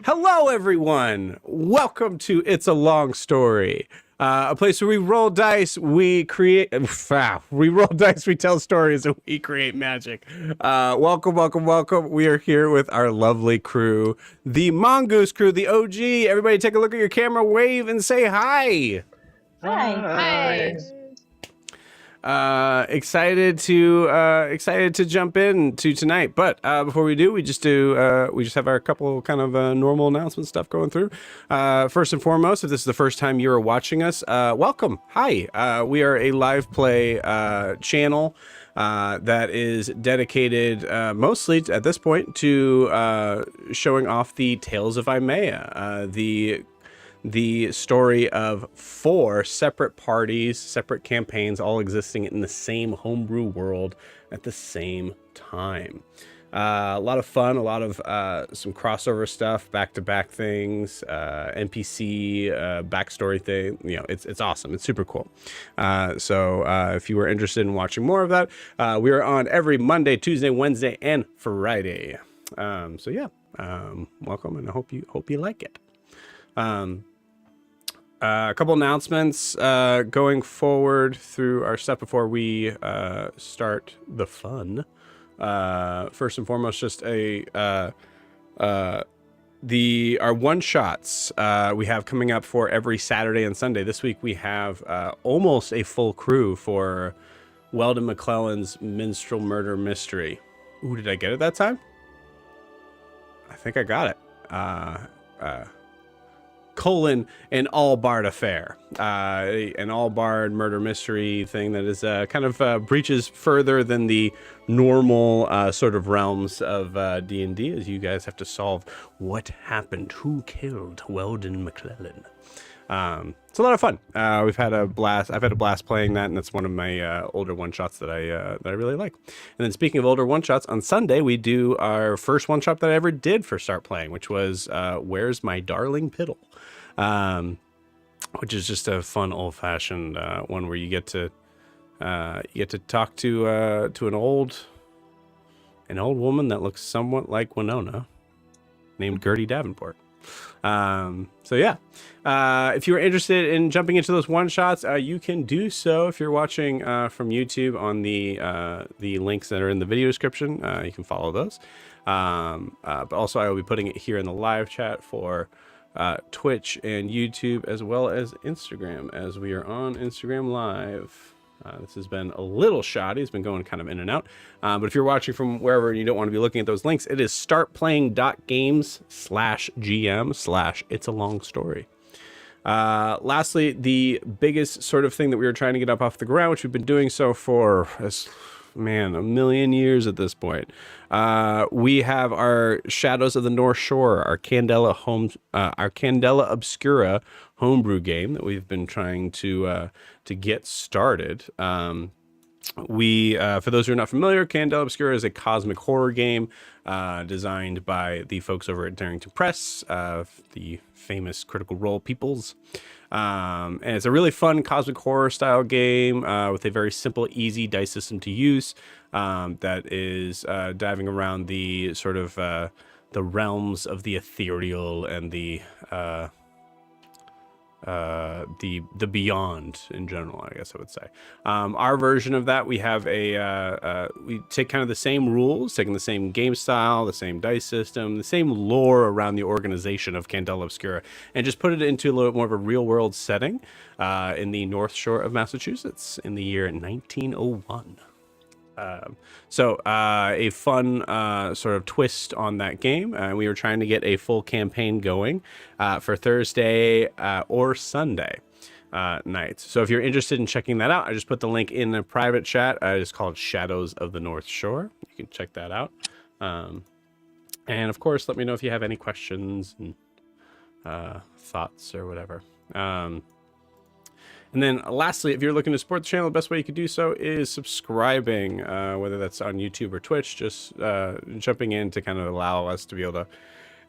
Hello, everyone. Welcome to It's a Long Story, a place where we roll dice, we create, we roll dice, we tell stories, and we create magic. Welcome. We are here with our lovely crew, the Mongoose Crew, the OG. Everybody, take a look at your camera, wave, and say hi. Hi. Excited to jump into tonight, but before we do, we just have our couple kind of normal announcement stuff going through. First and foremost, if this is the first time you are watching us, welcome. Hi. We are a live play channel that is dedicated mostly at this point to showing off the Tales of Imea, the story of 4 separate parties, separate campaigns, all existing in the same homebrew world at the same time. A lot of fun, a lot of some crossover stuff, back-to-back things, NPC backstory thing. You know, it's awesome. It's super cool. So if you were interested in watching more of that, we are on every Monday, Tuesday, Wednesday, and Friday. So yeah, welcome, and I hope you like it. A couple announcements going forward through our stuff before we start the fun. First and foremost, just our one shots we have coming up for every Saturday and Sunday. This week we have almost a full crew for Weldon McClellan's Minstrel Murder Mystery. Ooh, did I get it that time? I think I got it. An all-bard affair, an all-bard murder mystery thing that is kind of breaches further than the normal sort of realms of D&D, as you guys have to solve what happened, who killed Weldon McClellan. It's a lot of fun. We've had a blast. I've had a blast playing that, and that's one of my older one-shots that I really like. And then speaking of older one-shots, on Sunday we do our first one-shot that I ever did for Start Playing, which was Where's My Darling Piddle? Which is just a fun old-fashioned one where you get to talk to an old woman that looks somewhat like Winona, named Gertie Davenport. So yeah, if you are interested in jumping into those one shots, you can do so if you're watching from YouTube on the links that are in the video description. You can follow those. But also I will be putting it here in the live chat for Twitch and YouTube, as well as Instagram, as we are on Instagram Live. This has been a little shoddy. It's been going kind of in and out. But if you're watching from wherever and you don't want to be looking at those links, it is startplaying.games/GM/It's a Long Story. Lastly, the biggest sort of thing that we were trying to get up off the ground, which we've been doing so for a million years at this point. We have our Shadows of the North Shore, our Candela Obscura homebrew game that we've been trying to get started. We, for those who are not familiar, Candela Obscura is a cosmic horror game designed by the folks over at Darrington Press, the famous Critical Role peoples. And it's a really fun cosmic horror style game with a very simple, easy dice system to use that is diving around the sort of the realms of the ethereal and the beyond in general, I guess I would say. Our version of that, we have we take kind of the same rules, taking the same game style, the same dice system, the same lore around the organization of Candela Obscura, and just put it into a little bit more of a real world setting in the North Shore of Massachusetts in the year 1901. So a fun sort of twist on that game. We were trying to get a full campaign going for Thursday or Sunday nights. So if you're interested in checking that out, I just put the link in the private chat. It's called Shadows of the North Shore. You can check that out. And of course, let me know if you have any questions and thoughts or whatever. And then lastly, if you're looking to support the channel, the best way you could do so is subscribing, whether that's on YouTube or Twitch, just jumping in to kind of allow us to be able to,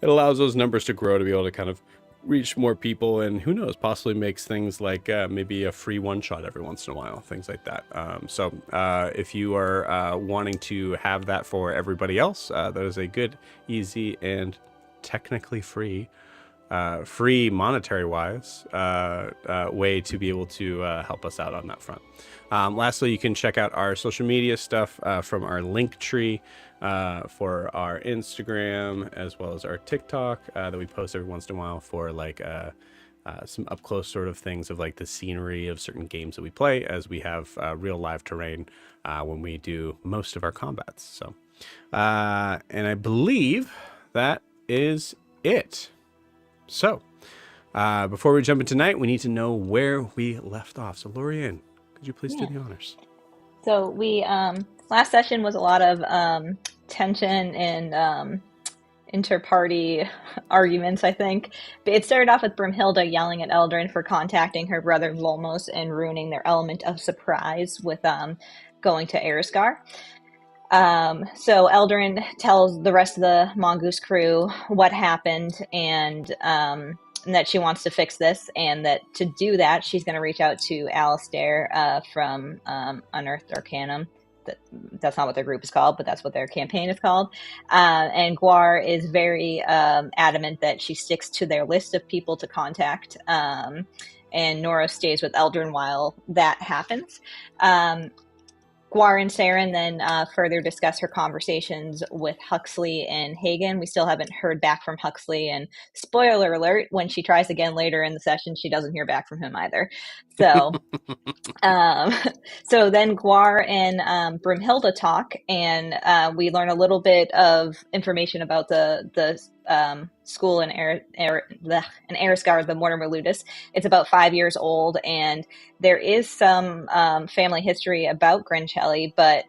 it allows those numbers to grow, to be able to kind of reach more people, and who knows, possibly makes things like maybe a free one-shot every once in a while, things like that. So if you are wanting to have that for everybody else, that is a good, easy, and technically free, free monetary wise way to be able to help us out on that front. Lastly, you can check out our social media stuff from our link tree for our Instagram as well as our TikTok that we post every once in a while for like some up close sort of things of like the scenery of certain games that we play, as we have real live terrain when we do most of our combats. So, and I believe that is it. So, before we jump in tonight, we need to know where we left off. So, Lorianne, could you please do the honors? So we last session was a lot of tension and inter-party arguments, I think. It started off with Brimhilda yelling at Eldrin for contacting her brother Volmos and ruining their element of surprise with going to Erisgar. So Eldrin tells the rest of the Mongoose crew what happened and that she wants to fix this, and that to do that, she's going to reach out to Alistair from Unearthed Arcanum. That's not what their group is called, but that's what their campaign is called. And Gwar is very adamant that she sticks to their list of people to contact. And Nora stays with Eldrin while that happens. Gwar and Saren then further discuss her conversations with Huxley and Hagen. We still haven't heard back from Huxley, and spoiler alert, when she tries again later in the session, she doesn't hear back from him either. So, so then Gwar and Brimhilda talk, and we learn a little bit of information about the school in Erisgar, the Mortimer Ludus. It's about 5 years old, and there is some family history about Grinchelli, but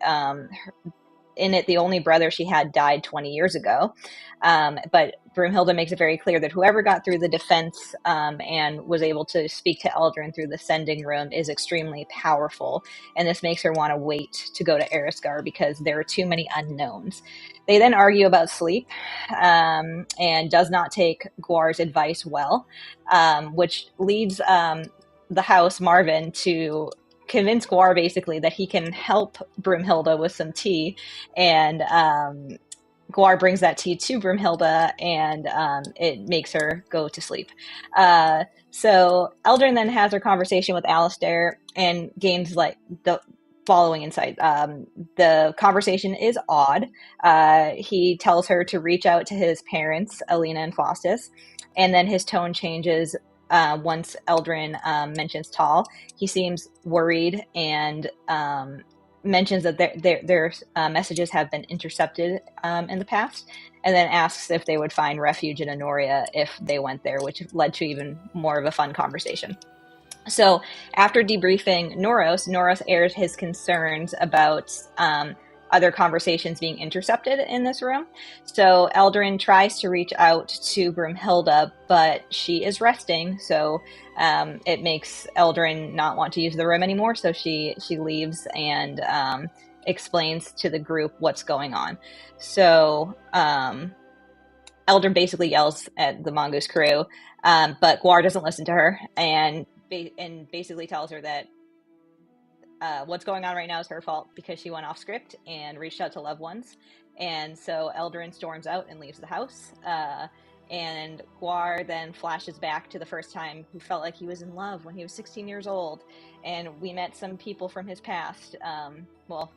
in it, the only brother she had died 20 years ago. But Brimhilda makes it very clear that whoever got through the defense and was able to speak to Eldrin through the sending room is extremely powerful. And this makes her want to wait to go to Erisgar because there are too many unknowns. They then argue about sleep and does not take Gwar's advice well, which leads the house, Marvin, to convince Gwar basically that he can help Brimhilda with some tea, and Gwar brings that tea to Brimhilda, and it makes her go to sleep. So Eldrin then has her conversation with Alistair and gains like the following insight. The conversation is odd. He tells her to reach out to his parents, Alina and Faustus, and then his tone changes once Eldrin mentions Tal. He seems worried and mentions that their messages have been intercepted in the past, and then asks if they would find refuge in Honoria if they went there, which led to even more of a fun conversation. So after debriefing Noros aired his concerns about other conversations being intercepted in this room. So Eldrin tries to reach out to Brimhilda, but she is resting, so it makes Eldrin not want to use the room anymore, so she leaves and explains to the group what's going on. So Eldrin basically yells at the Mongoose crew, but Gwar doesn't listen to her and basically tells her that what's going on right now is her fault because she went off script and reached out to loved ones. And so Eldrin storms out and leaves the house. And Gwar then flashes back to the first time he felt like he was in love when he was 16 years old. And we met some people from his past. Well,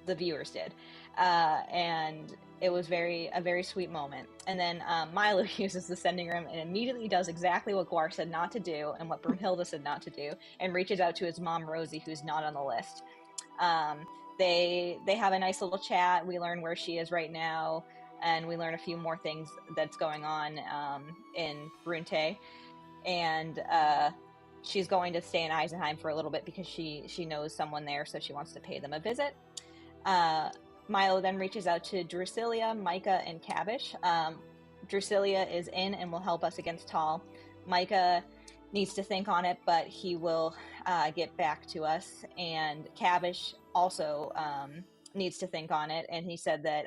the viewers did. And it was a very sweet moment. And then Milo uses the sending room and immediately does exactly what Gwar said not to do and what Brimhilda said not to do, and reaches out to his mom, Rosie, who's not on the list. They have a nice little chat. We learn where she is right now, and we learn a few more things that's going on in Brunte. And she's going to stay in Eisenheim for a little bit because she knows someone there, so she wants to pay them a visit. Milo then reaches out to Drusilla, Micah, and Cavish. Drusilla is in and will help us against Tal. Micah needs to think on it, but he will get back to us. And Cavish also needs to think on it, and he said that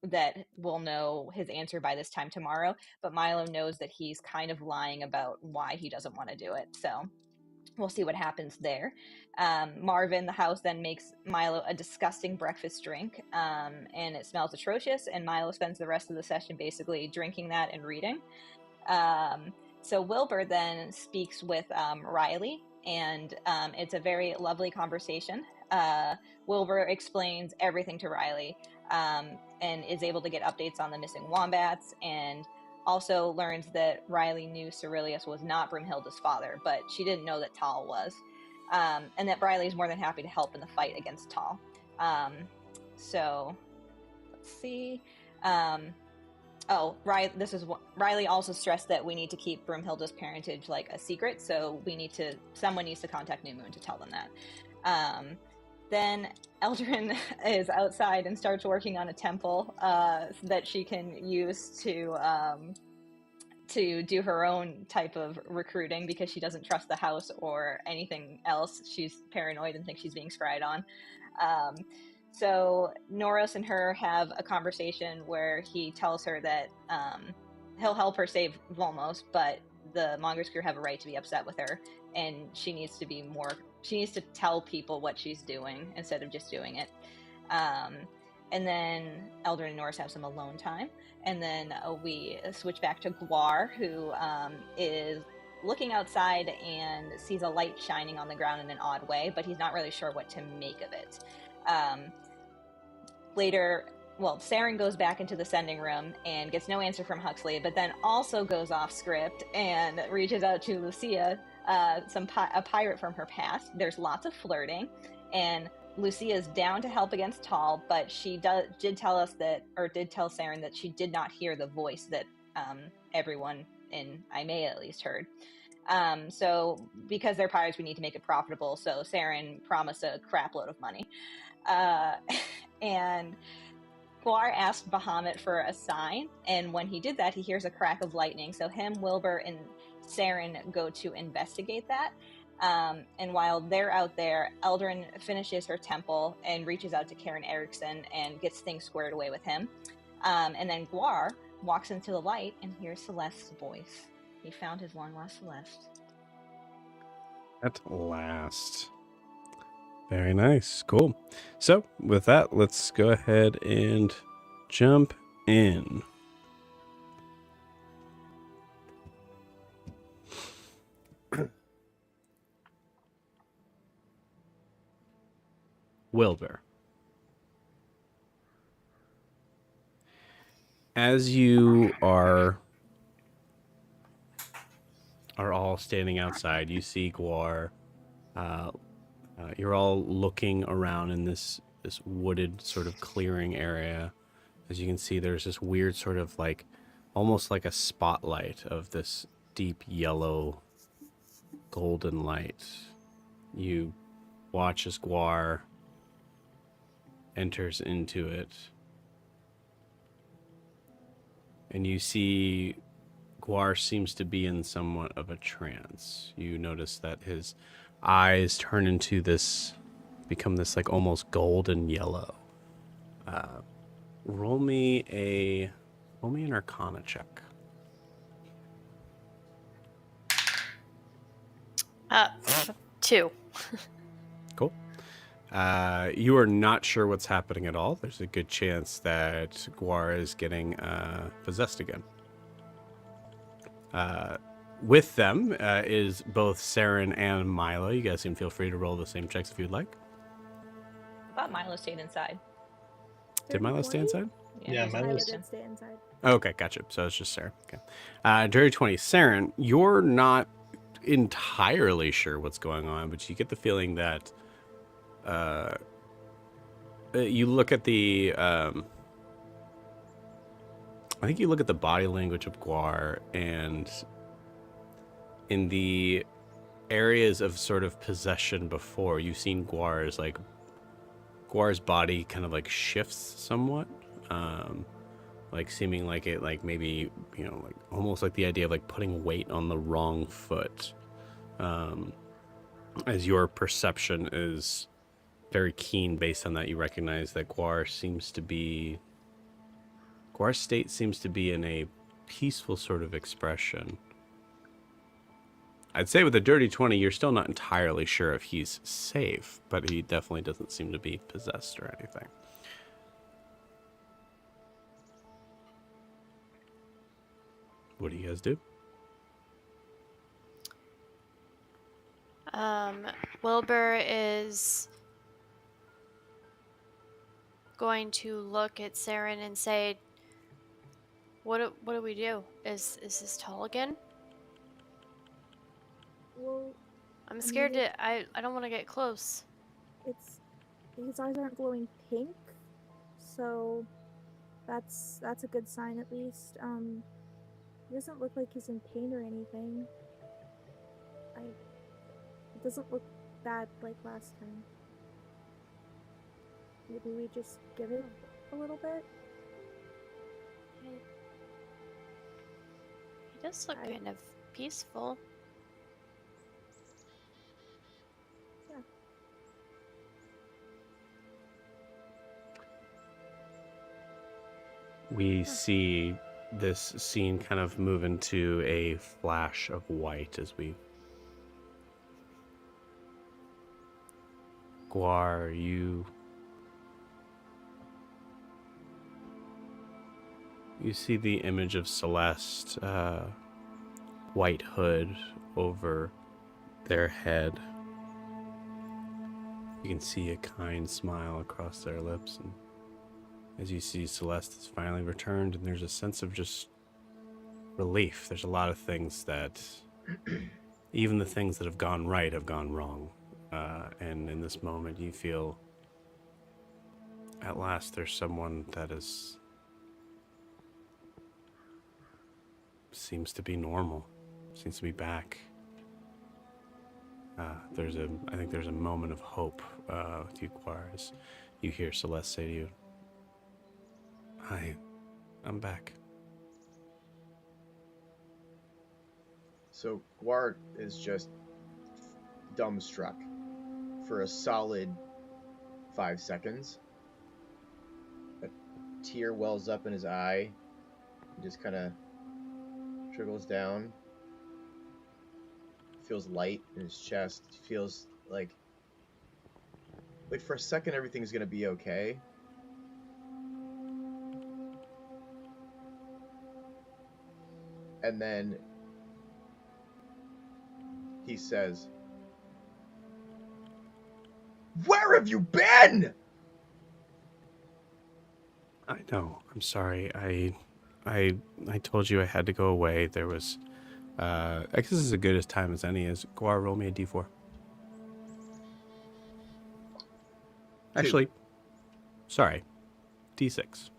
that we'll know his answer by this time tomorrow. But Milo knows that he's kind of lying about why he doesn't want to do it. So we'll see what happens there. Marvin, the house, then makes Milo a disgusting breakfast drink, and it smells atrocious. And Milo spends the rest of the session basically drinking that and reading. So Wilbur then speaks with Riley, and it's a very lovely conversation. Wilbur explains everything to Riley, and is able to get updates on the missing wombats, and also learns that Riley knew Cerilius was not Brimhilda's father, but she didn't know that Tal was, and that Riley is more than happy to help in the fight against Tal. So let's see. Riley also stressed that we need to keep Brimhilda's parentage like a secret, so someone needs to contact New Moon to tell them that. Then Eldrin is outside and starts working on a temple that she can use to do her own type of recruiting, because she doesn't trust the house or anything else. She's paranoid and thinks she's being spied on. So Noros and her have a conversation where he tells her that he'll help her save Volmos, but the Mongoose Crew have a right to be upset with her, and she needs to tell people what she's doing instead of just doing it. And then Eldrin and Norris have some alone time, and then we switch back to Gwar, who is looking outside and sees a light shining on the ground in an odd way, but he's not really sure what to make of it. Later, Saren goes back into the sending room and gets no answer from Huxley, but then also goes off script and reaches out to Lucia, a pirate from her past. There's lots of flirting, and Lucia's down to help against Tal, but she did tell Saren that she did not hear the voice that everyone in Imea at least heard. So because they're pirates, we need to make it profitable. So Saren promised a crap load of money. And Gwar asked Bahamut for a sign, and when he did that, he hears a crack of lightning. So him, Wilbur, and Saren go to investigate that. And while they're out there, Eldrin finishes her temple and reaches out to Karen Erickson and gets things squared away with him. And then Gwar walks into the light and hears Celeste's voice. He found his long-lost Celeste. At last. Very nice. Cool. So with that, let's go ahead and jump in. Wilbur. As you are all standing outside, you see Gwar. You're all looking around in this wooded sort of clearing area. As you can see, there's this weird sort of like, almost like a spotlight of this deep yellow golden light. You watch as Gwar enters into it. And you see Gwar seems to be in somewhat of a trance. You notice that his eyes turn into become this like almost golden yellow. Roll me an Arcana check. 2. Cool. You are not sure what's happening at all. There's a good chance that Gwar is getting possessed again. With them is both Saren and Milo. You guys can feel free to roll the same checks if you'd like. I thought Milo stayed inside. Did Milo stay inside? Yeah, Milo did stay inside. Okay, gotcha. So it's just Saren. Okay. Dirty 20. Saren, you're not entirely sure what's going on, but you get the feeling that you look at the I think you look at the body language of Gwar, and in the areas of sort of possession before, you've seen Gwar's body kind of like shifts somewhat, like seeming like it, like maybe, you know, like almost like the idea of like putting weight on the wrong foot, as your perception is very keen. Based on that, you recognize that Gwar's state seems to be in a peaceful sort of expression. I'd say with a dirty 20, you're still not entirely sure if he's safe, but he definitely doesn't seem to be possessed or anything. What do you guys do? Wilbur is going to look at Saren and say, what do we do? Is this tall again? Well, I'm scared I don't want to get close. his eyes aren't glowing pink, so that's a good sign at least. He doesn't look like he's in pain or anything. It doesn't look bad like last time. Maybe we just give it a little bit? He does look kind of peaceful. Yeah. We see this scene kind of move into a flash of white as we... Gwar, you see the image of Celeste, white hood over their head. You can see a kind smile across their lips, and as you see, Celeste has finally returned, and there's a sense of just relief. There's a lot of things that, even the things that have gone right have gone wrong. And in this moment, you feel, at last, there's someone that seems to be normal, seems to be back. I think there's a moment of hope with you, Gwar, as you hear Celeste say to you, "Hi, I'm back." So Gwar is just dumbstruck for a solid 5 seconds. A tear wells up in his eye and just kind of trickles down. Feels light in his chest. Feels like for a second everything's gonna be okay. And then he says, "Where have you been?" I know. I'm sorry. I told you I had to go away. There was, I guess this is as good a time as any. Is Gwar, roll me a d4. Actually, sorry, d6.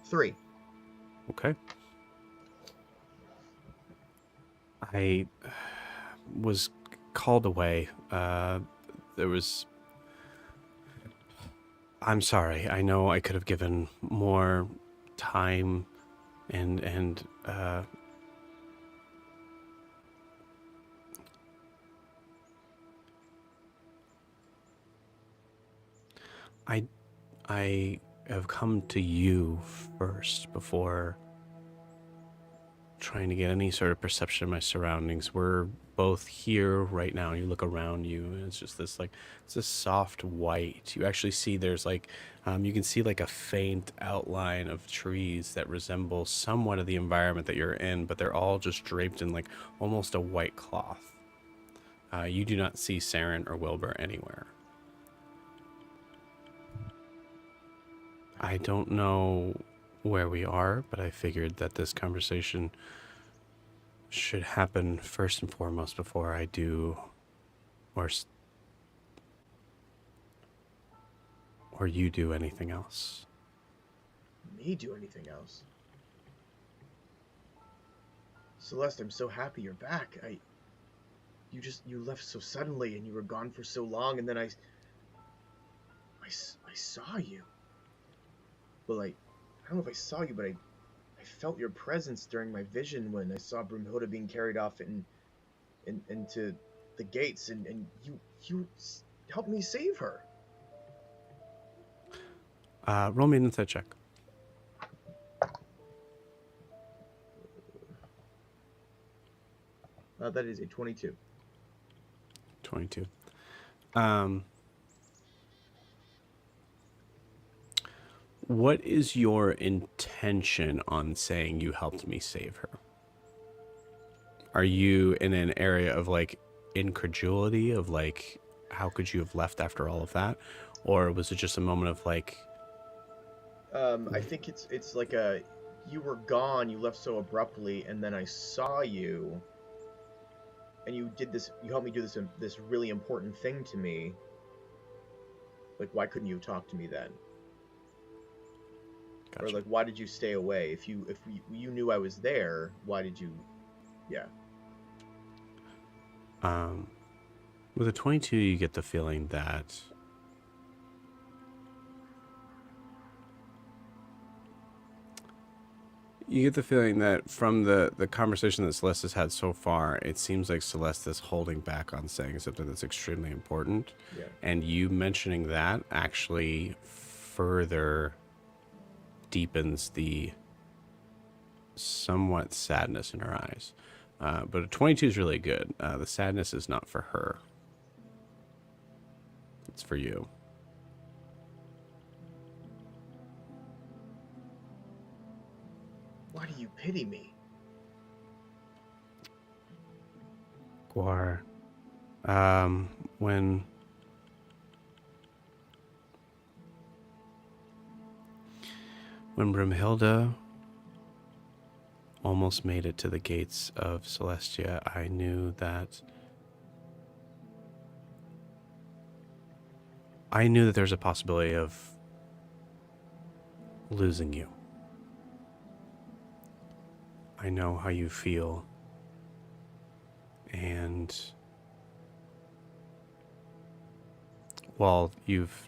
3. Okay. I was called away. I'm sorry. I know I could have given more time and I have come to you first before trying to get any sort of perception of my surroundings. We're both here right now. You look around you, and it's just this it's this soft white. You actually see there's you can see a faint outline of trees that resemble somewhat of the environment that you're in, but they're all just draped in almost a white cloth. You do not see Saren or Wilbur anywhere. I don't know where we are, but I figured that this conversation should happen first and foremost before I do, or you do anything else. Me do anything else? Celeste, I'm so happy you're back. You left so suddenly, and you were gone for so long, and then I saw you. Well, I don't know if I saw you, but I felt your presence during my vision when I saw Brumhilda being carried off into the gates, and you helped me save her. Roll me an insight check. That is a 22. 22. What is your intention on saying you helped me save her? Are you in an area of like incredulity of like, how could you have left after all of that? Or was it just a moment of like, I think it's like you were gone, you left so abruptly, and then I saw you, and you helped me do this really important thing to me. Like, why couldn't you talk to me then? gotcha. Or like, why did you stay away? If you knew I was there, why did you? Yeah. With a 22, you get the feeling that from the conversation that Celeste has had so far, it seems like Celeste is holding back on saying something that's extremely important. Yeah. And you mentioning that actually further deepens the somewhat sadness in her eyes. But a 22 is really good. The sadness is not for her. It's for you. Why do you pity me? Gwar, when Brimhilda almost made it to the gates of Celestia, I knew that there's a possibility of losing you. I know how you feel, and while you've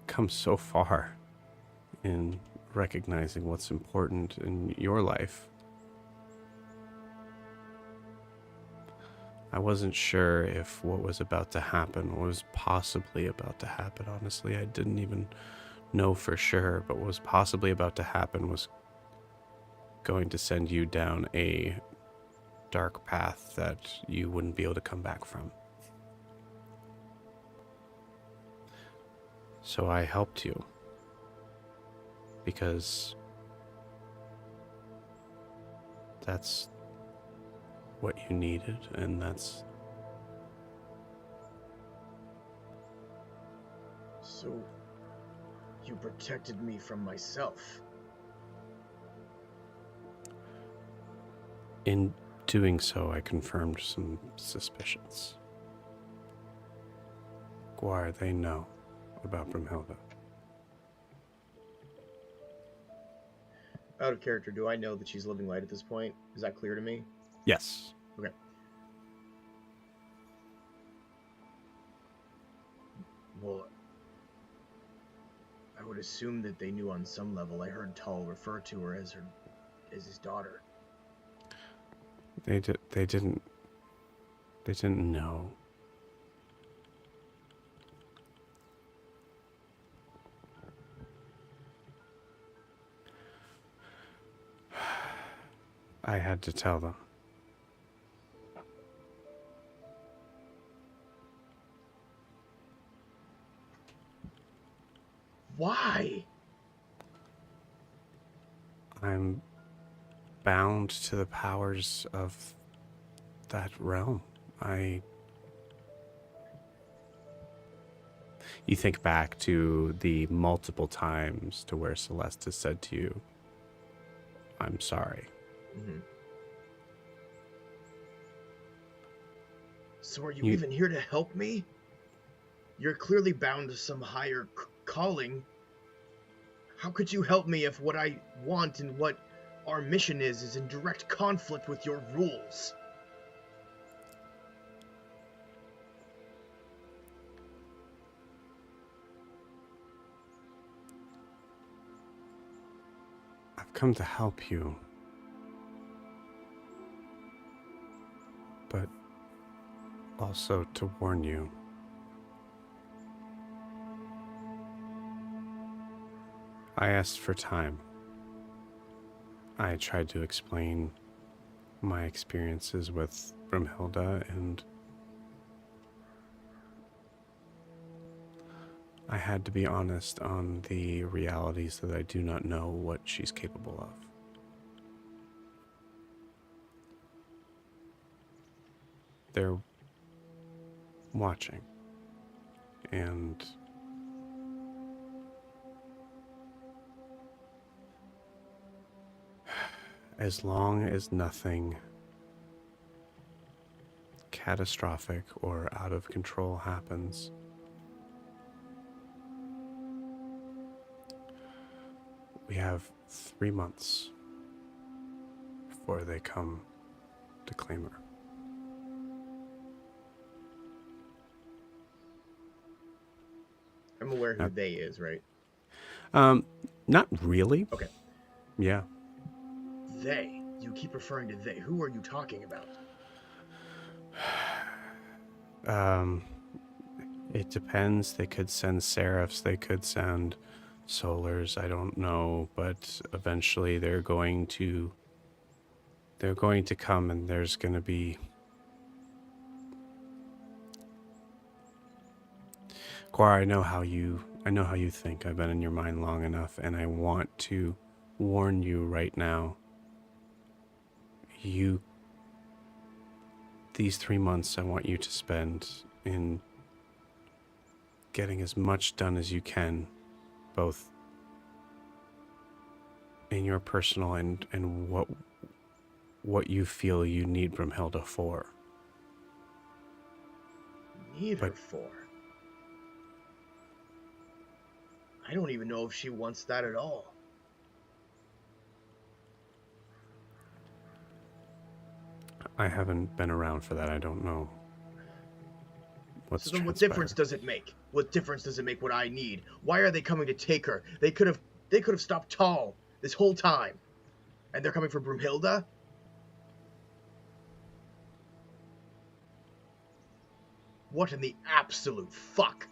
come so far in recognizing what's important in your life, I wasn't sure if what was about to happen was possibly about to happen. Honestly, I didn't even know for sure, but what was possibly about to happen was going to send you down a dark path that you wouldn't be able to come back from. So I helped you because that's what you needed, and that's... So, you protected me from myself. In doing so, I confirmed some suspicions. Gwar, they know about Brimhilda. Out of character, do I know that she's living light at this point? Is that clear to me? Yes. Okay. Well, I would assume that they knew on some level. I heard Tull refer to her as his daughter. They didn't know. I had to tell them. Why? I'm bound to the powers of that realm. You think back to the multiple times to where Celeste has said to you, I'm sorry. Mm-hmm. So are you even here to help me? You're clearly bound to some higher calling. How could you help me if what I want and what our mission is in direct conflict with your rules? I've come to help you. But also to warn you. I asked for time. I tried to explain my experiences with Brumhilda, and I had to be honest on the realities that I do not know what she's capable of. They're watching, and as long as nothing catastrophic or out of control happens, we have 3 months before they come to claim her. I'm aware who they is, right? Not really. Okay. Yeah. They. You keep referring to they. Who are you talking about? It depends. They could send seraphs, they could send solars, I don't know, but eventually they're going to come, and there's going to be Gwar, I know how you think. I've been in your mind long enough, and I want to warn you right now. These 3 months I want you to spend in getting as much done as you can, both in your personal and what you feel you need Brumhilda for. Need her for? I don't even know if she wants that at all. I haven't been around for that. I don't know what's So then what transpired. difference does it make? What difference does it make what I need? Why are they coming to take her? They could have stopped Tall this whole time. And they're coming for Brumhilda? What in the absolute fuck?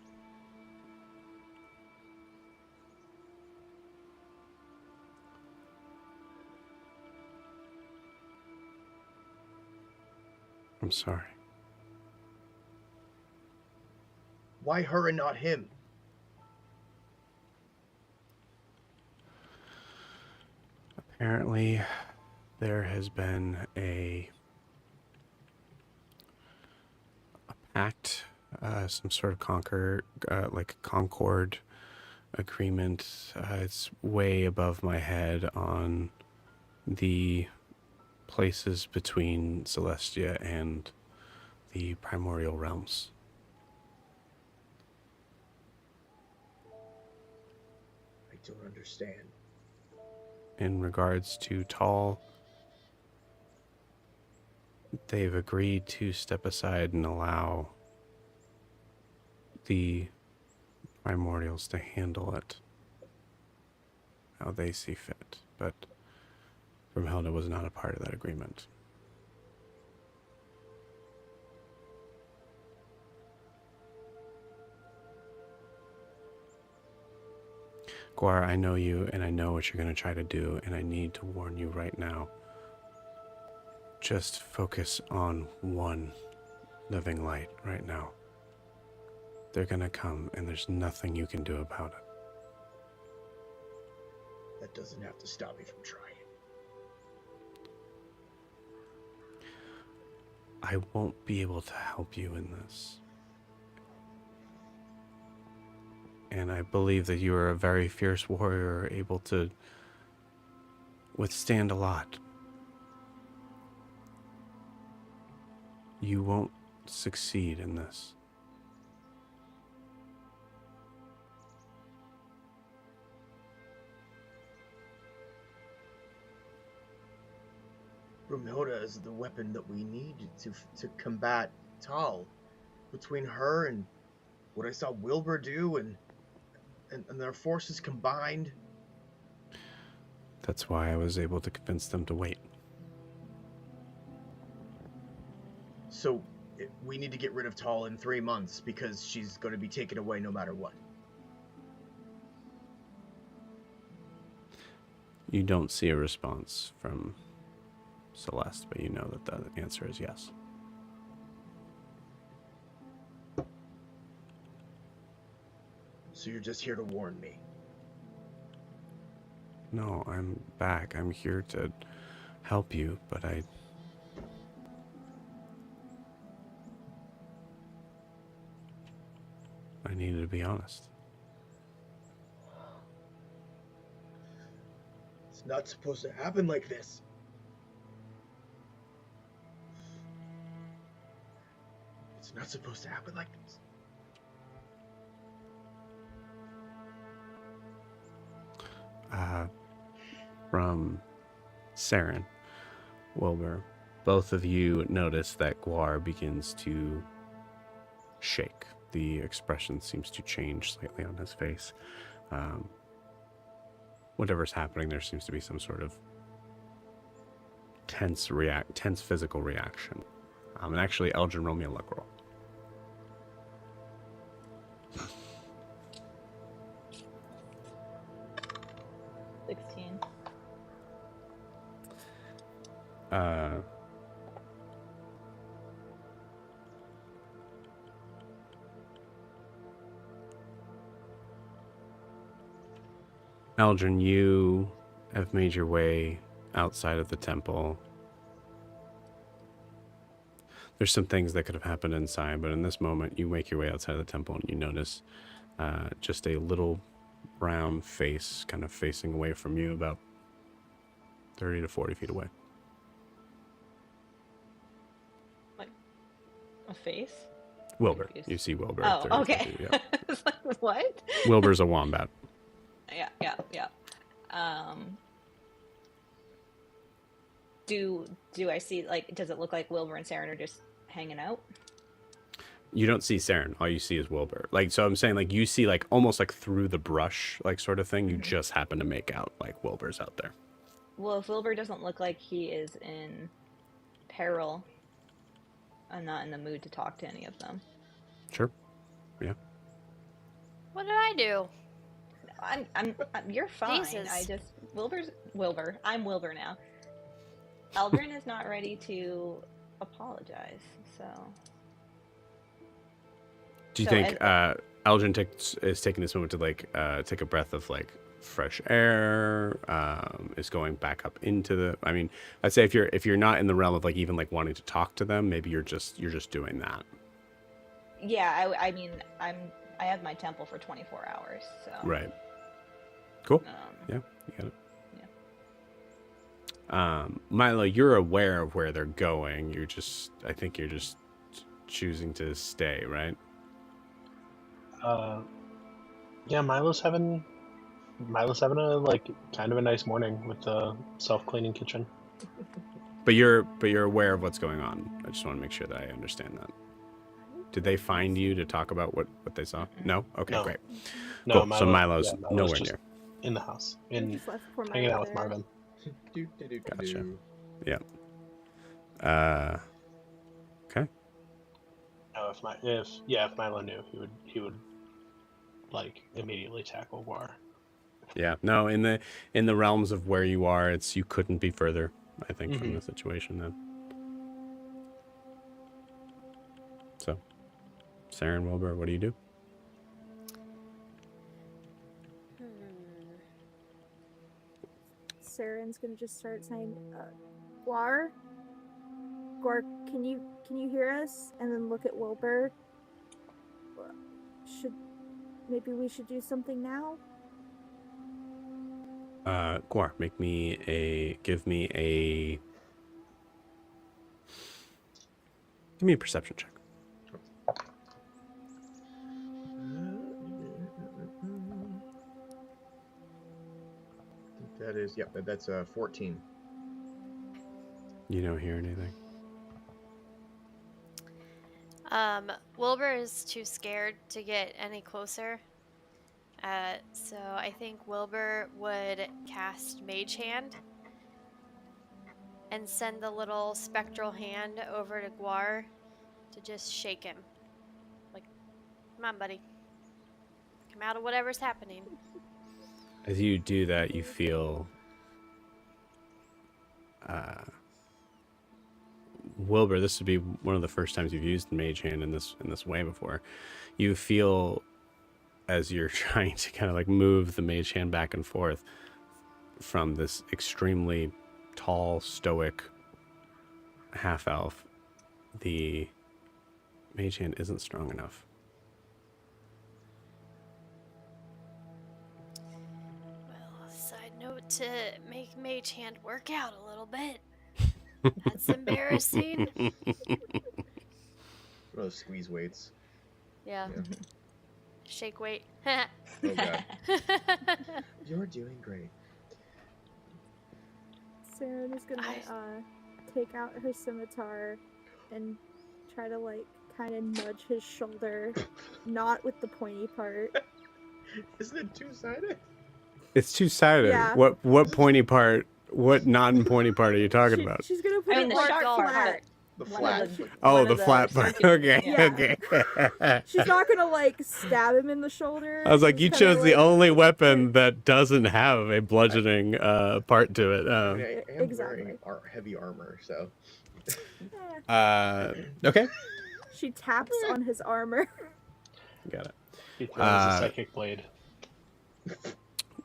I'm sorry. Why her and not him? Apparently, there has been a pact, some sort of Concord agreement. It's way above my head on the places between Celestia and the primordial realms. I don't understand. In regards to Tall, they've agreed to step aside and allow the primordials to handle it how they see fit, but Brumhilda was not a part of that agreement. Gwar, I know you, and I know what you're going to try to do, and I need to warn you right now. Just focus on one living light right now. They're going to come, and there's nothing you can do about it. That doesn't have to stop me from trying. I won't be able to help you in this. And I believe that you are a very fierce warrior, able to withstand a lot. You won't succeed in this. Brumhilda is the weapon that we need to combat Tal. Between her and what I saw Wilbur do and their forces combined. That's why I was able to convince them to wait. So we need to get rid of Tal in 3 months because she's going to be taken away no matter what. You don't see a response from Celeste, but you know that the answer is yes. So you're just here to warn me? No, I'm back. I'm here to help you, but I needed to be honest. It's not supposed to happen like this. It's not supposed to happen like this. From Saren, Wilbur, both of you notice that Gwar begins to shake. The expression seems to change slightly on his face. Whatever's happening, there seems to be some sort of tense physical reaction. And actually, Elgin, roll me a luck roll. 16. Elgin, you have made your way outside of the temple. There's some things that could have happened inside, but in this moment, you make your way outside of the temple and you notice just a little brown face kind of facing away from you about 30 to 40 feet away. Like a face? Wilbur. Confused. You see Wilbur. Oh, 30 to okay. 50, yeah. I was like, what? Wilbur's a wombat. Yeah. Do I see, like, does it look like Wilbur and Saren are just hanging out? You don't see Saren. All you see is Wilbur. Like, so I'm saying, like, you see, like, almost like through the brush, like, sort of thing. You just happen to make out, like, Wilbur's out there. Well, if Wilbur doesn't look like he is in peril, I'm not in the mood to talk to any of them. Sure. Yeah. What did I do? You're fine. Jesus. Wilbur. I'm Wilbur now. Eldrin is not ready to apologize, so. Do you think Elgin is taking this moment to, like, take a breath of, like, fresh air? Is going back up into the? I mean, I'd say if you're not in the realm of, like, even, like, wanting to talk to them, maybe you're just doing that. Yeah, I mean, I have my temple for 24 hours, so. Right. Cool. Yeah, you got it. Milo, you're aware of where they're going. I think you're just choosing to stay, right? Yeah, Milo's having a, like, kind of a nice morning with the self-cleaning kitchen. But you're aware of what's going on. I just want to make sure that I understand that. Did they find you to talk about what they saw? No? Okay, No. great. No, Cool. So Milo's Milo's nowhere just near. in the house, Just left before my hanging out with mother. Marvin. Gotcha. Yeah. Okay. No, if Milo knew, he would like immediately tackle Gwar. Yeah. No, in the realms of where you are, you couldn't be further, I think, from the situation then. So, Saren, Wilbur, what do you do? Saren's gonna just start saying, Gwar, can you hear us? And then look at Wilbur. Maybe we should do something now? Gwar, give me a perception check. That is, yep, that's 14. You don't hear anything? Wilbur is too scared to get any closer. So I think Wilbur would cast Mage Hand and send the little spectral hand over to Gwar to just shake him. Like, come on, buddy. Come out of whatever's happening. As you do that, you feel Wilbur, this would be one of the first times you've used the mage hand in this way before. You feel as you're trying to kind of like move the mage hand back and forth from this extremely tall, stoic half elf, the mage hand isn't strong enough. Well, side note to make mage hand work out a little bit. That's embarrassing. Those squeeze weights. Yeah. Yeah. Shake weight. Oh god. You're doing great. Saren is gonna take out her scimitar and try to like kind of nudge his shoulder, not with the pointy part. Isn't it two-sided? It's two-sided. Yeah. What pointy part? What non-pointy part are you talking about? She's gonna put I mean, it the like sharp flat. part. The One flat. of the- Oh, one the of flat part. circular- Okay, Yeah. okay. She's not gonna like stab him in the shoulder. I was like, She's you kinda, chose the like, only weapon that doesn't have a bludgeoning part to it. I mean, I am Exactly. wearing heavy armor, so. Okay. She taps on his armor. Got it. He throws a psychic blade.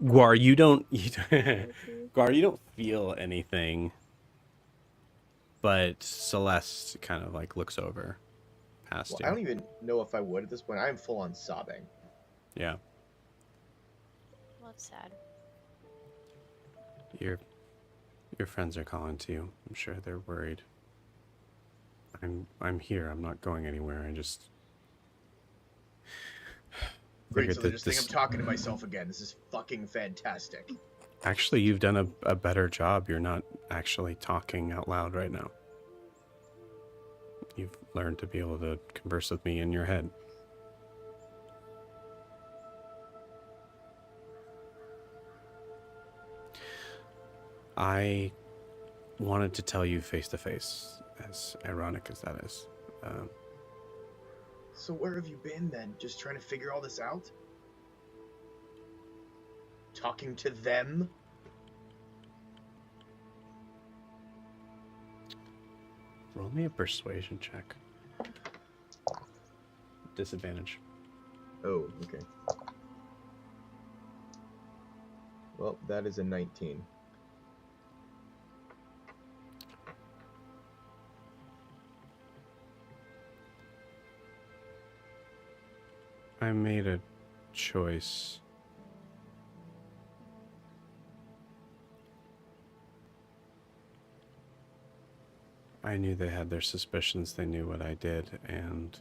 Gwar, you don't Gwar, you don't feel anything, but Celeste kind of like looks over past Well, you. I don't even know if I would at this point. I'm full on sobbing. Yeah. Well, that's sad. Your friends are calling to you. I'm sure they're worried. I'm here. I'm not going anywhere. I just Great, figured so they that just think I'm talking to myself again. This is fucking fantastic. Actually, you've done a better job. You're not actually talking out loud right now. You've learned to be able to converse with me in your head. I wanted to tell you face to face, as ironic as that is. So where have you been then? Just trying to figure all this out? Talking to them? Roll me a persuasion check. Disadvantage. Oh, okay. Well, that is a 19. I made a choice. I knew they had their suspicions, they knew what I did, and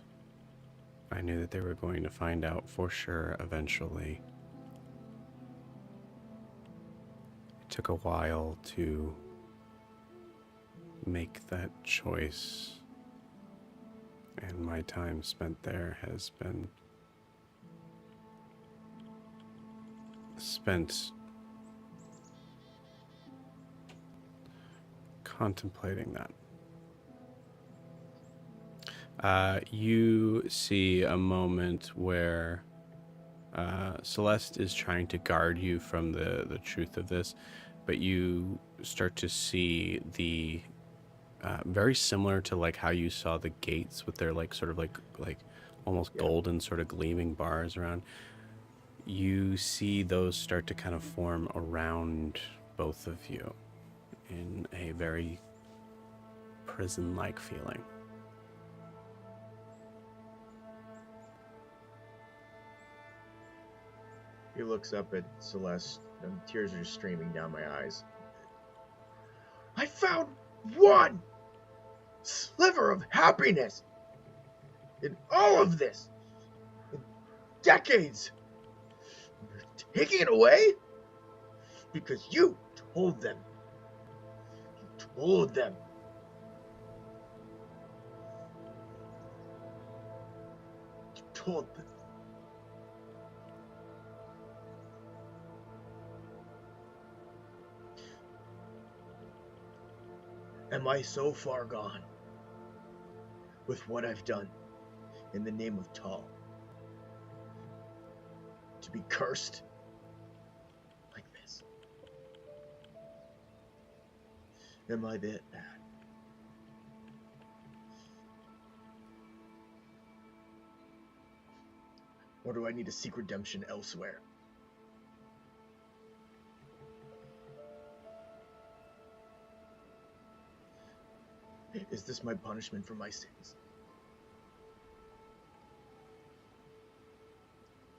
I knew that they were going to find out for sure eventually. It took a while to make that choice, and my time spent there has been spent contemplating that. You see a moment where Celeste is trying to guard you from the truth of this, but you start to see the very similar to like how you saw the gates with their like sort of like almost golden sort of gleaming bars around. You see those start to kind of form around both of you in a very prison-like feeling. He looks up at Celeste, and tears are just streaming down my eyes. I found one sliver of happiness in all of this. In decades. You're taking it away? Because you told them. You told them. You told them. Am I so far gone with what I've done in the name of Tal to be cursed like this? Am I that bad? Or do I need to seek redemption elsewhere? Is this my punishment for my sins?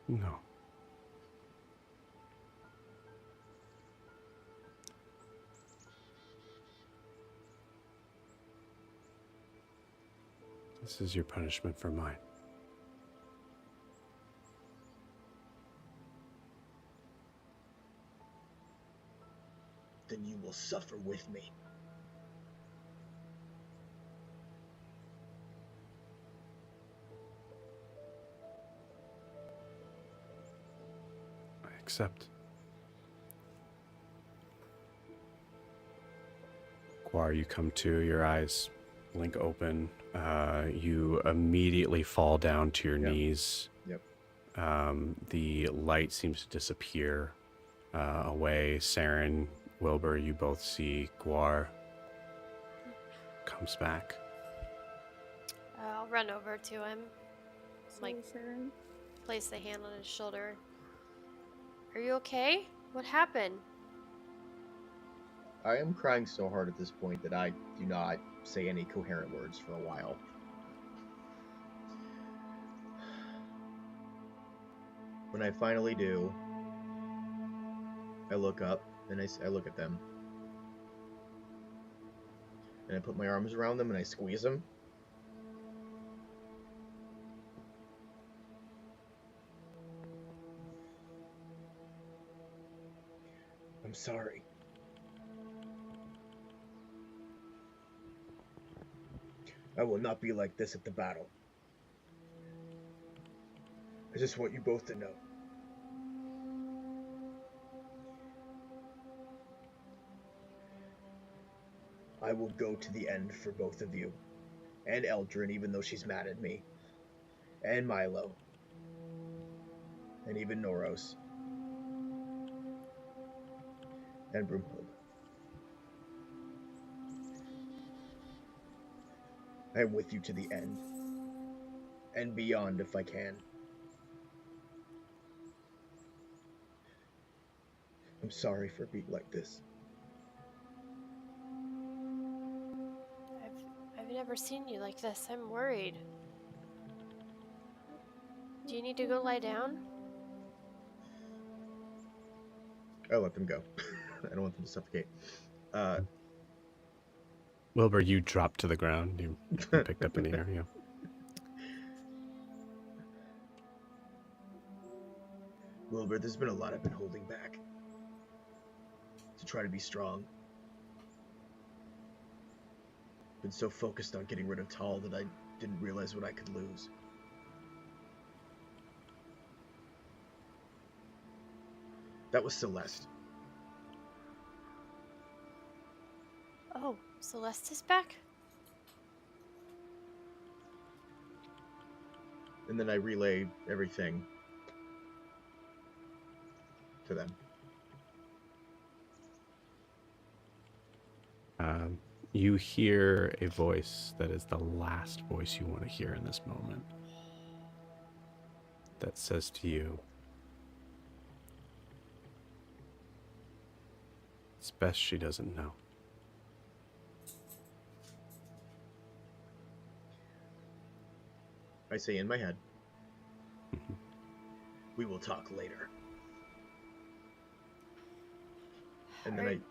No. This is your punishment for mine. Then you will suffer with me. I accept. Gwar, you come to, your eyes blink open. You immediately fall down to your knees. Yep. The light seems to disappear away. Saren, Wilbur, you both see Gwar comes back. I'll run over to him, So, Like- Sharon, place the hand on his shoulder. Are you okay? What happened? I am crying so hard at this point that I do not say any coherent words for a while. When I finally do, I look up and I look at them. And I put my arms around them and I squeeze them. I'm sorry. I will not be like this at the battle. I just want you both to know. I will go to the end for both of you. And Eldrin, even though she's mad at me. And Milo. And even Noros. And Broomhilda. I am with you to the end. And beyond if I can. I'm sorry for being like this. I've never seen you like this. I'm worried. Do you need to go lie down? I'll let them go. I don't want them to suffocate. Wilbur, you dropped to the ground. You picked up in the air. Yeah. Wilbur, there's been a lot I've been holding back. To try to be strong. Been so focused on getting rid of Tal that I didn't realize what I could lose. That was Celeste. Oh, Celeste is back? And then I relay everything to them. You hear a voice that is the last voice you want to hear in this moment. That says to you, it's best she doesn't know. I say in my head, Mhm. we will talk later. And then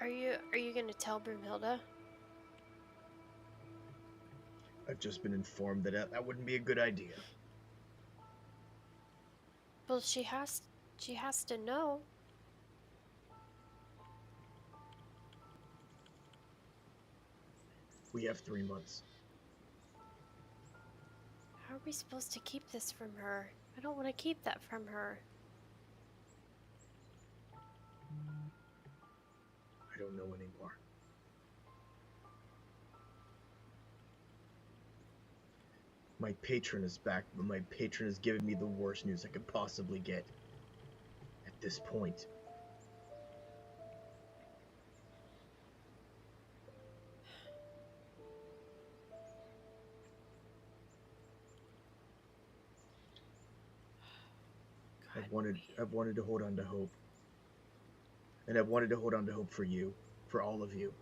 Are you gonna tell Broomhilda? I've just been informed that that wouldn't be a good idea. Well, she has to know. We have 3 months. How are we supposed to keep this from her? I don't want to keep that from her. I don't know anymore. My patron is back, but my patron has given me the worst news I could possibly get. At this point. I've wanted to hold on to hope. And I've wanted to hold on to hope for you, for all of you.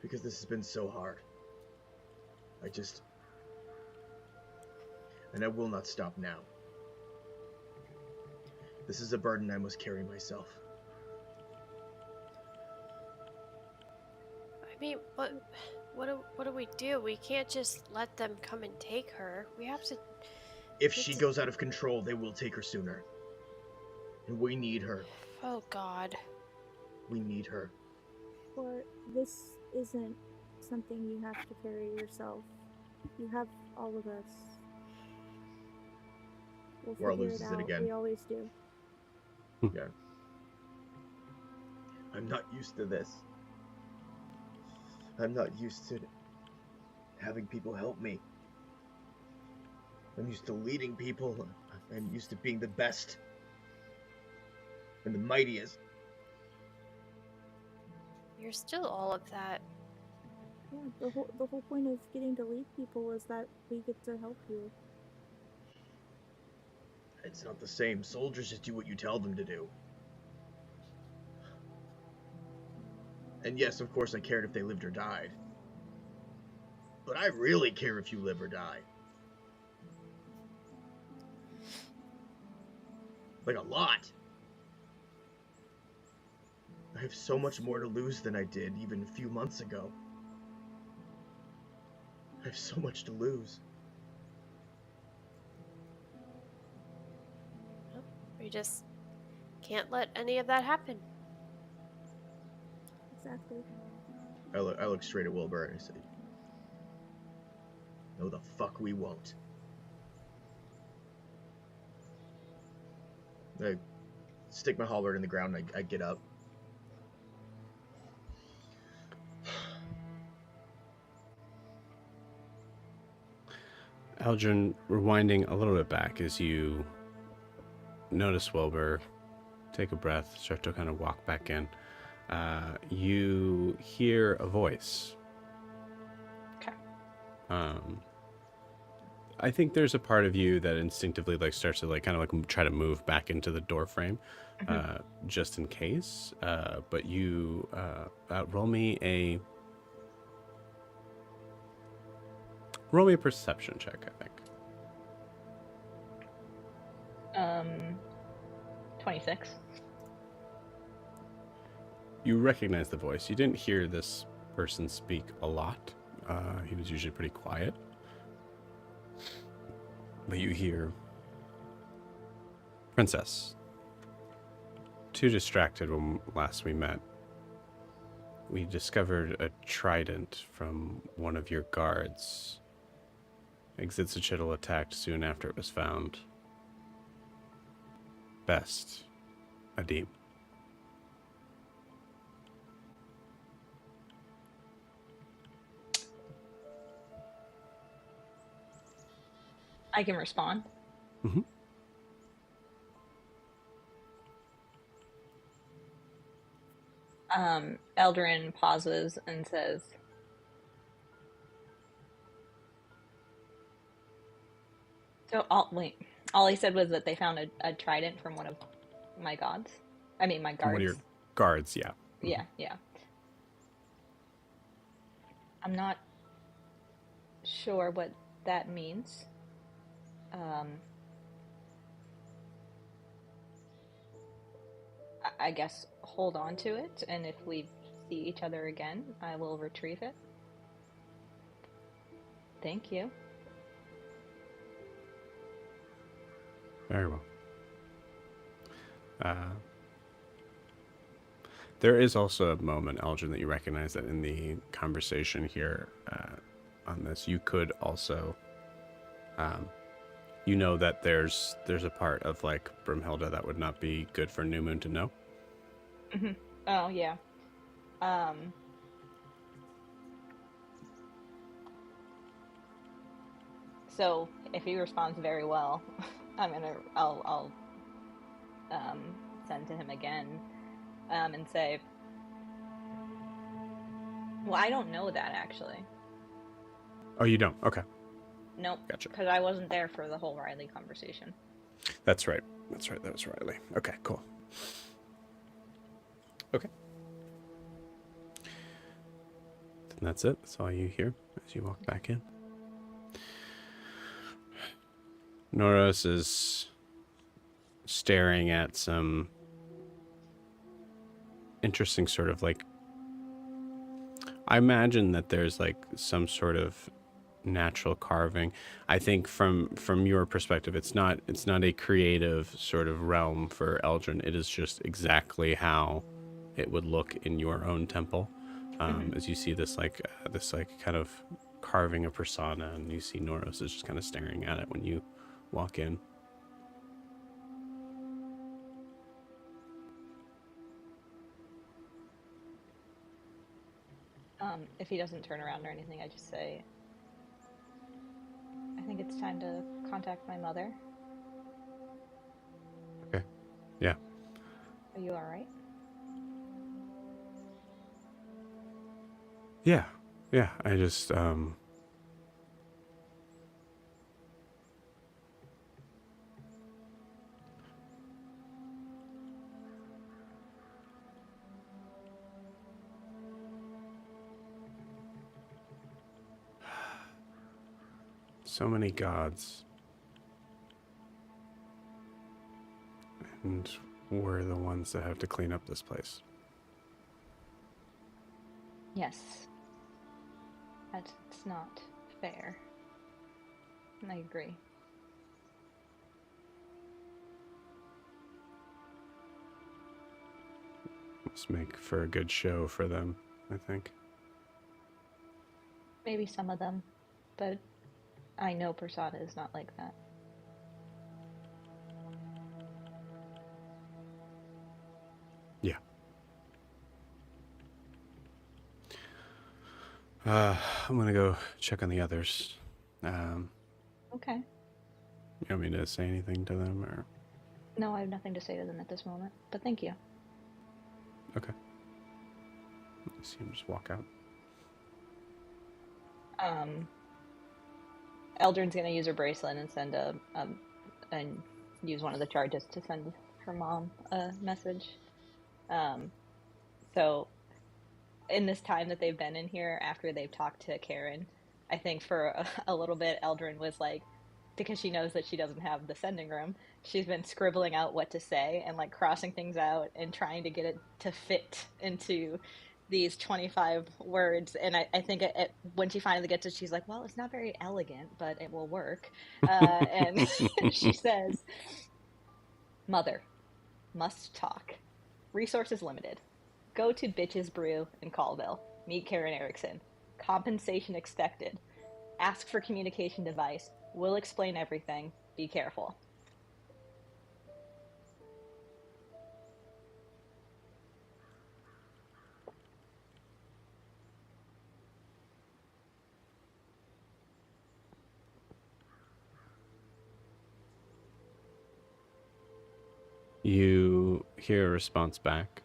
Because this has been so hard. And I will not stop now. This is a burden I must carry myself. I mean, what do we do? We can't just let them come and take her. We have to... If she goes out of control, they will take her sooner. And we need her. Oh, God. We need her. Or this isn't something you have to carry yourself. You have all of us. We'll Gwar figure loses it it out. again. We always do. Yeah. I'm not used to this. I'm not used to having people help me. I'm used to leading people. I'm used to being the best and the mightiest. You're still all of that. Yeah, the whole point of getting to lead people is that we get to help you. It's not the same. Soldiers just do what you tell them to do. And yes, of course I cared if they lived or died. But I really care if you live or die. Like a lot. I have so much more to lose than I did even a few months ago. I have so much to lose. We just can't let any of that happen. Exactly. I look straight at Wilbur and I say, no the fuck we won't. I stick my halberd in the ground and I get up. Eldrin, rewinding a little bit back as you notice Wilbur take a breath, start to kind of walk back in. You hear a voice. Okay. I think there's a part of you that instinctively like starts to like kind of like try to move back into the door frame, just in case. But you roll me a perception check, I think. 26. You recognize the voice. You didn't hear this person speak a lot. He was usually pretty quiet. But you hear, Princess, too distracted when last we met. We discovered a trident from one of your guards. Exitsuchitl attacked soon after it was found. Best, Adim. I can respond. Mm-hmm. Eldrin pauses and says, so all he said was that they found a trident from one of my gods. I mean, my guards. From one of your guards, yeah. Yeah. I'm not sure what that means. I guess hold on to it, and if we see each other again, I will retrieve it. Thank you. Very well. There is also a moment, Eldrin, that you recognize that in the conversation here on this, you could also, you know that there's a part of like Brimhilda that would not be good for New Moon to know. Mm-hmm. Oh yeah. So if he responds very well, I'll send to him again, and say, well, I don't know that actually. Oh, you don't? Okay. Nope. Gotcha. Because I wasn't there for the whole Riley conversation. That's right. That's right. That was Riley. Okay, cool. Okay. And that's it. That's all you hear as you walk back in. Noros is staring at some interesting sort of like, I imagine that there's like some sort of natural carving. I think from your perspective, it's not a creative sort of realm for Eldrin. It is just exactly how it would look in your own temple. As you see this like kind of carving a persona, and you see Noros is just kind of staring at it when you walk in. If he doesn't turn around or anything, I just say, I think it's time to contact my mother. Okay. Yeah. Are you alright? Yeah. Yeah. I just so many gods. And we're the ones that have to clean up this place. Yes. That's not fair. I agree. Let's make for a good show for them, I think. Maybe some of them, but I know Persona is not like that. Yeah. I'm gonna go check on the others. Okay. You want me to say anything to them, or? No, I have nothing to say to them at this moment, but thank you. Okay. Let's see him just walk out. Eldrin's gonna use her bracelet and send and use one of the charges to send her mom a message. So in this time that they've been in here, after they've talked to Karen, I think for a little bit, Eldrin was like, because she knows that she doesn't have the sending room, she's been scribbling out what to say and like crossing things out and trying to get it to fit into these 25 words. And I think when she finally gets it, she's like, well, it's not very elegant, but it will work. And she says, Mother, must talk. Resources limited. Go to Bitches Brew in Colville. Meet Karen Erickson. Compensation expected. Ask for communication device. We'll explain everything. Be careful. You hear a response back.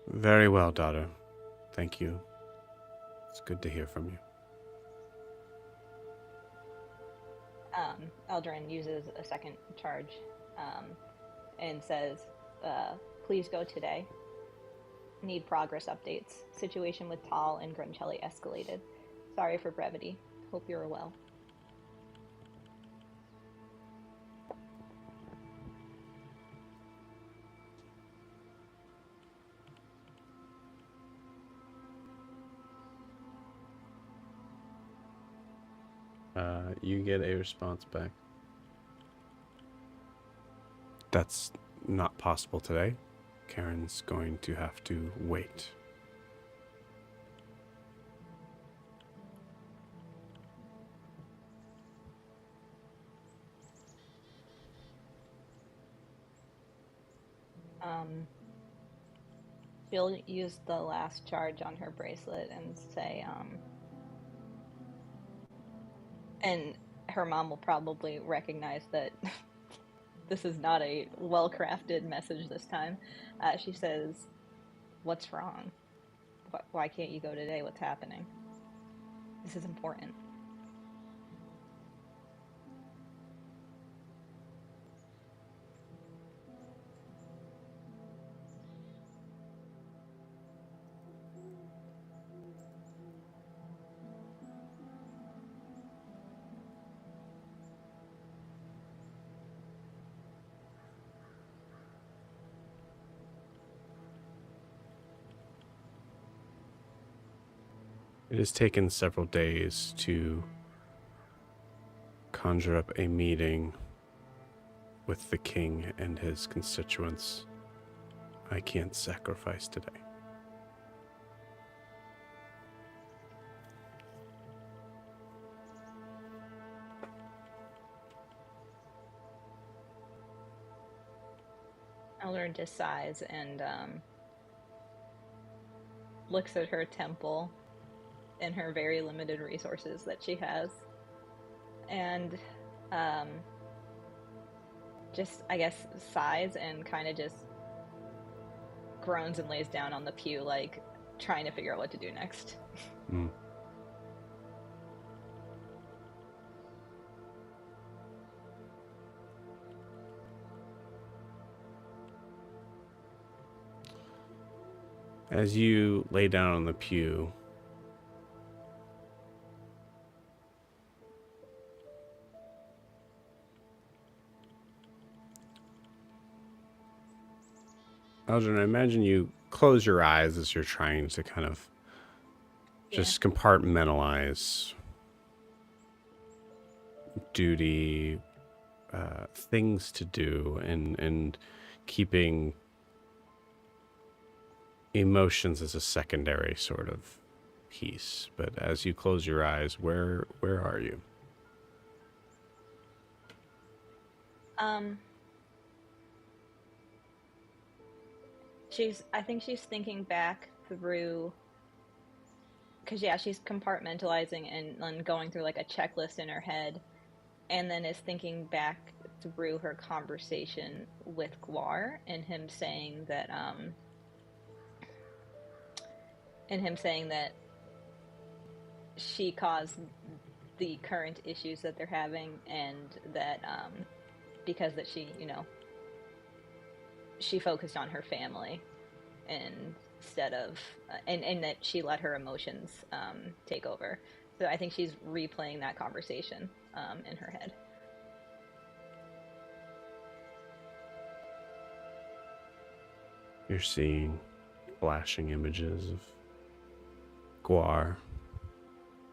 Very well, daughter. Thank you. It's good to hear from you. Eldrin uses a second charge and says, please go today. Need progress updates. Situation with Tal and Gruncelli escalated. Sorry for brevity. Hope you're well. You get a response back. That's not possible today. Karen's going to have to wait. She'll use the last charge on her bracelet and say, and her mom will probably recognize that this is not a well-crafted message this time. She says, what's wrong? Why can't you go today? What's happening? This is important. It has taken several days to conjure up a meeting with the king and his constituents. I can't sacrifice today. Elder just sighs and looks at her temple and her very limited resources that she has, and just, I guess, sighs and kind of just groans and lays down on the pew, like trying to figure out what to do next. Mm. As you lay down on the pew, Aldrin, I imagine you close your eyes as you're trying to kind of just compartmentalize duty, things to do, and keeping emotions as a secondary sort of piece. But as you close your eyes, where are you? I think she's thinking back through, because she's compartmentalizing and going through like a checklist in her head, and then is thinking back through her conversation with Gwar and him saying that she caused the current issues that they're having, and that because that she focused on her family instead of and that she let her emotions take over. So I think she's replaying that conversation in her head. You're seeing flashing images of Gwar,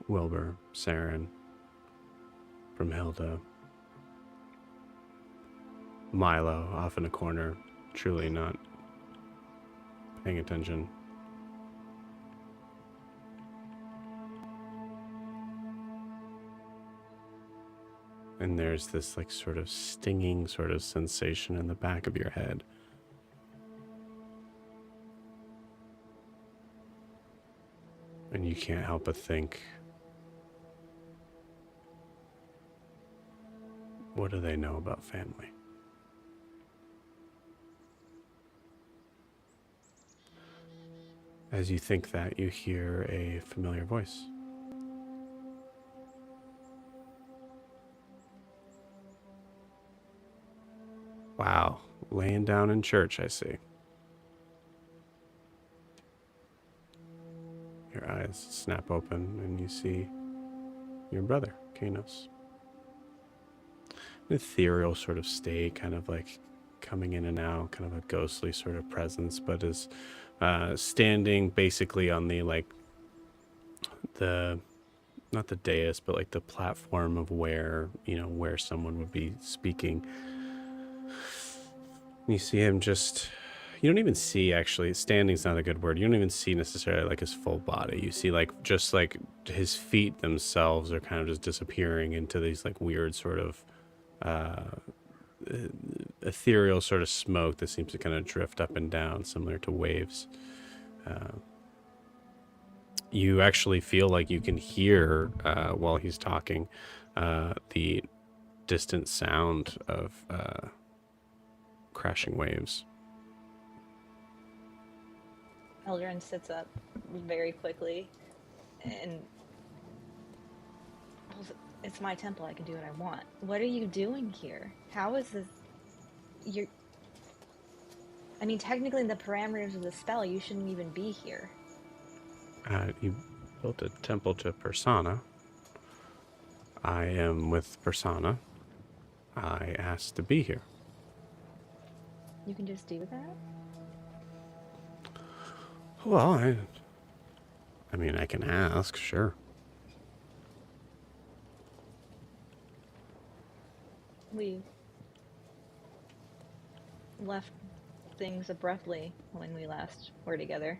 Wilbur, Saren, Brimhilda, Milo off in a corner, truly not paying attention. And there's this like sort of stinging sort of sensation in the back of your head. And you can't help but think, what do they know about family? As you think that, you hear a familiar voice. Wow, laying down in church, I see. Your eyes snap open and you see your brother, Kanos. An ethereal sort of state, kind of like coming in and out, kind of a ghostly sort of presence, but is standing basically on the not the dais, but like the platform of where someone would be speaking. You see him you don't even see, actually, standing's not a good word. You don't even see necessarily like his full body. You see just his feet themselves are kind of just disappearing into these like weird sort of ethereal sort of smoke that seems to kind of drift up and down, similar to waves. You actually feel like you can hear, while he's talking, the distant sound of crashing waves. Eldrin sits up very quickly and, it's my temple, I can do what I want. What are you doing here? How is this? Technically in the parameters of the spell, you shouldn't even be here. You built a temple to Persona. I am with Persona. I asked to be here. You can just do that? Well, I mean, I can ask, sure. We left things abruptly when we last were together.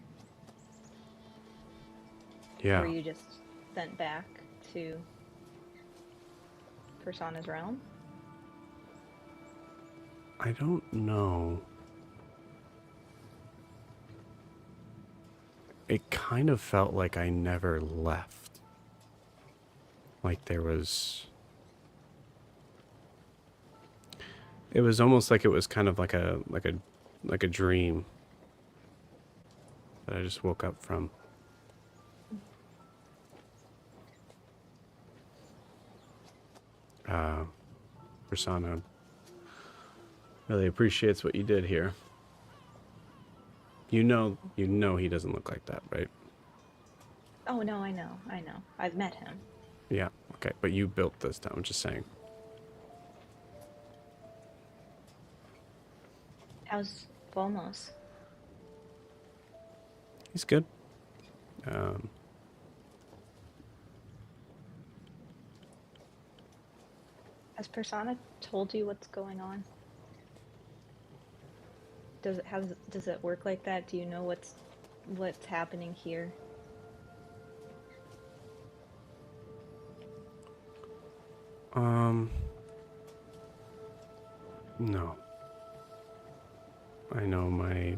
Yeah. Were you just sent back to Persana's realm? I don't know. It kind of felt like I never left. Like there was... It was almost like it was kind of like a dream that I just woke up from. Persona really appreciates what you did here. You know he doesn't look like that, right? Oh no, I know. I've met him. Yeah, okay, but you built this town, just saying. How's Volmos? He's good. Has Persona told you what's going on? Does it work like that? Do you know what's happening here? No. I know my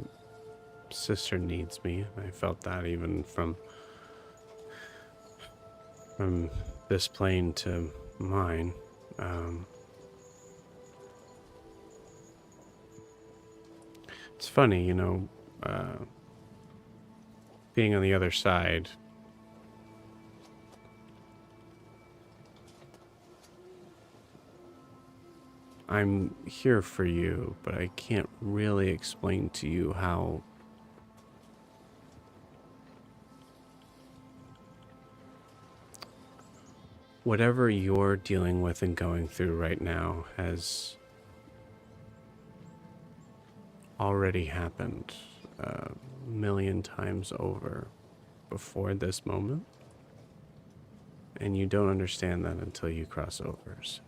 sister needs me. I felt that even from this plane to mine. It's funny, being on the other side. I'm here for you, but I can't really explain to you how whatever you're dealing with and going through right now has already happened a million times over before this moment. And you don't understand that until you cross over. So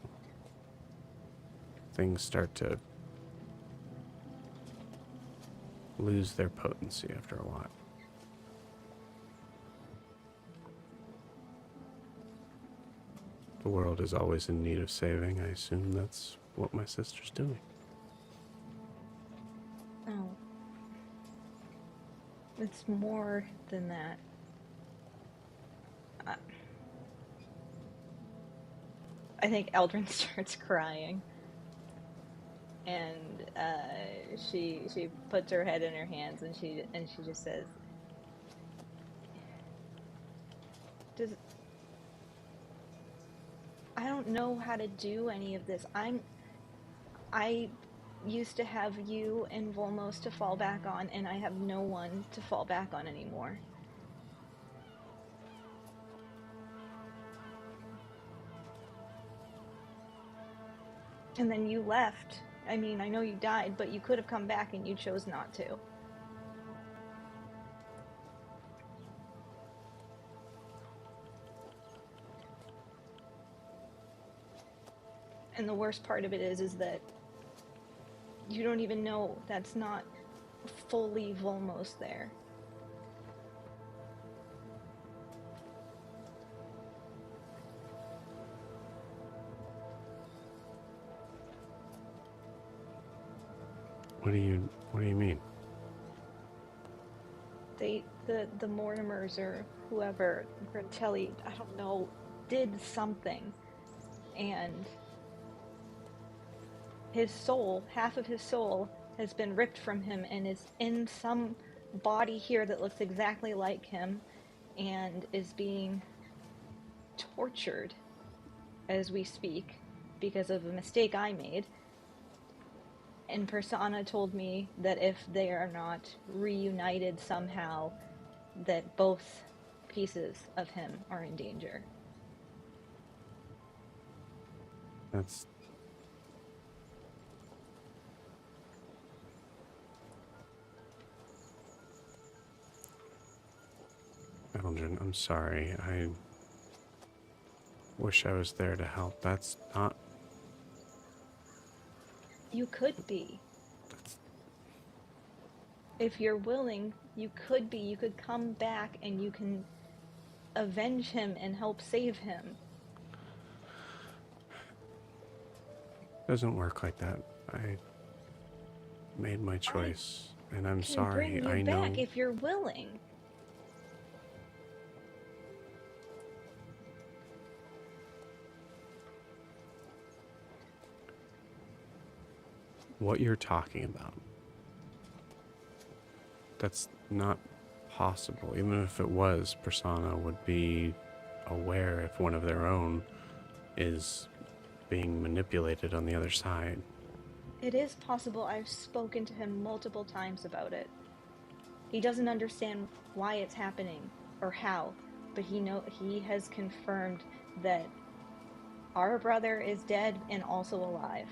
things start to lose their potency after a while. The world is always in need of saving. I assume that's what my sister's doing. Oh. It's more than that. I think Eldrin starts crying. And she puts her head in her hands and she just says, I don't know how to do any of this. I used to have you and Volmos to fall back on, and I have no one to fall back on anymore. And then you left. I mean, I know you died, but you could have come back and you chose not to. And the worst part of it is that you don't even know that's not fully Volmos there. What do you mean? The Mortimers or whoever, Gratelli, I don't know, did something. And his soul, half of his soul, has been ripped from him and is in some body here that looks exactly like him and is being tortured as we speak because of a mistake I made. And Persona told me that if they are not reunited somehow, that both pieces of him are in danger. That's... I Aldrin, I'm sorry. I wish I was there to help. That's not... You could be. That's, If you're willing, you could be. You could come back and you can avenge him and help save him. doesn't work like that. I made my choice, and I'm Can sorry. bring you I know... back if you're willing. what you're talking about. That's not possible. Even if it was, Persona would be aware if one of their own is being manipulated on the other side. It is possible. I've spoken to him multiple times about it. He doesn't understand why it's happening or how, but he has confirmed that our brother is dead and also alive.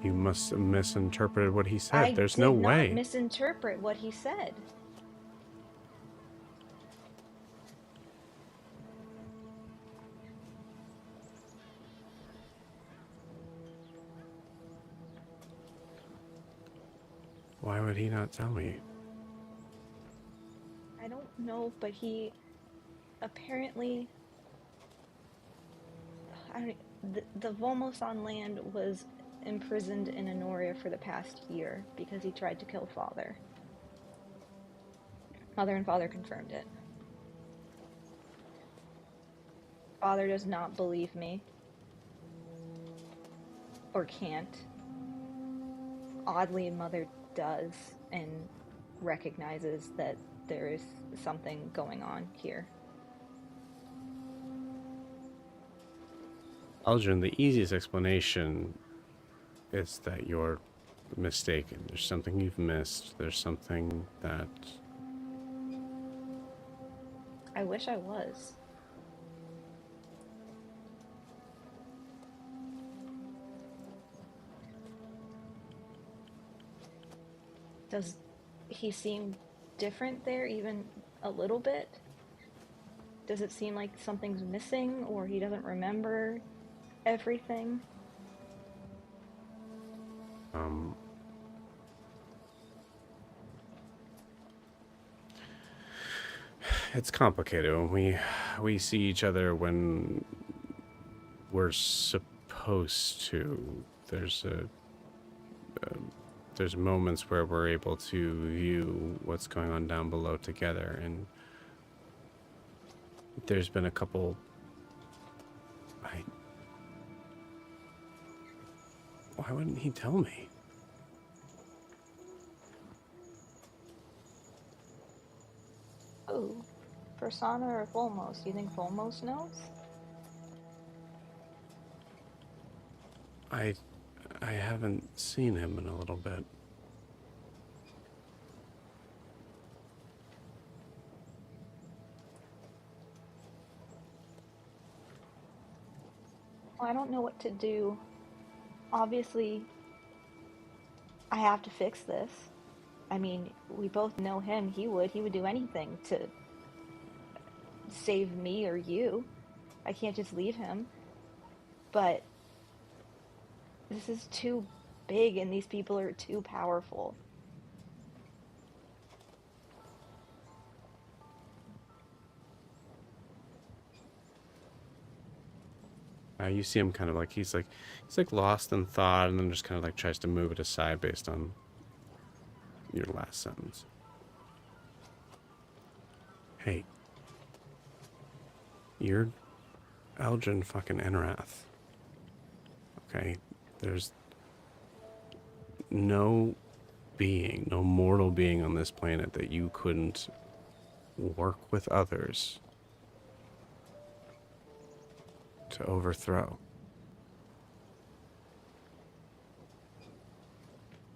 You must have misinterpreted what he said. I There's did no not way. misinterpret what he said. Why would he not tell me? I don't know, but he apparently... the Volmos on land was imprisoned in Anoria for the past year because he tried to kill Father. Mother and Father confirmed it. Father does not believe me. Or can't. Oddly, Mother does and recognizes that there is something going on here. Aldrin, the easiest explanation is that you're mistaken. There's something you've missed. There's something that... I wish I was. Does he seem different there, even a little bit? Does it seem like something's missing, or he doesn't remember everything? It's complicated. When we see each other when we're supposed to. There's moments where we're able to view what's going on down below together, and there's been a couple... Why wouldn't he tell me? Oh, Persona or Volmos? Do you think Volmos knows? I haven't seen him in a little bit. Well, I don't know what to do. Obviously, I have to fix this. I mean, we both know him. He would do anything to save me or you. I can't just leave him. But this is too big and these people are too powerful. You see him kind of like he's like lost in thought, and then just kind of like tries to move it aside based on your last sentence. Hey, you're Elgin fucking Enrath. Okay, there's no mortal being on this planet that you couldn't work with others to overthrow.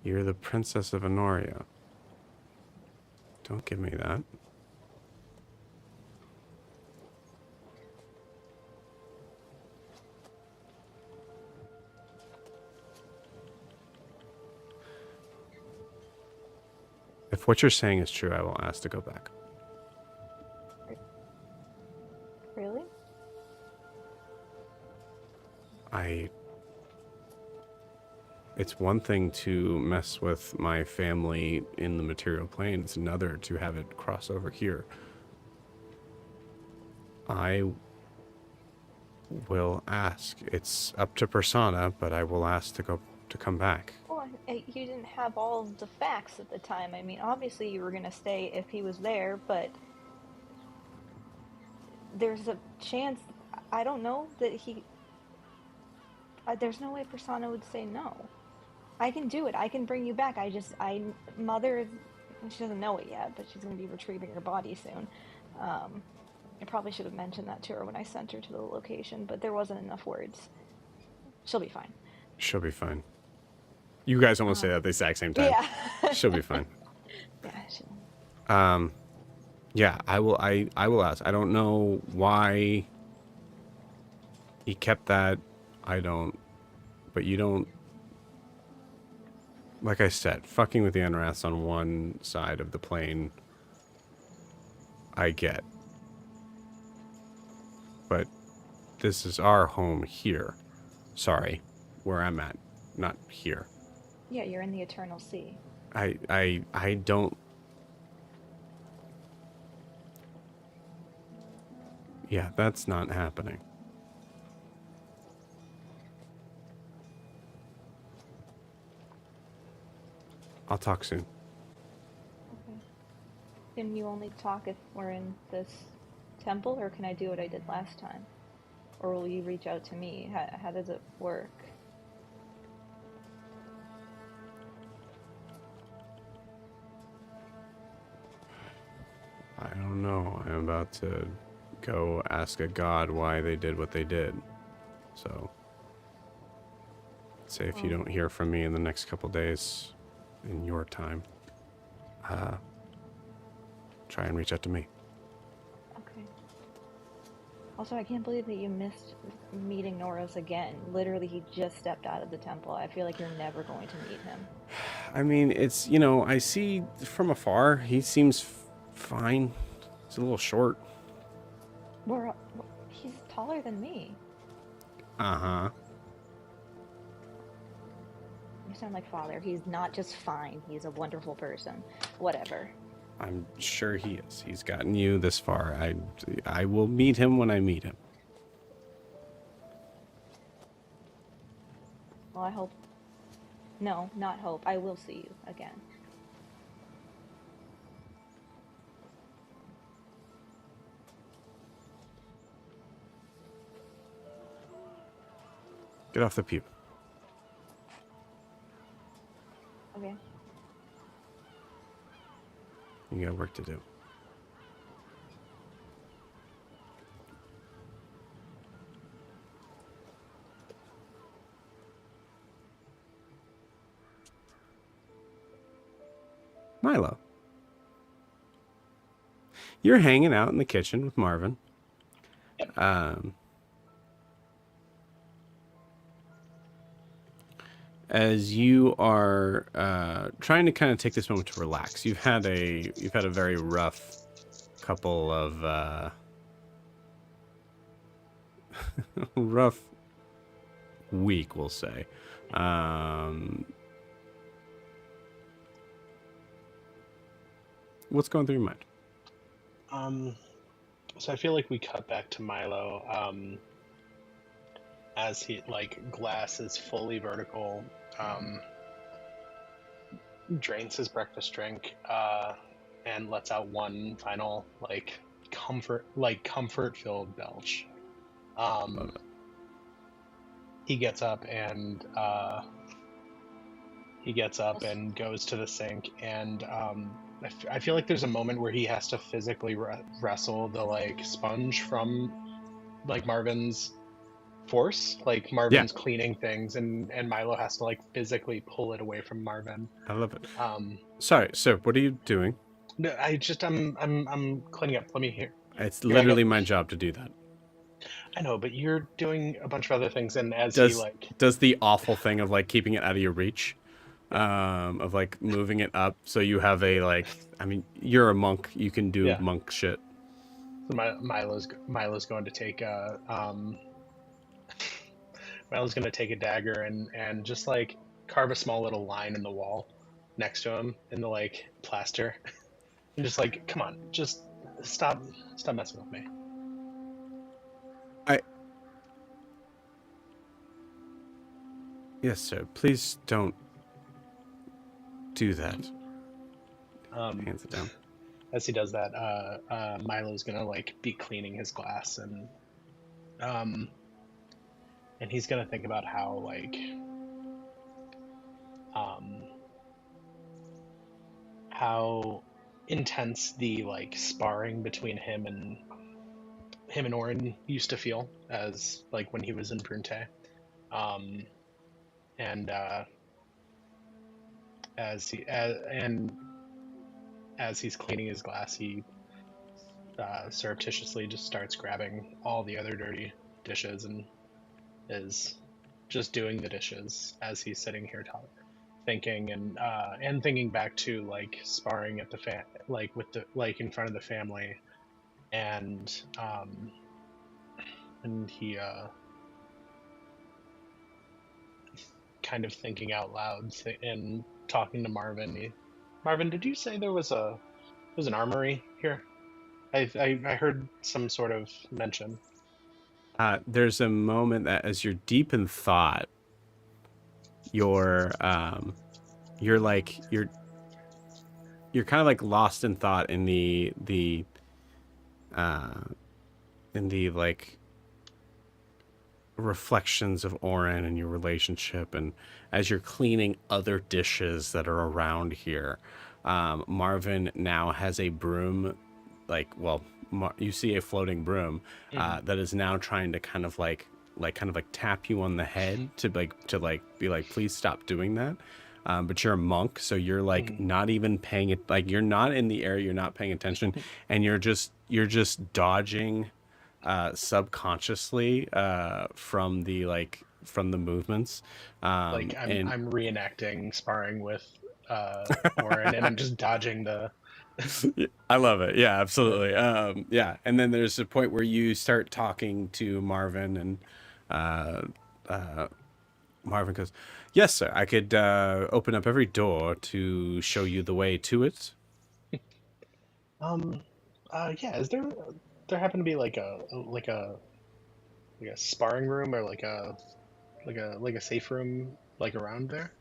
You're the Princess of Anoria. Don't give me that. If what you're saying is true, I will ask to go back. Really? It's one thing to mess with my family in the material plane. It's another to have it cross over here. I will ask. It's up to Persona, but I will ask to come back. Well, you didn't have all of the facts at the time. I mean, obviously you were gonna stay if he was there, but there's a chance. I don't know that he. There's no way Persona would say no. I can do it. I can bring you back. Mother, she doesn't know it yet, but she's going to be retrieving her body soon. I probably should have mentioned that to her when I sent her to the location, but there wasn't enough words. She'll be fine. She'll be fine. You guys almost say that at the exact same time. Yeah. She'll be fine. Yeah. Yeah, I will ask. I don't know why he kept that. But you don't. Like I said, fucking with the Anraths on one side of the plane, I get. But this is our home here. Sorry, where I'm at, not here. Yeah, you're in the Eternal Sea. I don't. Yeah, that's not happening. I'll talk soon. Okay. Can you only talk if we're in this temple, or can I do what I did last time? Or will you reach out to me? How does it work? I don't know. I'm about to go ask a god why they did what they did. So, say if you don't hear from me in the next couple days, in your time, try and reach out to me. Okay. Also, I can't believe that you missed meeting Noros again. Literally, he just stepped out of the temple. I feel like you're never going to meet him. I mean, it's, I see from afar, he seems fine. He's a little short. He's taller than me. Uh-huh. You sound like father. He's not just fine. He's a wonderful person. Whatever. I'm sure he is. He's gotten you this far. I will meet him when I meet him. Well, I hope... No, not hope. I will see you again. Get off the pew. Okay. You got work to do. Milo. You're hanging out in the kitchen with Marvin. As you are trying to kind of take this moment to relax, you've had a very rough couple of rough week, we'll say. What's going through your mind? So I feel like we cut back to Milo as he, glass is fully vertical, drains his breakfast drink, and lets out one final, comfort-filled belch. He gets up and goes to the sink, and I feel like there's a moment where he has to physically wrestle the sponge from Marvin's force, Marvin's cleaning things, and Milo has to physically pull it away from Marvin. I love it. Sorry, sir, what are you doing? No, I'm cleaning up. Let me hear. It's literally my job to do that. I know, but you're doing a bunch of other things, and as does the awful thing of keeping it out of your reach. of like moving it up. So you have a like, I mean, you're a monk. You can do Yeah. monk shit. So Milo's going to take Milo's going to take a dagger and just like carve a small little line in the wall next to him in the like plaster, and just like, come on, just stop messing with me. Yes, sir. Please don't do that. Hands it down. As he does that, Milo's gonna like be cleaning his glass, and he's gonna think about how like how intense the like sparring between him and Orin used to feel as like when he was in Brunte. And as he's cleaning his glass, he surreptitiously just starts grabbing all the other dirty dishes and is just doing the dishes as he's sitting here thinking and thinking back to like sparring at the like with the like in front of the family, and he kind of thinking out loud and talking to Marvin. Marvin, did you say there was an armory here? I heard some sort of mention. There's a moment that as you're deep in thought, you're kind of like lost in thought in the like reflections of Orin and your relationship, and as you're cleaning other dishes that are around here, Marvin now has a broom, like, well, you see a floating broom that is now trying to kind of like tap you on the head to be like, please stop doing that. But you're a monk, so you're like not even paying it, like you're not in the area, you're not paying attention, and you're just dodging subconsciously from the movements. Like I'm reenacting sparring with Orin, and I'm just dodging the. I love it. Yeah, absolutely. Yeah, and then there's a point where you start talking to Marvin, and Marvin goes, "Yes, sir. I could open up every door to show you the way to it." Yeah. Is there happen to be like a sparring room, or like a safe room like around there?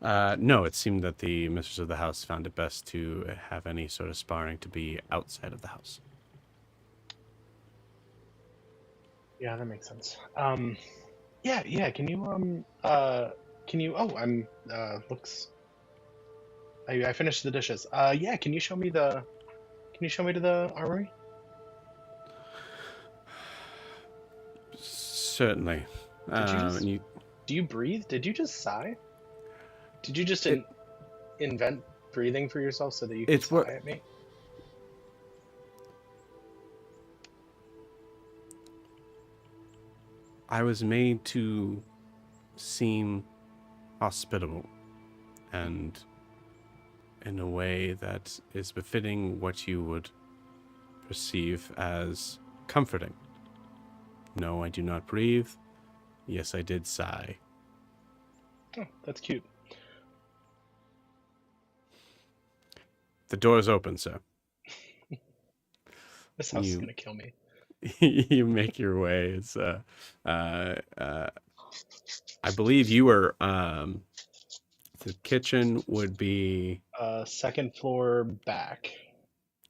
No, it seemed that the mistress of the house found it best to have any sort of sparring to be outside of the house. Yeah, that makes sense. Yeah. Can you Oh, looks. I finished the dishes. Yeah. Can you show me to the armory? Certainly. Do you breathe? Did you just sigh? Did you just invent breathing for yourself so that you can sigh at me? I was made to seem hospitable and in a way that is befitting what you would perceive as comforting. No, I do not breathe. Yes, I did sigh. Oh, that's cute. The door's open, sir. This house is gonna kill me. You make your way. It's I believe you were the kitchen would be second floor back.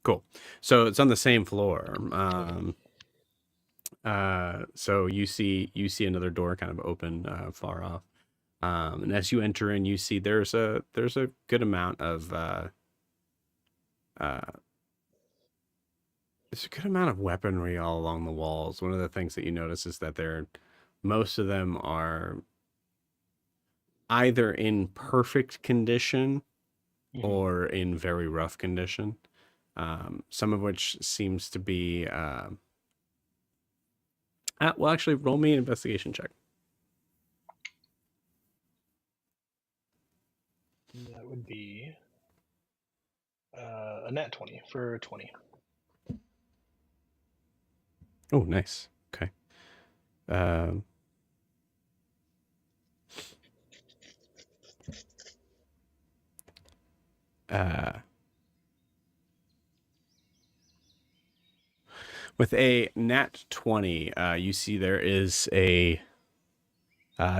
Cool. So it's on the same floor. So you see another door kind of open far off. And as you enter in, you see there's a good amount of there's a good amount of weaponry all along the walls. One of the things that you notice is that most of them are either in perfect condition or in very rough condition. Some of which seems to be Well, actually, roll me an investigation check. That would be a nat 20 for 20. Oh, nice. Okay. Um, with a nat 20, you see there is a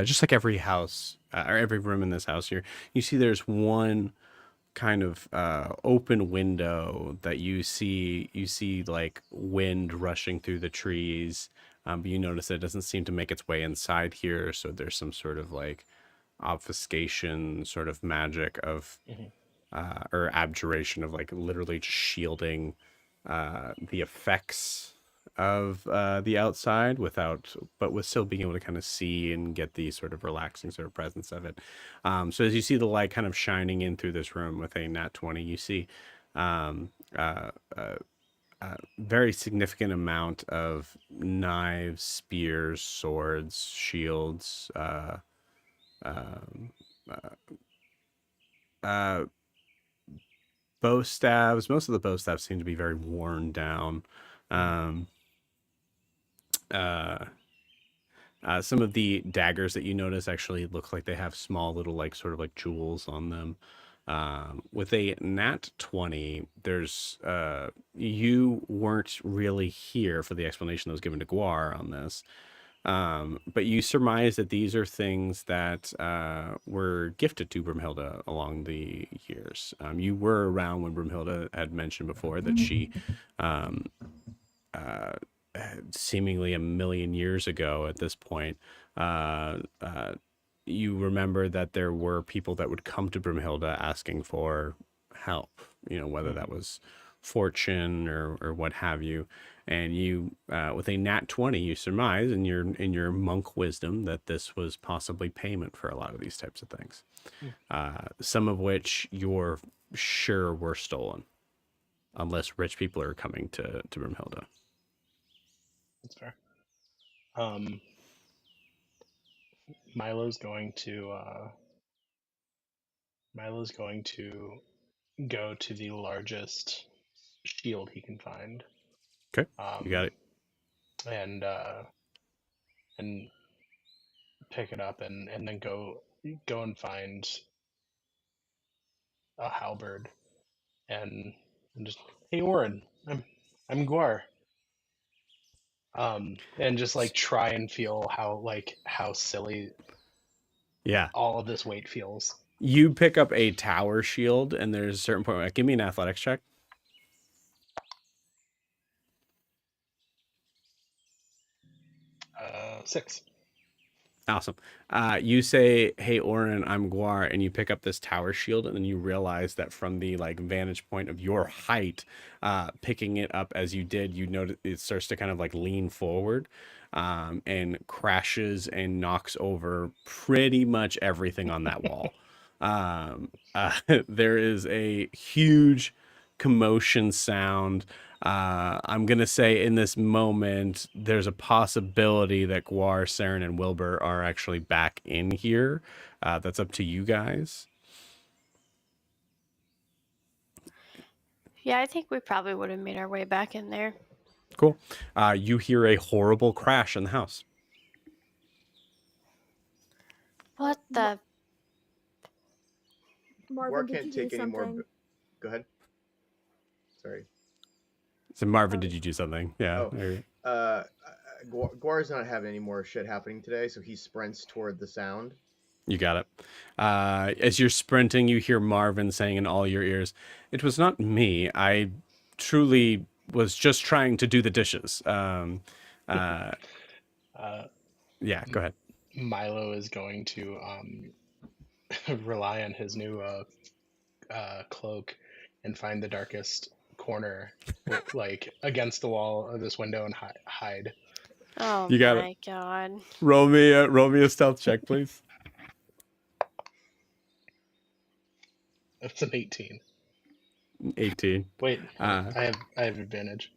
just like every house or every room in this house here, you see there's one kind of open window that you see like wind rushing through the trees, but you notice that it doesn't seem to make its way inside here, so there's some sort of like obfuscation sort of magic of or abjuration of like literally just shielding the effects of the outside without, but with still being able to kind of see and get the sort of relaxing sort of presence of it. So as you see the light kind of shining in through this room with a nat 20, you see um, uh, uh, very significant amount of knives, spears, swords, shields, um, uh, bow stabs. Most of the bow stabs seem to be very worn down. Um, uh, some of the daggers that you notice actually look like they have small little like sort of like jewels on them. With a nat 20, there's you weren't really here for the explanation that was given to Gwar on this. But you surmise that these are things that were gifted to Brumhilda along the years. You were around when Brumhilda had mentioned before that she, um, uh, seemingly a million years ago at this point, uh, uh, you remember that there were people that would come to Brumhilda asking for help, whether that was fortune or what have you. And you, with a nat 20, you surmise in your monk wisdom that this was possibly payment for a lot of these types of things, some of which you're sure were stolen, unless rich people are coming to Brumhilda. That's fair. Um, Milo's going to Milo's going to go to the largest shield he can find, Okay, you got it. and and pick it up, and then go and find a halberd, and just, hey Oren, I'm Gwar. And just like try and feel how silly Yeah. all of this weight feels. You pick up a tower shield, and there's a certain point where, give me an athletics check. 6. Awesome. You say, "Hey, Oren, I'm Gwar," and you pick up this tower shield, and then you realize that from the like vantage point of your height, picking it up as you did, you notice it starts to kind of like lean forward, and crashes and knocks over pretty much everything on that wall. There is a huge commotion sound. I'm gonna say in this moment, there's a possibility that Gwar, Saren, and Wilbur are actually back in here. That's up to you guys. Yeah, I think we probably would have made our way back in there. Cool. You hear a horrible crash in the house. What the? Marvin, Gwar did you can't do take any more. something? Go ahead. Sorry. So Marvin, did you do something? Yeah. Oh, Gwar's not having any more shit happening today, so he sprints toward the sound. You got it. As you're sprinting, you hear Marvin saying in all your ears, "It was not me. I truly was just trying to do the dishes." Uh, Yeah, go ahead. Milo is going to rely on his new cloak and find the darkest corner, like against the wall of this window, and hide. Oh You got my it. god. Roll me a stealth check, please. It's an 18. 18. Wait, Uh, I have advantage.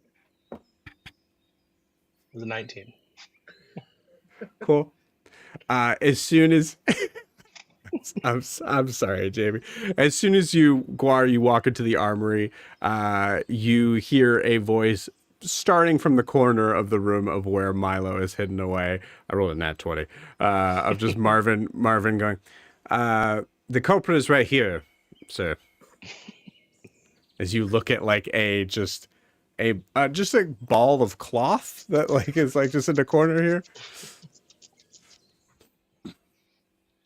It was a 19. Cool. As soon as I'm sorry, Jamie. As soon as you walk into the armory, you hear a voice starting from the corner of the room of where Milo is hidden away. I rolled a nat 20. Of just Marvin going, the culprit is right here, sir. As you look at like just a ball of cloth that like is like just in the corner here.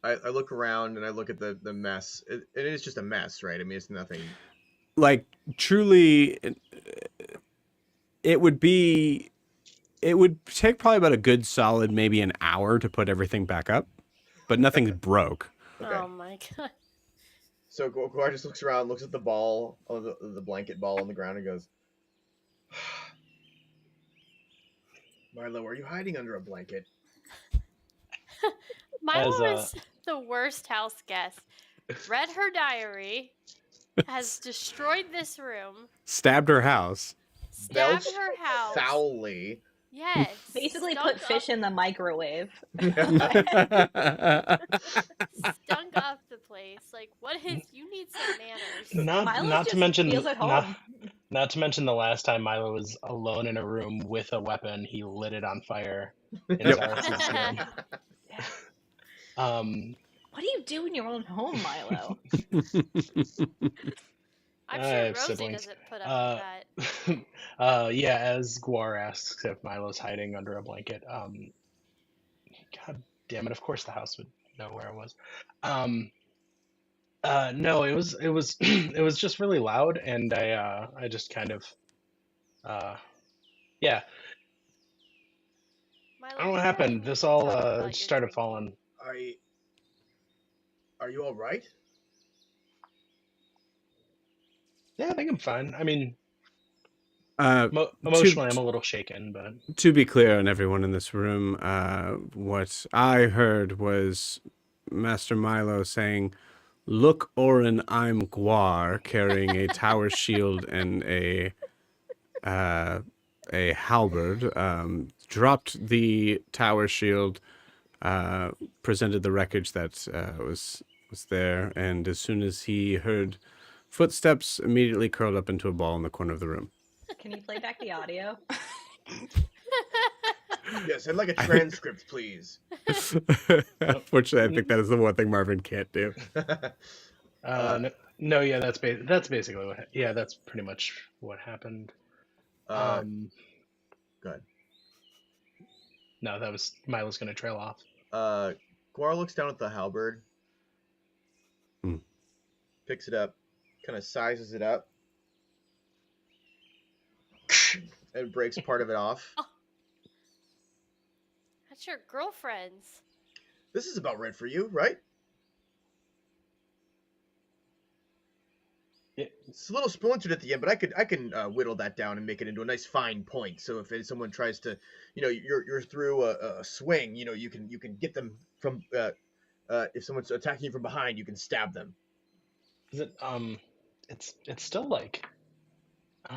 I look around and I look at the mess. It is just a mess, right? I mean, it's nothing. Like truly, it would take probably about a good solid maybe an hour to put everything back up, but nothing's broke. Okay. Oh my god. So Gwar just looks around, looks at the ball, the blanket ball on the ground, and goes, Milo, are you hiding under a blanket? Milo As, is the worst house guest. Read her diary, has destroyed this room, Stabbed her house. stabbed Belched her house. foully. Yes. Basically, stunk put fish up, in the microwave. stunk up the place. Like, what is? You need some manners. Milo not to just mention feels at home. not to mention the last time Milo was alone in a room with a weapon, he lit it on fire in Zaris's room. What do you do in your own home, Milo? I'm I sure have Rosie siblings. doesn't put up with that. Yeah, as Gwar asks if Milo's hiding under a blanket, God damn it, of course the house would know where it was. No, it was it was just really loud, and I just kind of yeah, Milo, I don't know what you happened. guys This need to all talk about your started drinking. falling. Are you all right? Uh, Yeah, I think I'm fine. I mean, Uh, emotionally, I'm a little shaken, but to be clear on everyone in this room, what I heard was Master Milo saying, "Look, Orin, I'm Gwar," carrying a tower shield and a halberd. Dropped the tower shield, presented the wreckage that was there, and as soon as he heard footsteps, immediately curled up into a ball in the corner of the room. Can you play back the audio? Yes, I'd like a transcript, please. Unfortunately, I think that is the one thing Marvin can't do. no, yeah, that's basically what. Yeah, that's pretty much what happened. Go ahead. No, that was Milo's gonna trail off. Gwar looks down at the halberd, Hmm. picks it up, kind of sizes it up, and breaks part of it off. That's your girlfriend's. This is about right for you, right? It's a little splintered at the end, but I can whittle that down and make it into a nice fine point. So if someone tries to, you're through a swing, you can get them from. If someone's attacking you from behind, you can stab them. Is it it's still like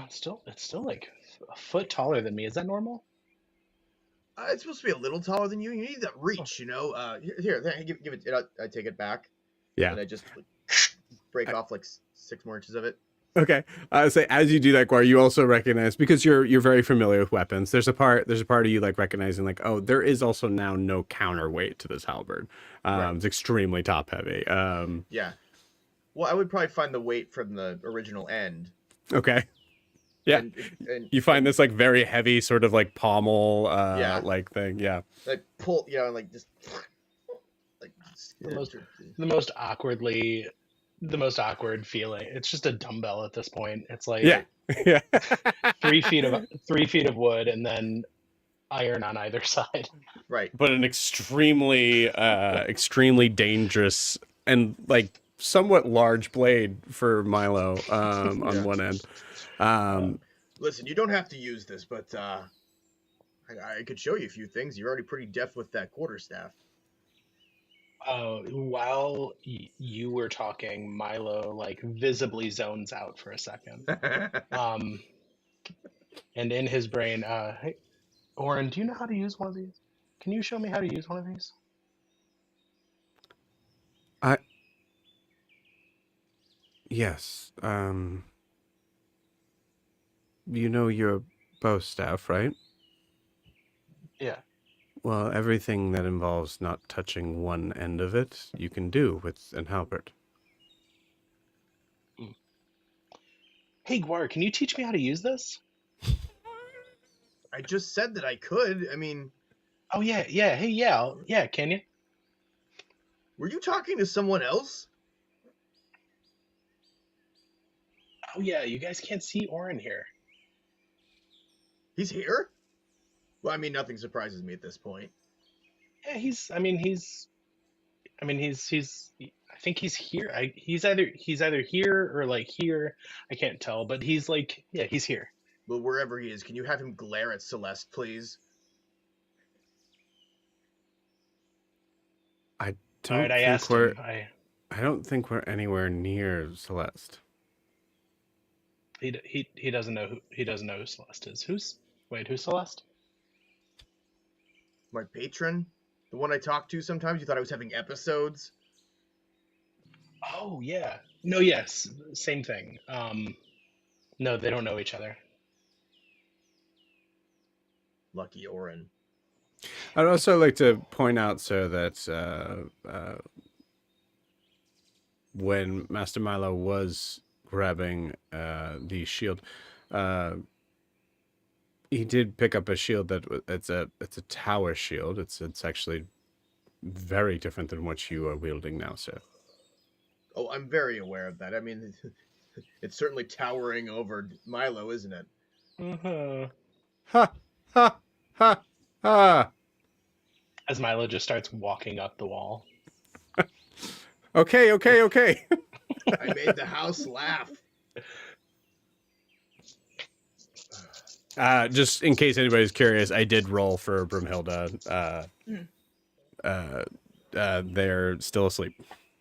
it's still like a foot taller than me. Is that normal? It's supposed to be a little taller than you. You need that reach, Here, give it. I take it back. Yeah. And I just break off like 6 more inches of it. Okay. So as you do that, Gwar, you also recognize, because you're very familiar with weapons. There's a part of you like recognizing like, oh, there is also now no counterweight to this halberd. Right. It's extremely top heavy. Yeah. Well, I would probably find the weight from the original end. Okay. Yeah. And you find this like very heavy sort of like pommel like thing. Yeah. Like pull, and like just like the most awkward feeling. It's just a dumbbell at this point. It's like yeah. 3 feet of wood and then iron on either side. Right. But an extremely dangerous and like somewhat large blade for Milo on one end. Listen, you don't have to use this, but I could show you a few things. You're already pretty deft with that quarterstaff. While you were talking, Milo like visibly zones out for a second. And in his brain, hey, Oren, do you know how to use one of these? can you show me how to use one of these? Yes. You know your bow staff, right? Yeah. Well, everything that involves not touching one end of it, you can do with an halberd. Hey, Gwar, can you teach me how to use this? I just said that I could. I mean, Oh yeah, yeah. Hey, yeah. Can you? were you talking to someone else? Oh yeah. You guys can't see Orin here. He's here? Well, I mean, nothing surprises me at this point. Yeah, he's. I mean, he's. I mean, he's. I think he's here. He's either here or like here. I can't tell, but he's like, yeah, he's here. Well, wherever he is, can you have him glare at Celeste, please? I All right, don't I think asked we're. him. I don't think we're anywhere near Celeste. He doesn't know who Celeste is. Who's Celeste? My patron? The one I talk to sometimes? You thought I was having episodes? Oh yeah. No, yes, same thing. No, they don't know each other. Lucky Orin. I'd also like to point out, sir, that when Master Milo was grabbing the shield, he did pick up a shield it's a tower shield. It's actually very different than what you are wielding now, sir. Oh, I'm very aware of that. I mean, it's certainly towering over Milo, isn't it? Uh-huh. Ha ha ha ha. As Milo just starts walking up the wall. Okay. I made the house laugh. Just in case anybody's curious, I did roll for Brimhilda. They're still asleep.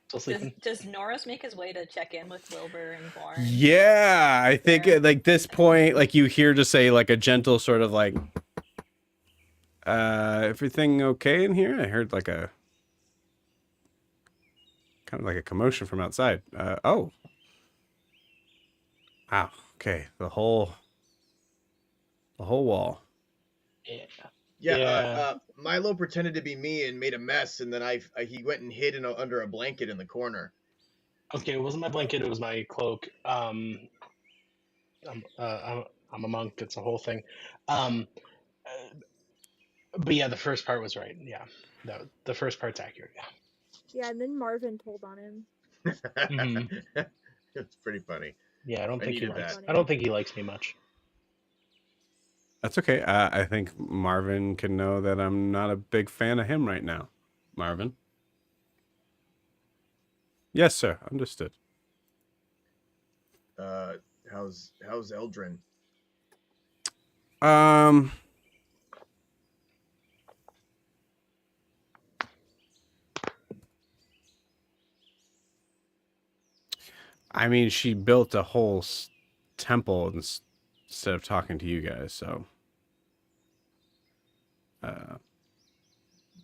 Still sleeping. Does Norris make his way to check in with Wilbur and Gwar? Yeah, I think Yeah. at like this point, like you hear just say like a gentle sort of like, everything okay in here? I heard like a kind of like a commotion from outside. Oh, wow. Okay, the whole wall. Yeah. Yeah. Milo pretended to be me and made a mess, and then he went and hid under a blanket in the corner. Okay, it wasn't my blanket, it was my cloak. I'm a monk, it's a whole thing. But yeah, the first part was right. Yeah. No, the first part's accurate, yeah. Yeah, and then Marvin told on him. Mhm. It's pretty funny. Yeah, I don't think he likes me much. That's okay. I think Marvin can know that I'm not a big fan of him right now. Marvin. Yes, sir. Understood. How's Eldrin? I mean, she built a whole temple instead of talking to you guys, so.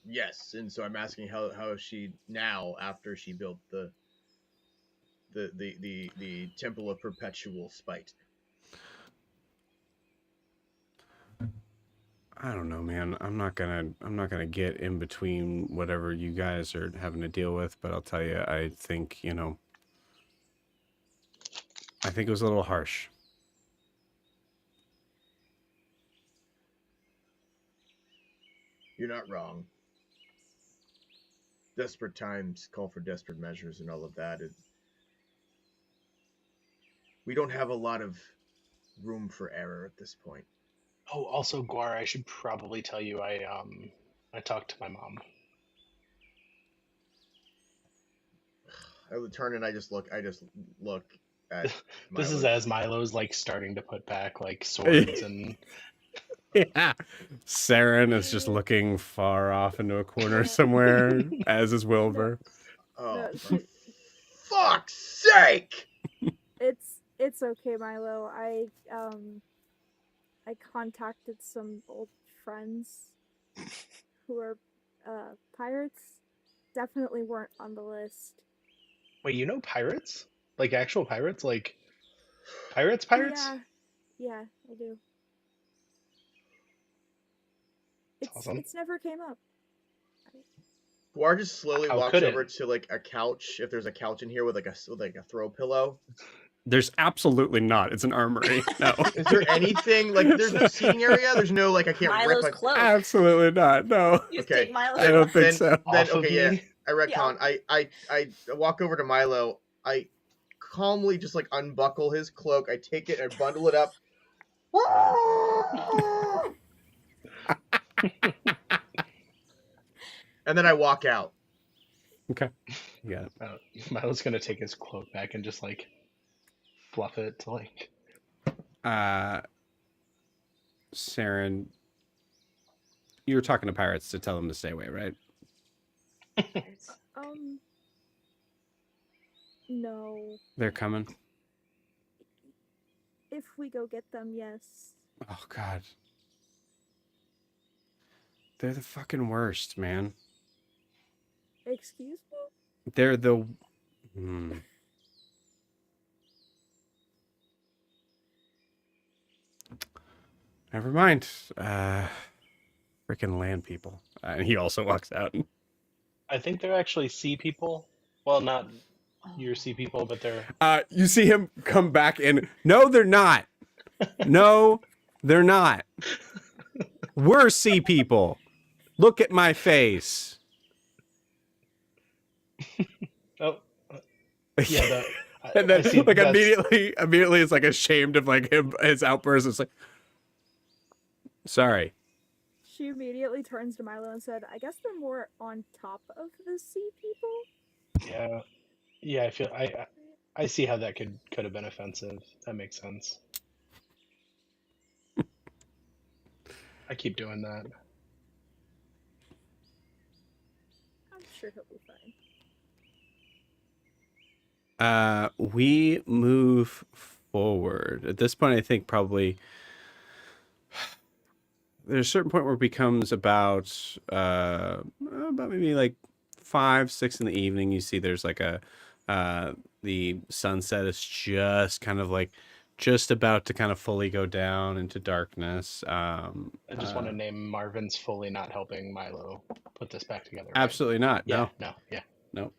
Yes, and so I'm asking how is she now after she built the Temple of Perpetual Spite. I don't know, man. I'm not gonna get in between whatever you guys are having to deal with, but I'll tell you, I think, I think it was a little harsh. You're not wrong. Desperate times call for desperate measures and all of that. We don't have a lot of room for error at this point. Oh, also, Gwar, I should probably tell you I talked to my mom. I would turn and I just look at This is Milo. as Milo's like starting to put back like swords and Yeah. Saren is just looking far off into a corner somewhere, as is Wilbur. Oh, No, for fuck's sake! It's okay, Milo. I contacted some old friends. who are pirates definitely weren't on the list. Wait, you know pirates? Like actual pirates? Like pirates? Pirates? Yeah, I do. That's awesome. It's never came up. Gwar just slowly How walks could over it? to like a couch, if there's a couch in here with like a throw pillow. There's absolutely not. It's an armory. No. Is there anything like there's no seating area? There's no like I can't Milo's rip a cloak. Absolutely not. No. You just Okay. take Milo's I don't cloak. think so. Then Off of okay, yeah. me? I retcon. I walk over to Milo. I calmly just like unbuckle his cloak. I take it and I bundle it up. And then I walk out. Okay. You got it. Milo's gonna take his cloak back and just like fluff it to like. Saren, you were talking to pirates to tell them to stay away, right? No. They're coming. If we go get them, yes. Oh God. They're the fucking worst, man. Excuse me? They're the. Never mind. Freaking land people. And he also walks out. I think they're actually sea people. Well, not your sea people, but they're. You see him come back in. No, they're not. No, they're not. We're sea people. Look at my face. Oh, yeah. And then, I see, like, that's- immediately, it's like ashamed of like his outburst. It's like, sorry. She immediately turns to Milo and said, I guess they're more on top of the sea people? Yeah. I see how that could have been offensive. That makes sense. I keep doing that. I'm sure he'll be fine. We move forward. At this point, I think probably there's a certain point where it becomes about maybe like 5, 6 in the evening. You see there's like the sunset is just kind of like just about to kind of fully go down into darkness. I just want to name Marvin's fully not helping Milo put this back together. Right? Absolutely not. Yeah, No. yeah. No.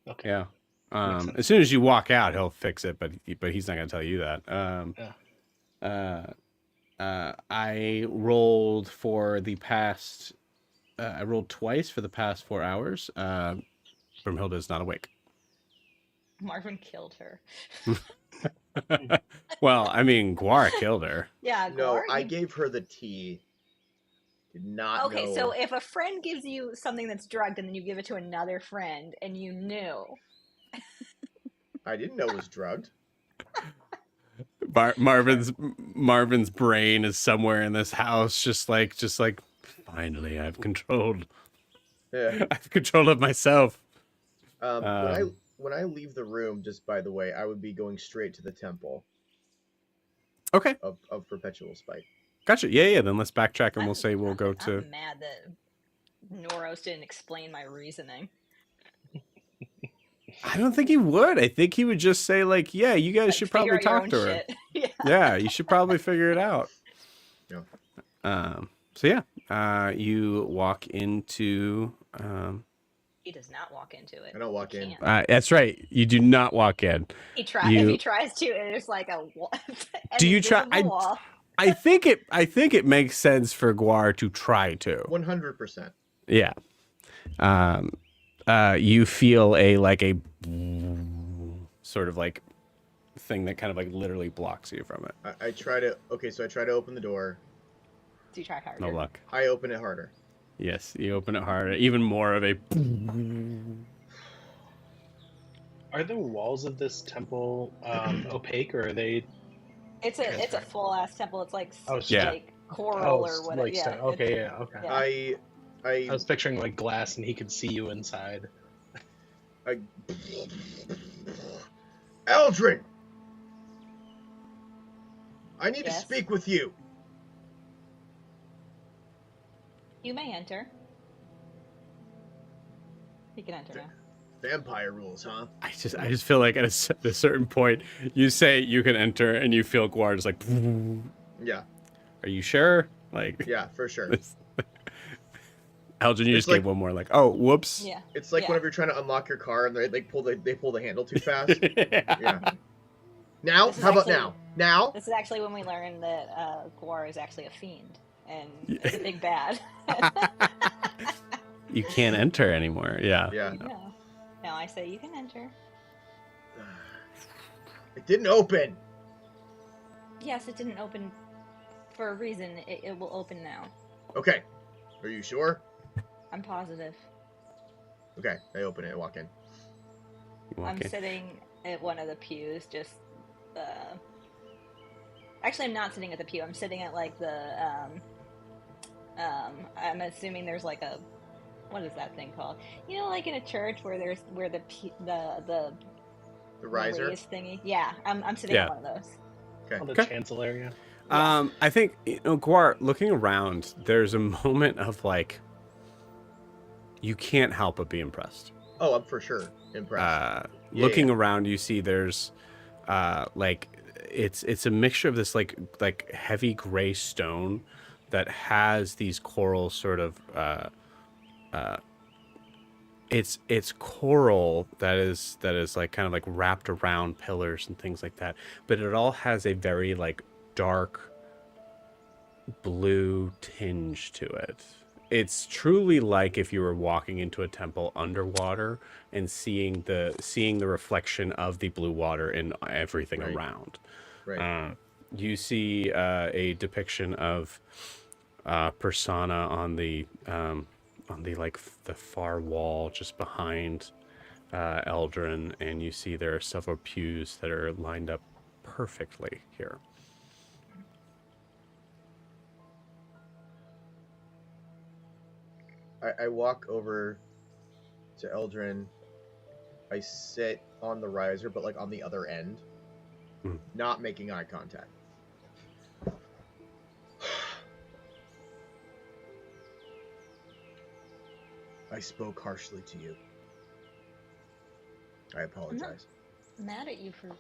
Okay. Yeah. Makes sense. As soon as you walk out, he'll fix it, but he's not going to tell you that. I rolled for the past. I rolled twice for the past 4 hours. Brumhilda's not awake. Marvin killed her. Well, I mean, Gwar killed her. Yeah, No, Gwar, I you- gave her the tea. Did not Okay, know. so if a friend gives you something that's drugged and then you give it to another friend and you knew. I didn't know it was drugged. Marvin's brain is somewhere in this house, just like finally I've controlled. Yeah. I've control of myself. When I leave the room, just by the way, I would be going straight to the temple Okay, of perpetual spite. gotcha. Yeah. Then let's backtrack and we'll I'm- say we'll go to. I'm mad that Noros didn't explain my reasoning. I don't think he would. I think he would just say like, yeah, you guys Like, should figure probably out your talk own to her. shit. Yeah. Yeah, you should probably figure it out. Yeah. So yeah, you walk into. He does not walk into it. I don't walk He in. can't. That's right. You do not walk in. He tries. If he tries to, and it's like a wall. Do you try? Wall. I think it makes sense for Gwar to try to. 100%. Yeah. You feel a sort of like thing that kind of like literally blocks you from it. I try to. Okay, so I try to open the door. Do you try harder? No luck. I open it harder. Yes, you open it harder. Even more of a. Are the walls of this temple opaque, or are they? It's a full ass temple. It's like yeah. like coral or it's whatever. like Yeah. okay, yeah, okay. Yeah. I was picturing like glass, and he could see you inside. Eldrin! I need to Yes? speak with you. You may enter. You can enter now. Vampire rules, huh? I just feel like at a certain point, you say you can enter, and you feel Gwar just like. Yeah. Are you sure? Like. Yeah, for sure. Elgin, you It's just gave one more. Like, oh, whoops. Yeah. It's like Yeah. whenever you're trying to unlock your car and they pull the handle too fast. Yeah. Yeah. Now? This is How about actually- now? Now? This is actually when we learned that Gwar is actually a fiend and is a big bad. You can't enter anymore. Yeah. Yeah. No. No, I say you can enter. It didn't open. Yes, it didn't open for a reason. It will open now. Okay. Are you sure? I'm positive. Okay, I open it and walk in. You walk I'm in. sitting at one of the pews, just actually I'm not sitting at the pew. I'm sitting at like the I'm assuming there's like a, what is that thing called? You know, like in a church where there's the riser. raised thingy. Yeah, I'm sitting Yeah. at one of those. Okay. On the Okay. chancel area. I think, Gwar, looking around, there's a moment of like, you can't help but be impressed. Oh, I'm for sure impressed. Looking around, you see there's like it's a mixture of this like heavy gray stone that has these coral sort of it's coral that is like kind of like wrapped around pillars and things like that, but it all has a very like dark blue tinge to it. It's truly like if you were walking into a temple underwater and seeing the reflection of the blue water in everything Right. around. Right. You see a depiction of Persona on the like the far wall just behind Eldrin, and you see there are several pews that are lined up perfectly here. I walk over to Eldrin. I sit on the riser, but like on the other end, not making eye contact. I spoke harshly to you. I apologize. I'm mad at you for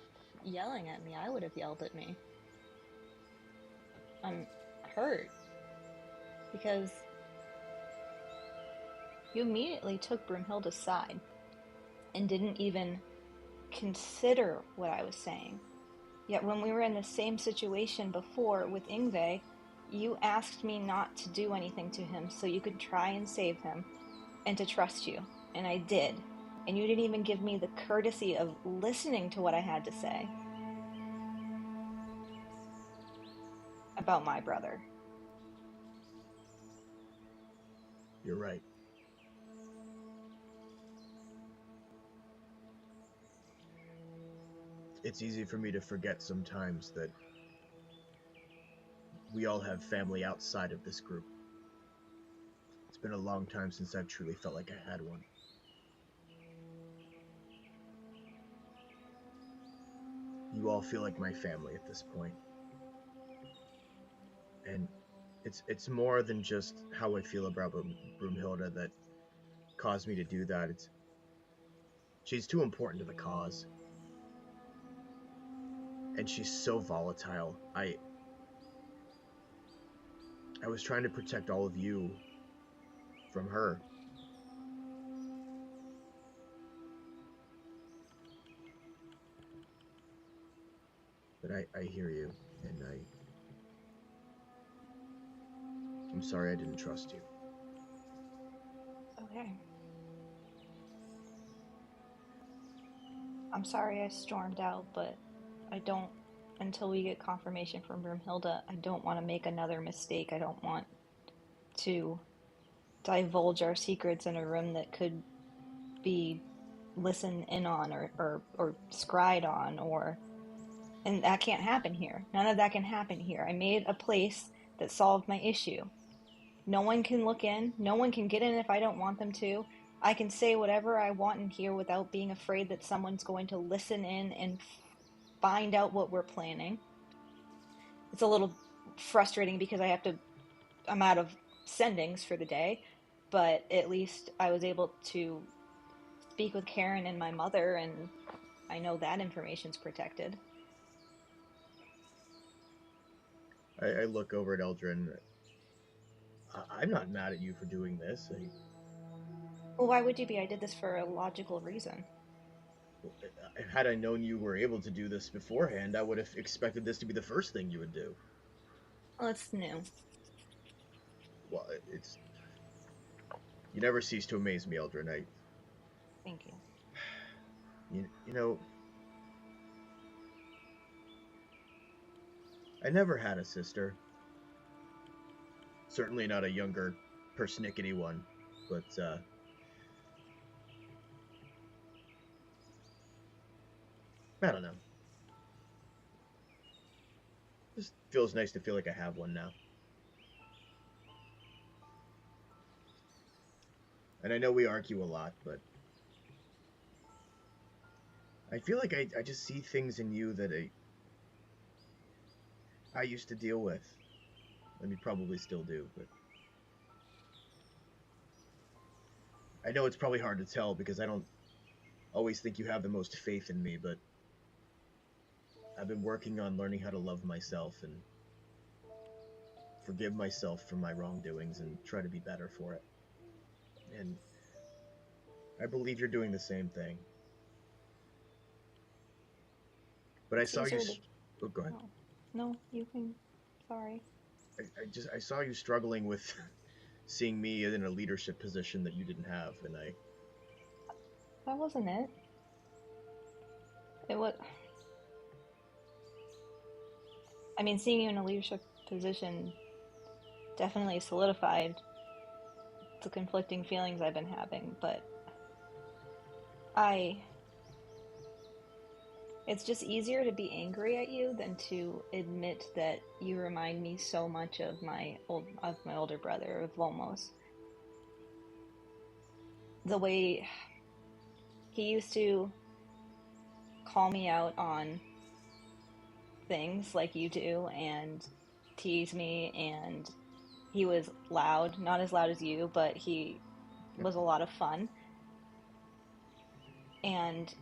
yelling at me. I would have yelled at me. I'm hurt because you immediately took Broomhilda's side and didn't even consider what I was saying. Yet when we were in the same situation before with Ingve, you asked me not to do anything to him so you could try and save him and to trust you. And I did. And you didn't even give me the courtesy of listening to what I had to say about my brother. You're right. It's easy for me to forget sometimes that we all have family outside of this group. It's been a long time since I've truly felt like I had one. You all feel like my family at this point. And it's more than just how I feel about Broomhilda that caused me to do that. She's too important to the cause. And she's so volatile. I was trying to protect all of you from her. But I hear you, and I'm sorry I didn't trust you. Okay. I'm sorry I stormed out, but I don't, until we get confirmation from Broomhilda, I don't want to make another mistake. I don't want to divulge our secrets in a room that could be listened in on or scried on, and that can't happen here. None of that can happen here. I made a place that solved my issue. No one can look in. No one can get in if I don't want them to. I can say whatever I want in here without being afraid that someone's going to listen in and find out what we're planning. It's a little frustrating because I'm out of sendings for the day, but at least I was able to speak with Karen and my mother, and I know that information's protected. I look over at Eldrin. I'm not mad at you for doing this. Well, why would you be? I did this for a logical reason. Had I known you were able to do this beforehand, I would have expected this to be the first thing you would do. Well, it's new. Well, it's... You never cease to amaze me, Eldrin. Thank you. You know, I never had a sister. Certainly not a younger, persnickety one. But, I don't know. Just feels nice to feel like I have one now. And I know we argue a lot, but I feel like I just see things in you that I used to deal with. I mean, probably still do, but I know it's probably hard to tell because I don't always think you have the most faith in me, but I've been working on learning how to love myself and forgive myself for my wrongdoings and try to be better for it. And I believe you're doing the same thing. But I saw you... Oh, go ahead. No, you can... Sorry. I saw you struggling with seeing me in a leadership position that you didn't have, and That wasn't it. It was... I mean, seeing you in a leadership position definitely solidified the conflicting feelings I've been having, but it's just easier to be angry at you than to admit that you remind me so much of my older brother, of Lomos. The way he used to call me out on things like you do and tease me, and he was loud, not as loud as you, but he was a lot of fun. And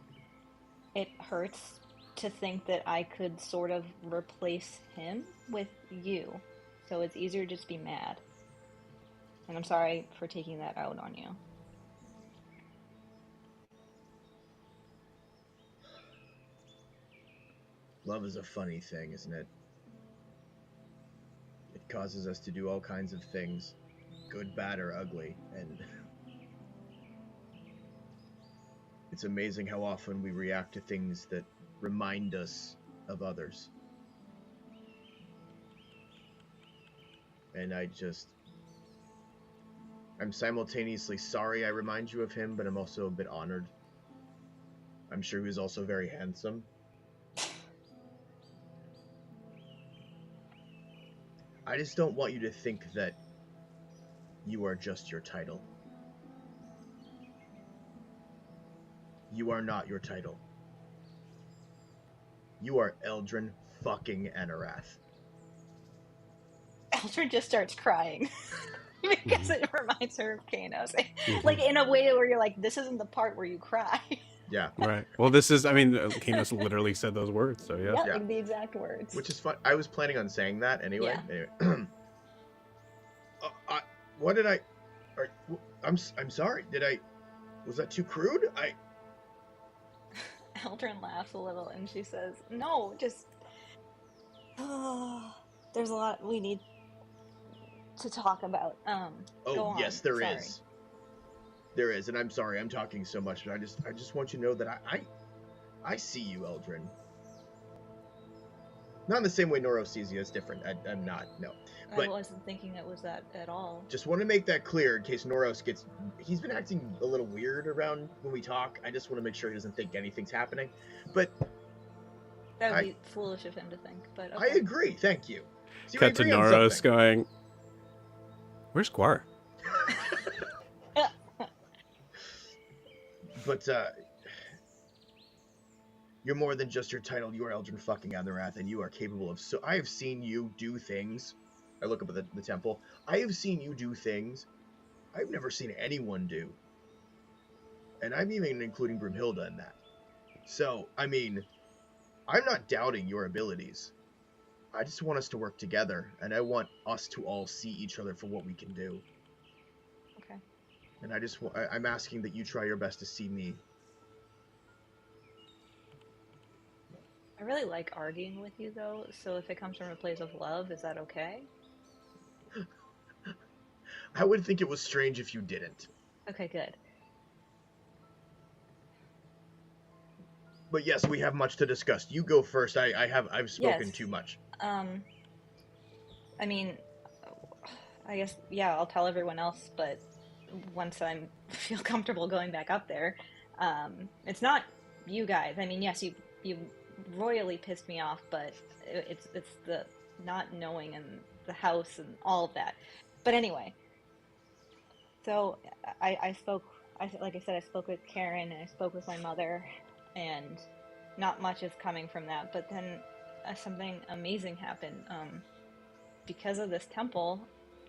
it hurts to think that I could sort of replace him with you. So it's easier to just be mad. And I'm sorry for taking that out on you. love is a funny thing, isn't it? It causes us to do all kinds of things, good, bad, or ugly, and it's amazing how often we react to things that remind us of others. And I'm simultaneously sorry I remind you of him, but I'm also a bit honored. I'm sure he was also very handsome. I just don't want you to think that you are just your title. You are not your title. You are Eldrin fucking Enarath. Eldrin just starts crying because it reminds her of Kanos. Like, in a way where you're like, this isn't the part where you cry. Yeah. Right. Well, this is, I mean, Kanos literally said those words, so yeah. Like the exact words. Which is fun. I was planning on saying that anyway. Yeah. Anyway. What did I... I'm sorry. Was that too crude? Eldrin laughs a little and she says, no, just... there's a lot we need to talk about. Go on. Yes, there is. There is, and I'm sorry I'm talking so much, but I just want you to know that I see you, Eldrin. Not in the same way Noro sees you. It's different. I'm not, no. But I wasn't thinking it was that at all. Just want to make that clear in case Noros gets... He's been acting a little weird around when we talk. I just want to make sure he doesn't think anything's happening. But... That would be foolish of him to think, but okay. I agree, thank you. See, Cut to Noros going, where's Gwar? But, you're more than just your title. You are Eldrin fucking Enarath, and you are capable of so... I have seen you do things... I look up at the temple. I have seen you do things I've never seen anyone do. And I'm even including Broomhilda in that. So, I mean, I'm not doubting your abilities. I just want us to work together, and I want us to all see each other for what we can do. Okay. And I'm asking that you try your best to see me. I really like arguing with you, though, so if it comes from a place of love, is that okay? I would think it was strange if you didn't. Okay, good. But yes, we have much to discuss. You go first. I've spoken Yes. too much. I mean, I guess, yeah, I'll tell everyone else, but once I feel comfortable going back up there, it's not you guys. I mean, yes, you royally pissed me off, but it's the not knowing and the house and all of that. But anyway, so I spoke. Like I said, I spoke with Karen and I spoke with my mother, and not much is coming from that. But then something amazing happened. Because of this temple,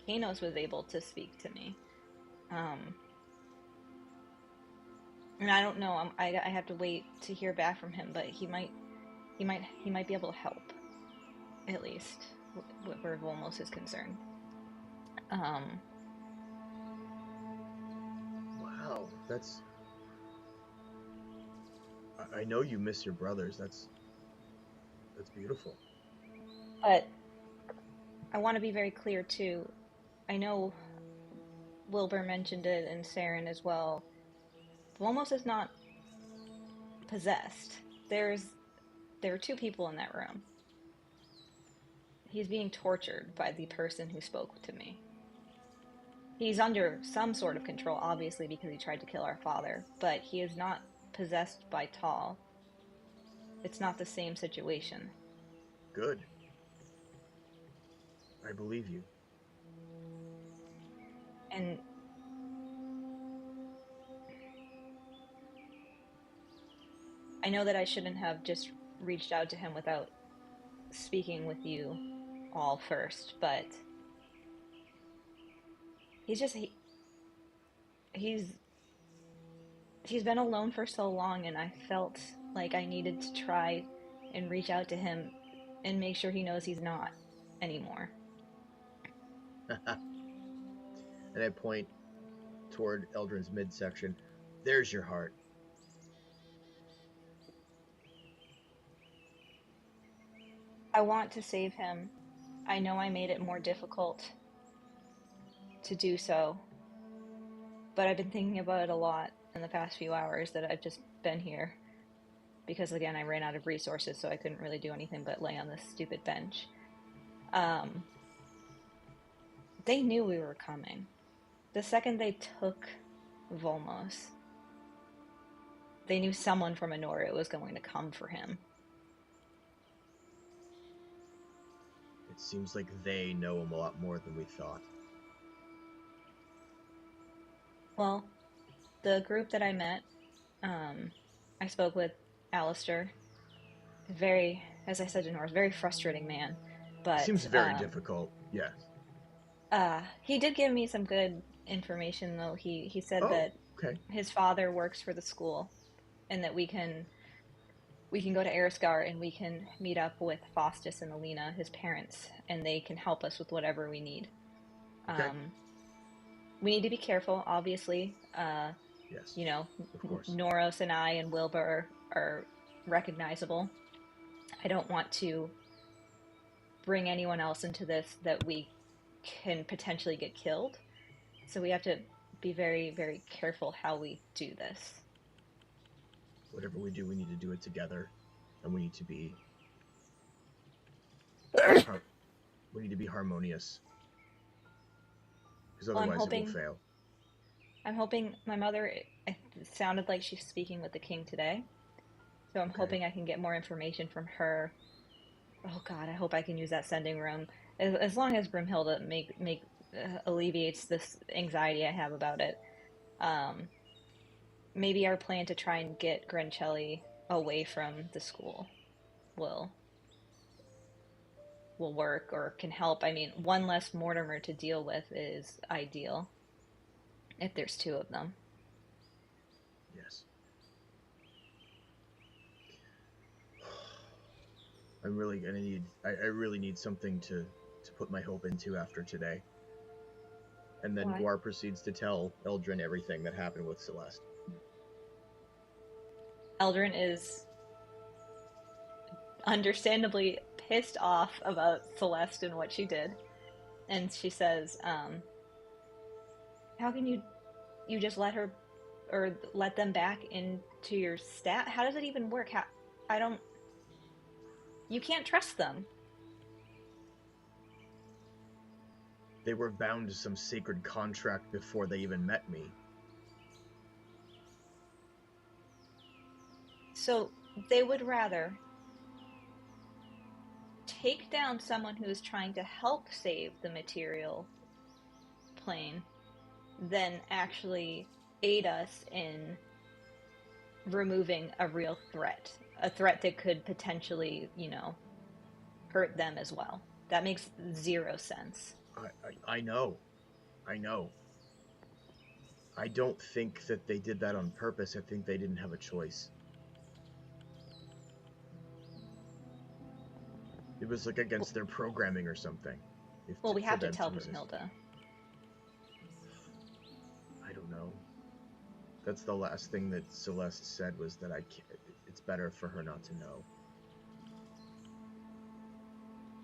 Kanos was able to speak to me. And I don't know. I have to wait to hear back from him, but he might be able to help, at least where Volmos is concerned. Wow, that's. I know you miss your brothers. That's beautiful. But I want to be very clear too. I know Wilbur mentioned it and Saren as well. Volmos is not possessed. There are two people in that room. He's being tortured by the person who spoke to me. He's under some sort of control, obviously, because he tried to kill our father, but he is not possessed by Tal. It's not the same situation. Good. I believe you. And I know that I shouldn't have just reached out to him without speaking with you all first, but he's just he's he's been alone for so long, and I felt like I needed to try and reach out to him and make sure he knows he's not anymore. And I point toward Eldrin's midsection. There's your heart. I want to save him. I know I made it more difficult to do so, but I've been thinking about it a lot in the past few hours that I've just been here. Because again, I ran out of resources, so I couldn't really do anything but lay on this stupid bench. They knew we were coming. The second they took Volmos, they knew someone from Anoria was going to come for him. It seems like they know him a lot more than we thought. Well, the group that I met, I spoke with Alistair. Very, as I said to Norris, very frustrating man. But Seems very difficult. Yes. He did give me some good information, though. He said that okay. his father works for the school, and that we can go to Erisgar and we can meet up with Faustus and Alina, his parents, and they can help us with whatever we need. Okay. We need to be careful, obviously. Yes. You know, Of course. Noros and I and Wilbur are recognizable. I don't want to bring anyone else into this that we can potentially get killed. So we have to be very, very careful how we do this. Whatever we do, we need to do it together, and we need to be harmonious, because otherwise it will fail. I'm hoping my mother. It sounded like she's speaking with the king today, so I'm hoping I can get more information from her. Oh God, I hope I can use that sending room as long as Brimhilda alleviates this anxiety I have about it. Maybe our plan to try and get Grancelli away from the school will work or can help. I mean, one less Mortimer to deal with is ideal if there's two of them. Yes. I'm really gonna need. I really need something to put my hope into after today. And then Why? Gwar proceeds to tell Eldrin everything that happened with Celeste. Eldrin is understandably pissed off about Celeste and what she did. And she says, how can you just let her or let them back into your stat? How does it even work? You can't trust them. They were bound to some sacred contract before they even met me. So they would rather take down someone who is trying to help save the material plane than actually aid us in removing a real threat. A threat that could potentially, hurt them as well. That makes zero sense. I know. I know. I don't think that they did that on purpose. I think they didn't have a choice. It was like against their programming or something. We have to tell Brunhilde. I don't know. That's the last thing that Celeste said was that it's better for her not to know.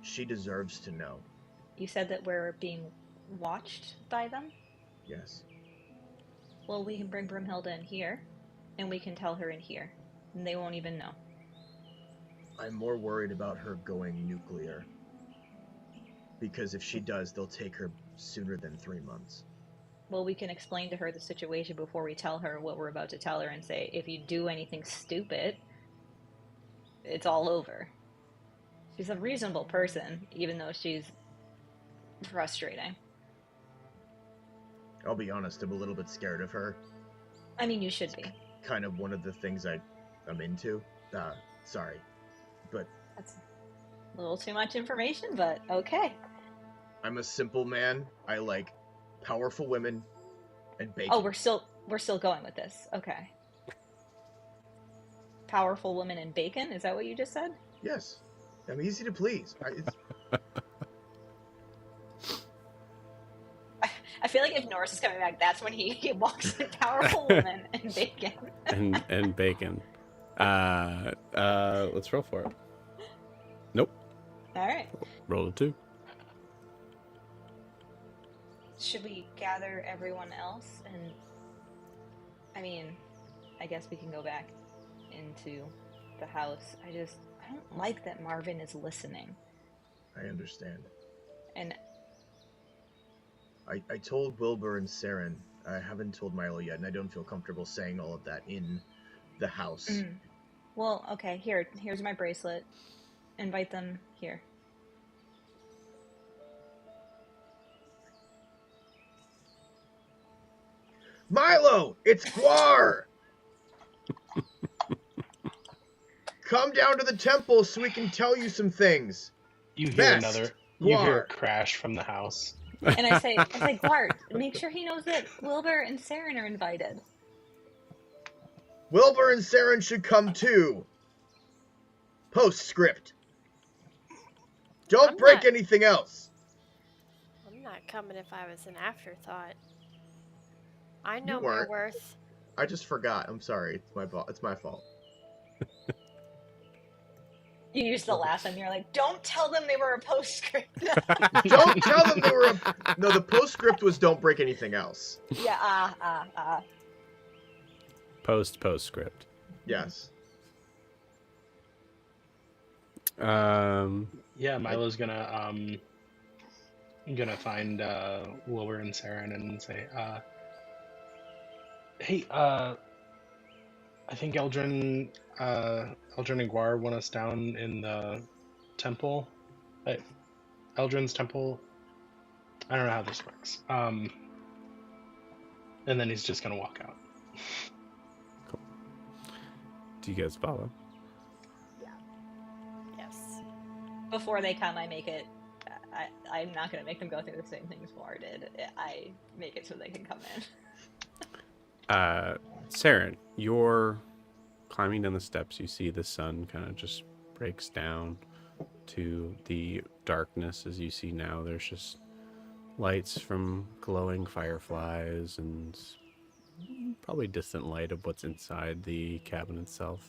She deserves to know. You said that we're being watched by them? Yes. Well, we can bring Brunhilde in here, and we can tell her in here, and they won't even know. I'm more worried about her going nuclear. Because if she does, they'll take her sooner than 3 months. Well, we can explain to her the situation before we tell her what we're about to tell her and say, if you do anything stupid, it's all over. She's a reasonable person, even though she's frustrating. I'll be honest, I'm a little bit scared of her. I mean, you should be. Kind of one of the things I'm into. Sorry. But That's a little too much information, but okay. I'm a simple man. I like powerful women and bacon. Oh, we're still going with this. Okay. Powerful women and bacon? Is that what you just said? Yes. I'm easy to please. I feel like if Norris is coming back, that's when he walks in powerful women and bacon. and bacon. Let's roll for it. Nope. All right. Roll a 2. Should we gather everyone else? And I mean, I guess we can go back into the house. I don't like that Marvin is listening. I understand. And I told Wilbur and Saren. I haven't told Milo yet, and I don't feel comfortable saying all of that in the house. Well, okay, here's my bracelet. Invite them here. Milo, it's Gwar! Come down to the temple so we can tell you some things. You hear Best, you hear Gwar. a crash from the house. And I say, Gwar, make sure he knows that Wilbur and Saren are invited. Wilbur and Saren should come too. Postscript. Don't break anything else. I'm not coming if I was an afterthought. I know You my weren't. worth. I just forgot. I'm sorry. It's my fault. It's my fault. You used the laugh and you're like, don't tell them they were a postscript. Don't tell them they were a... No, the postscript was don't break anything else. Yeah, Postscript. Yes. Yeah, Milo's gonna find Wilbur and Saren and say, hey, I think Eldrin and Gwar want us down in the temple. Eldrin's temple. I don't know how this works. And then he's just gonna walk out. Cool. Do you guys follow? Yes. Before they come, I make it. I'm not going to make them go through the same things Gwar did. I make it so they can come in. Saren, you're climbing down the steps. You see the sun kind of just breaks down to the darkness. As you see now, there's just lights from glowing fireflies and probably distant light of what's inside the cabin itself.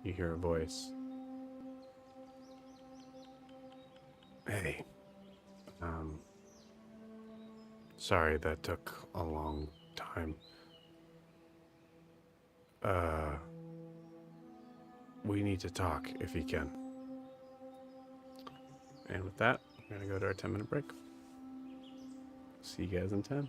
You hear a voice. Hey, sorry that took a long time. We need to talk if you can. And with that, we're gonna go to our 10-minute break. See you guys in 10.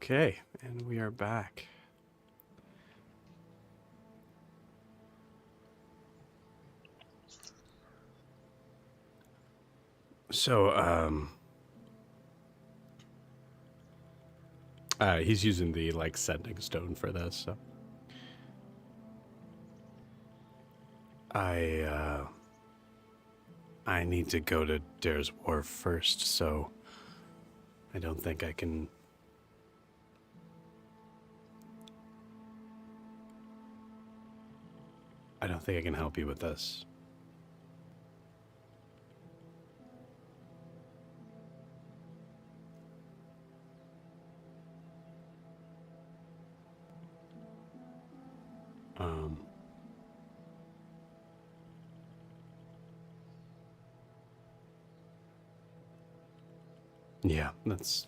Okay, and we are back. So, He's using the like sending stone for this. So I need to go to Dare's Wharf first, so I don't think I can. I don't think I can help you with this. Yeah, that's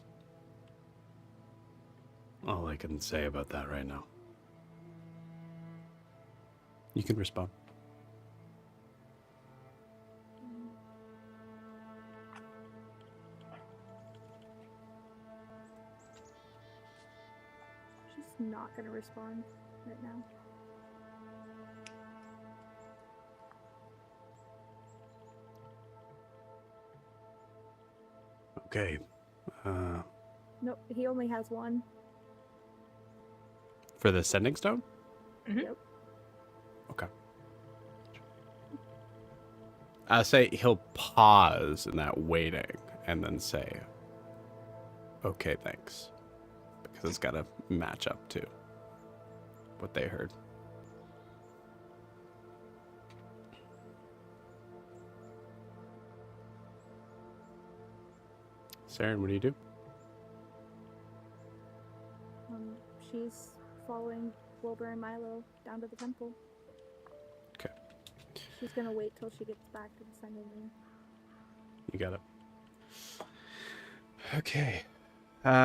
all I can say about that right now. You can respond. She's not gonna respond right now. Okay. Nope, he only has one. For the sending stone? Mhm. Yep. Okay. I'll say he'll pause in that waiting and then say, okay, thanks. Because it's got to match up to what they heard. Saren, what do you do? She's following Wilbur and Milo down to the temple. Okay. She's gonna wait till she gets back to the sending room. You got it. Okay.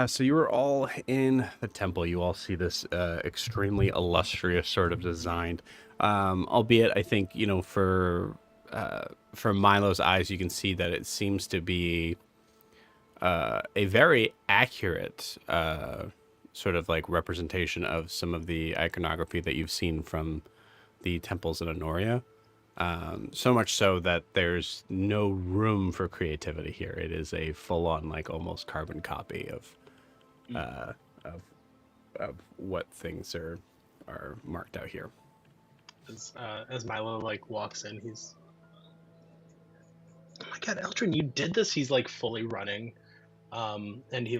So you were all in the temple. You all see this extremely illustrious sort of design. Albeit, I think, you know, for Milo's eyes, you can see that it seems to be a very accurate sort of like representation of some of the iconography that you've seen from the temples in Honoria. So much so that there's no room for creativity here. It is a full-on, like almost carbon copy of what things are marked out here. As Milo like walks in, he's, oh my god, Eldrin, you did this. He's like fully running, and he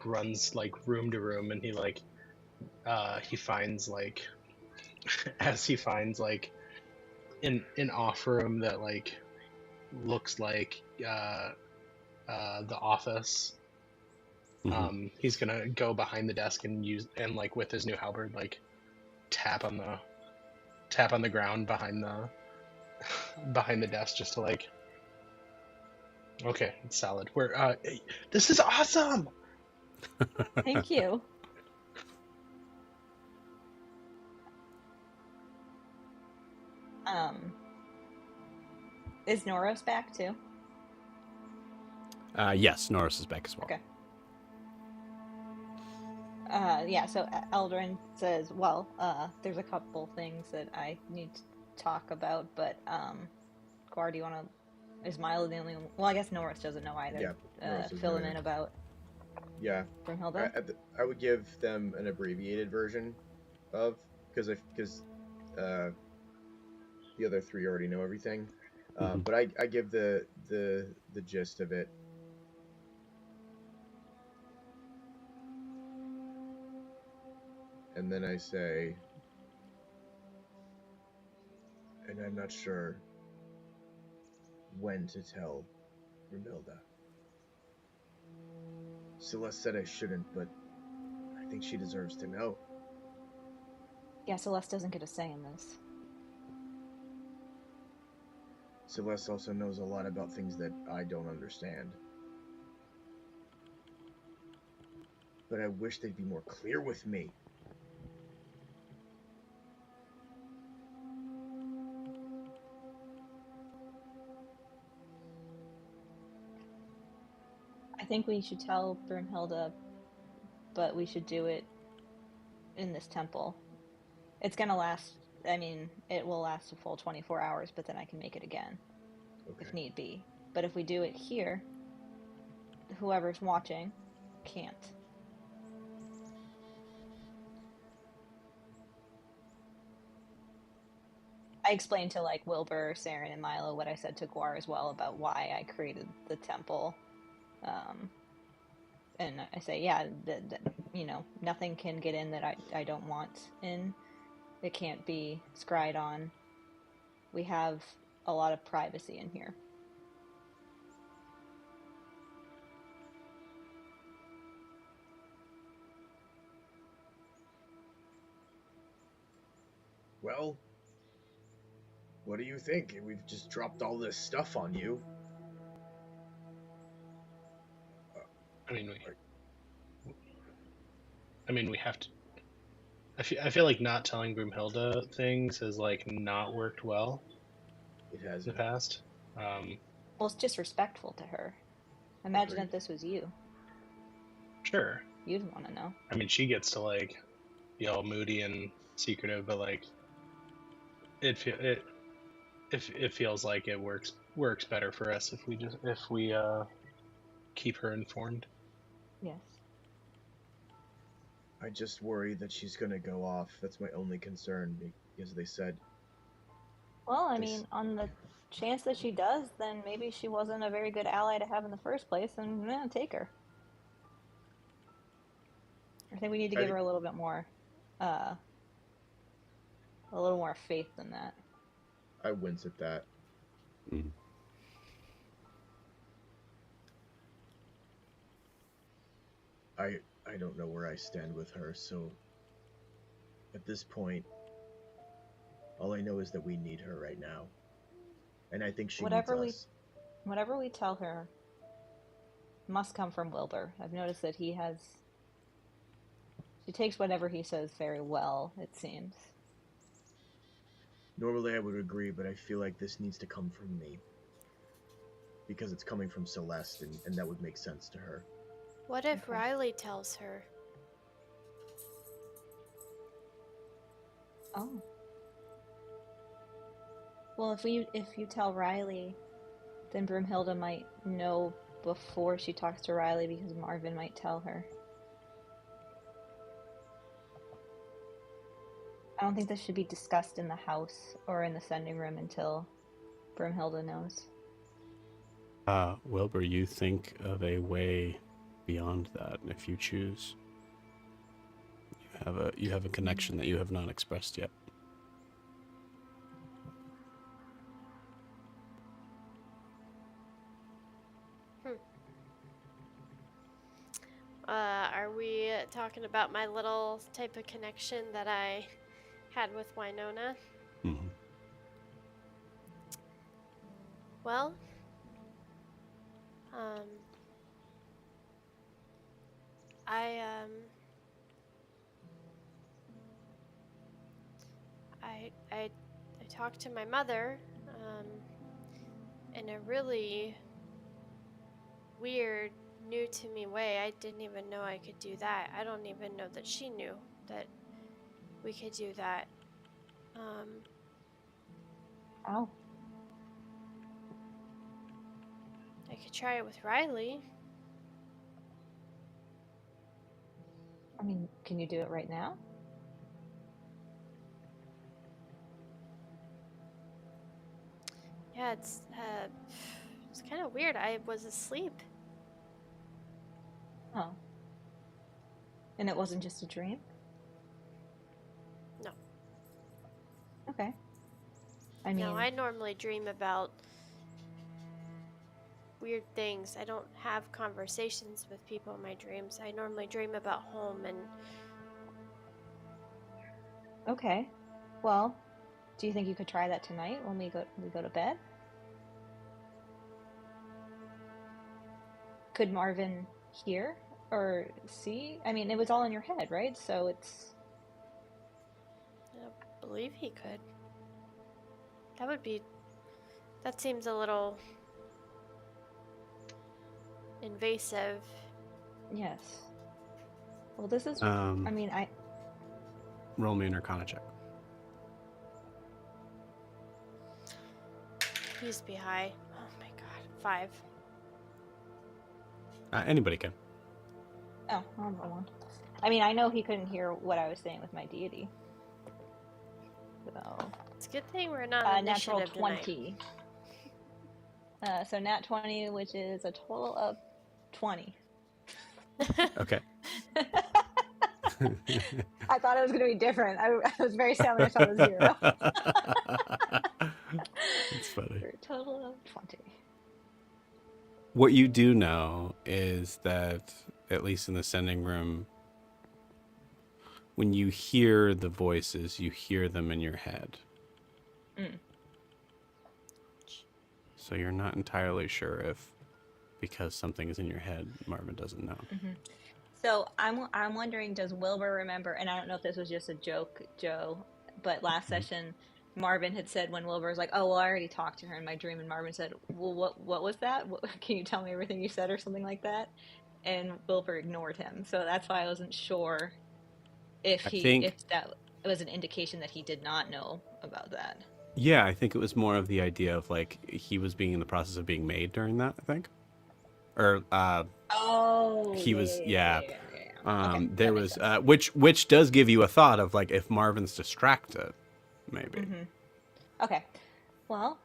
runs like room to room, and he finds like as he finds like an off room that like looks like the office. He's gonna go behind the desk and like with his new halberd like tap on the ground behind the desk just to like, okay, it's solid. This is awesome. Thank you. Is Noros back too? Yes, Norris is back as well. Okay. Yeah, so Eldrin says, well, there's a couple things that I need to talk about, but Gwar, do you want to... Is Milo the only one? Well, I guess Norris doesn't know either. Yeah, fill him in about... Yeah. Brunhilde? I would give them an abbreviated version of, because the other three already know everything. But I give the gist of it. And then I say, and I'm not sure when to tell Brunhilde. Celeste said I shouldn't, but I think she deserves to know. Yeah, Celeste doesn't get a say in this. Celeste also knows a lot about things that I don't understand. But I wish they'd be more clear with me. I think we should tell Brunhilde, but we should do it in this temple. It's gonna last... I mean, it will last a full 24 hours, but then I can make it again if need be. But if we do it here, whoever's watching can't. I explained to like Wilbur, Saren, and Milo what I said to Gwar as well about why I created the temple. And I say, yeah, nothing can get in that I don't want in. It can't be scryed on. We have a lot of privacy in here. Well, what do you think? We've just dropped all this stuff on you. I mean, we have to. I feel like not telling Broomhilda things has like not worked well It in has the past. Well, it's disrespectful to her. Imagine if this was you. Sure. You'd want to know. I mean, she gets to like be all moody and secretive, but like it feels like it works better for us if we keep her informed. Yes. I just worry that she's gonna go off. That's my only concern, because they said. Well, I mean, on the chance that she does, then maybe she wasn't a very good ally to have in the first place, and take her. I think we need to give her a little bit more, faith than that. I wince at that. Mm. I don't know where I stand with her, so at this point, all I know is that we need her right now. And I think she needs us. Whatever we tell her must come from Wilbur. I've noticed that she takes whatever he says very well, it seems. Normally I would agree, but I feel like this needs to come from me. Because it's coming from Celeste, and that would make sense to her. What if Riley tells her? Oh. Well, if you tell Riley, then Broomhilda might know before she talks to Riley because Marvin might tell her. I don't think this should be discussed in the house or in the sending room until Broomhilda knows. Wilbur, you think of a way beyond that if you choose. You have a connection that you have not expressed yet. Are we talking about my little type of connection that I had with Winona? Mm-hmm. Well, I talked to my mother in a really weird, new to me way. I didn't even know I could do that. I don't even know that she knew that we could do that. Oh. I could try it with Riley. I mean, can you do it right now? Yeah, it's kind of weird. I was asleep. Oh. And it wasn't just a dream? No. Okay. I mean... No, I normally dream about weird things. I don't have conversations with people in my dreams. I normally dream about home and... Okay. Well, do you think you could try that tonight when we go to bed? Could Marvin hear or see? I mean, it was all in your head, right? So it's... I don't believe he could. That seems a little invasive. Yes. Well, this is... Roll me an Arcana check. Please be high. Oh my god. 5. Anybody can. Oh, I'll roll one. I mean, I know he couldn't hear what I was saying with my deity. So, It's a good thing we're not on natural initiative tonight. 20. So nat 20, which is a total of 20. Okay. I thought it was going to be different. I was very sad when I saw the 0. It's funny. For a total of 20. What you do know is that, at least in the sending room, when you hear the voices, you hear them in your head. Mm. So you're not entirely sure if, because something is in your head, Marvin doesn't know. Mm-hmm. So I'm wondering, does Wilbur remember, and I don't know if this was just a joke, Joe, but last session, Marvin had said when Wilbur was like, oh, well, I already talked to her in my dream, and Marvin said, well, what was that? Can you tell me everything you said or something like that? And Wilbur ignored him. So that's why I wasn't sure if that was an indication that he did not know about that. Yeah, I think it was more of the idea of, like, he was being in the process of being made during that, I think. Or, he was, yeah. Okay, there was, which does give you a thought of, like, if Marvin's distracted, maybe. Mm-hmm. Okay, well,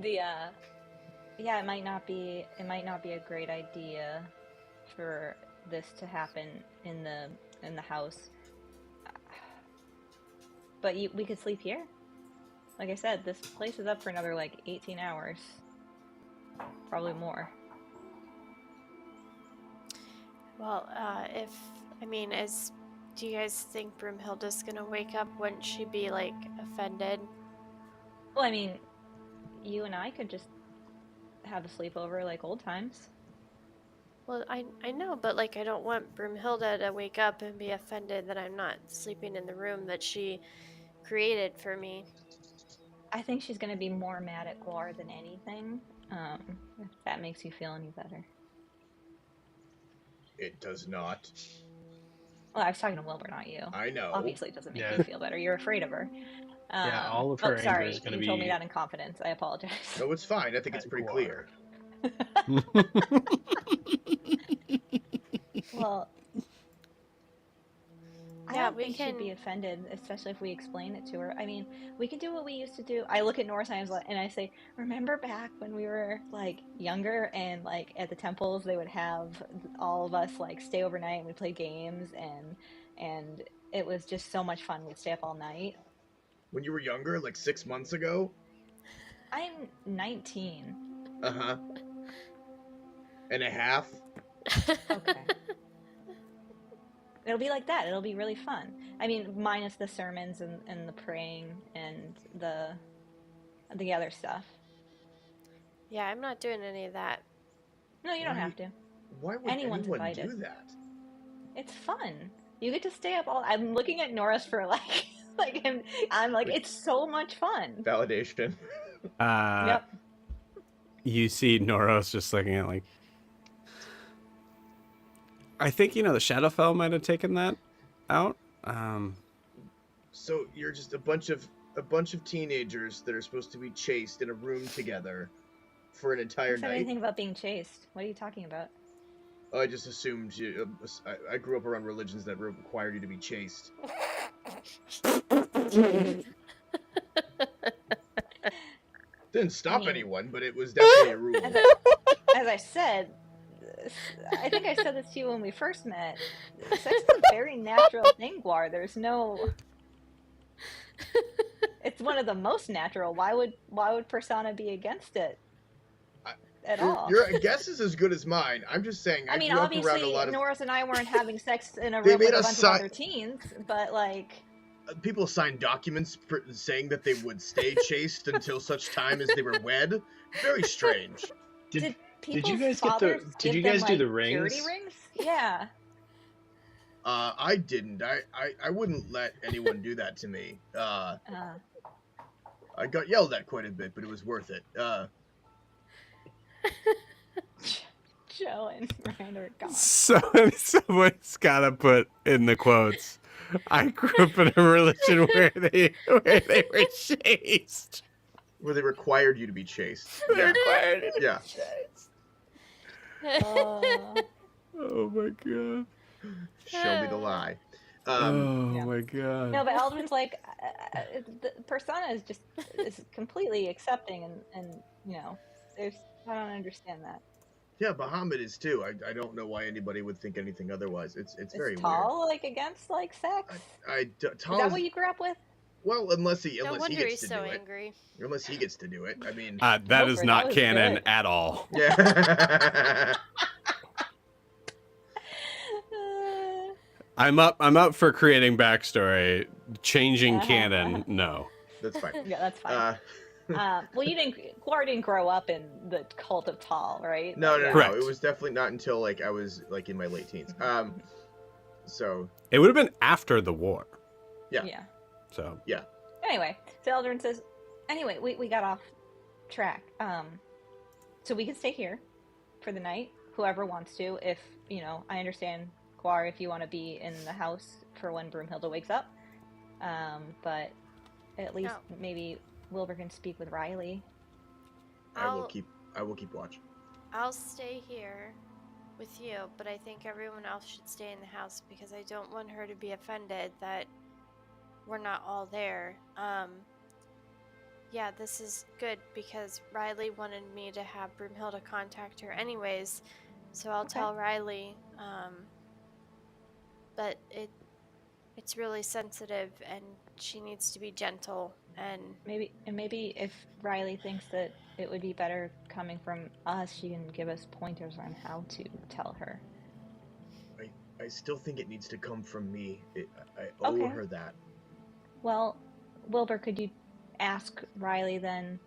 it might not be a great idea for this to happen in the house. But we could sleep here. Like I said, this place is up for another, like, 18 hours. Probably more. Well, do you guys think Broomhilda's gonna wake up? Wouldn't she be, like, offended? Well, I mean, you and I could just have a sleepover like old times. Well, I know, but, like, I don't want Broomhilda to wake up and be offended that I'm not sleeping in the room that she created for me. I think she's going to be more mad at Gwar than anything, if that makes you feel any better. It does not. Well, I was talking to Wilbur, not you. I know. Obviously, it doesn't make you feel better. You're afraid of her. Yeah, all of her anger sorry, is going to you be... told me that in confidence. I apologize. No, it's fine. I think it's pretty clear. Well, Yeah, I don't think she'd be offended, especially if we explain it to her. I mean, we could do what we used to do. I look at Norris and I say, remember back when we were, like, younger and, like, at the temples, they would have all of us, like, stay overnight and we'd play games and it was just so much fun. We'd stay up all night. When you were younger, like 6 months ago? I'm 19. Uh-huh. And a half? Okay. It'll be like that. It'll be really fun. I mean, minus the sermons and the praying and the other stuff. Yeah, I'm not doing any of that. No, you don't have to. Why would Anyone's anyone invited. do that? It's fun. You get to stay up all. I'm looking at Norris for I'm like, it's so much fun. Validation. Yep. You see Noros just looking at, like, I think, the Shadowfell might have taken that out. So you're just a bunch of teenagers that are supposed to be chased in a room together for an entire Who said night. anything about being chased? What are you talking about? I just assumed I grew up around religions that required you to be chased. Didn't stop anyone, but it was definitely a rule. As I said, I think I said this to you when we first met. Sex is a very natural thing, Gwar. There's no. It's one of the most natural. Why would Persona be against it at all? Your guess is as good as mine. I'm just saying. I mean, grew up obviously, around a lot of... Norris and I weren't having sex in a room with a bunch of other teens, but, like, people signed documents saying that they would stay chaste until such time as they were wed. Very strange. Did you guys do the rings? Purity rings? Yeah. I didn't. I wouldn't let anyone do that to me. I got yelled at quite a bit, but it was worth it. Joe and Miranda are gone. So someone's gotta put in the quotes, I grew up in a religion where they were chased. Where they required you to be chased. They Yeah. required it. Yeah. Oh my god. Show me the lie. Oh Yeah. my god. No, but Eldrin's like, the persona is completely accepting, and I don't understand that. Yeah, Bahamut is too. I don't know why anybody would think anything otherwise. It's very Tall, like against like sex. weird. Is that what you grew up with? Well, unless he No wonder gets he's to so do it. angry. Unless he gets to do it. I mean, That is Wilbur, not that was canon good. at all. yeah. I'm up for creating backstory. Changing canon, no. That's fine. Yeah, that's fine. Well, Gwar didn't grow up in the cult of Tal, right? No. Correct. It was definitely not until like I was like in my late teens. So It would have been after the war. yeah. Yeah. So Anyway, so Eldrin says, anyway, we got off track. So we can stay here for the night, whoever wants to. If, I understand, Gwar, if you want to be in the house for when Broomhilda wakes up. But at least maybe Wilbur can speak with Riley. I will keep watch. I'll stay here with you, but I think everyone else should stay in the house because I don't want her to be offended that we're not all there. Yeah, this is good because Riley wanted me to have Broomhilda contact her anyways, so I'll tell Riley. But it's really sensitive and she needs to be gentle and maybe if Riley thinks that it would be better coming from us, she can give us pointers on how to tell her. I still think it needs to come from me. I owe her that. Well, Wilbur, could you ask Riley then?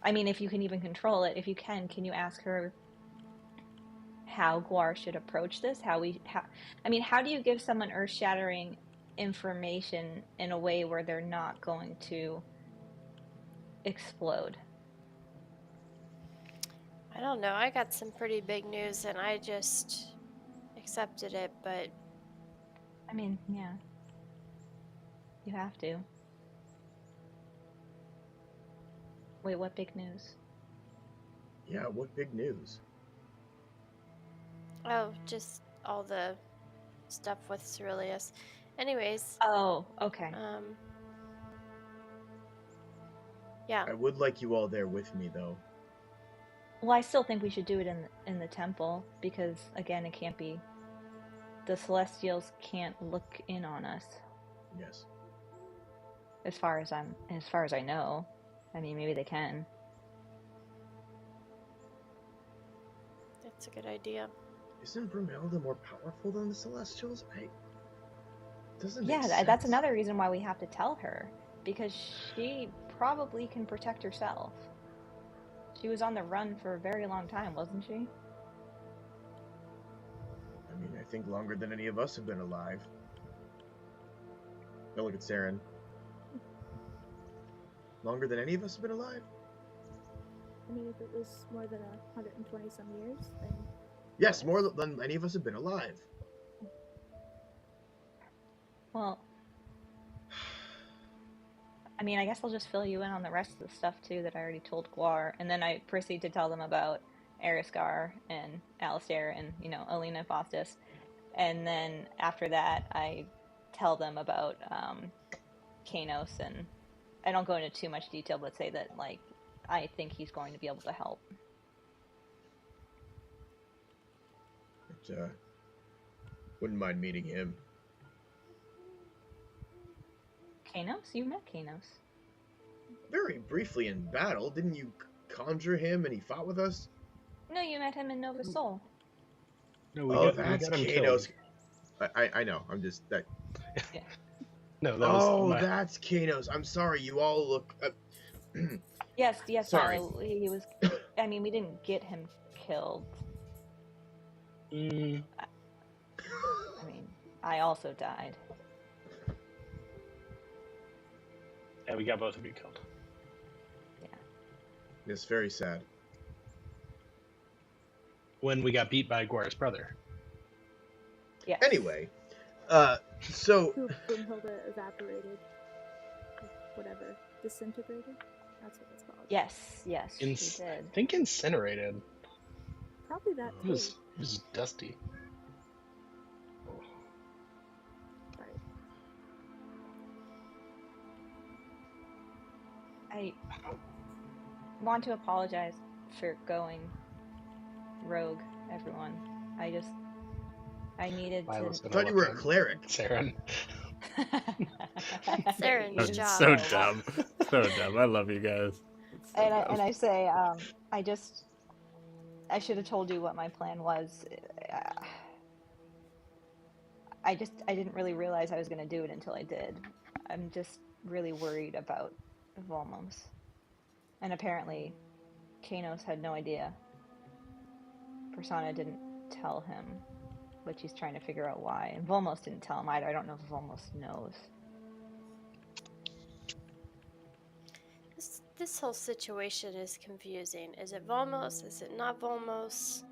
I mean, if you can even control it, if you can you ask her how Gwar should approach this? How do you give someone earth-shattering information in a way where they're not going to explode? I don't know. I got some pretty big news and I just accepted it, but I mean, yeah. You have to. Wait, what big news? Yeah, what big news? oh, just all the stuff with Cerilius. Anyways, Oh, okay. yeah. I would like you all there with me, though. Well, I still think we should do it in the temple because, again, it can't be. The Celestials can't look in on us. Yes. As far as I know. I mean, maybe they can. That's a good idea. Isn't Broomhilda more powerful than the Celestials? Doesn't make Yeah, sense. that's another reason why we have to tell her, because she probably can protect herself. She was on the run for a very long time, wasn't she? I mean, I think longer than any of us have been alive. Don't look at Saren. Longer than any of us have been alive? I mean, if it was more than 120 some years, then Yes, more than any of us have been alive. Well, I mean, I guess I'll just fill you in on the rest of the stuff, too, that I already told Gwar, and then I proceed to tell them about Erisgar and Alistair and, Alina and Faustus. And then after that, I tell them about Kanos, and I don't go into too much detail, but say that, I think he's going to be able to help. But, wouldn't mind meeting him. Kanos? You met Kanos. Very briefly in battle. Didn't you conjure him and he fought with us? No, you met him in Nova Sol. No, We got him killed. I know. I'm just that. Yeah. No, that was that's Kanos. I'm sorry. You all look. Yes. Sorry. He was. I mean, we didn't get him killed. I mean, I also died. Yeah, we got both of you killed. Yeah. It's very sad. When we got beat by Gwar's brother. Yeah. Anyway, so Broomhilda evaporated. Whatever. Disintegrated? That's what it's called. Yes, she I did. think incinerated. Probably that It too. was dusty. Right. I want to apologize for going rogue, everyone. I needed Lila's to. I gonna thought you look were a at cleric. Saren. Saren's That's job. so dumb. So dumb. I love you guys. It's so dumb. I say, I should have told you what my plan was. I didn't really realize I was going to do it until I did. I'm just really worried about Volmos. And apparently, Kanos had no idea. Persona didn't tell him, but she's trying to figure out why. And Volmos didn't tell him either. I don't know if Volmos knows. This whole situation is confusing. Is it Volmos? Is it not Volmos?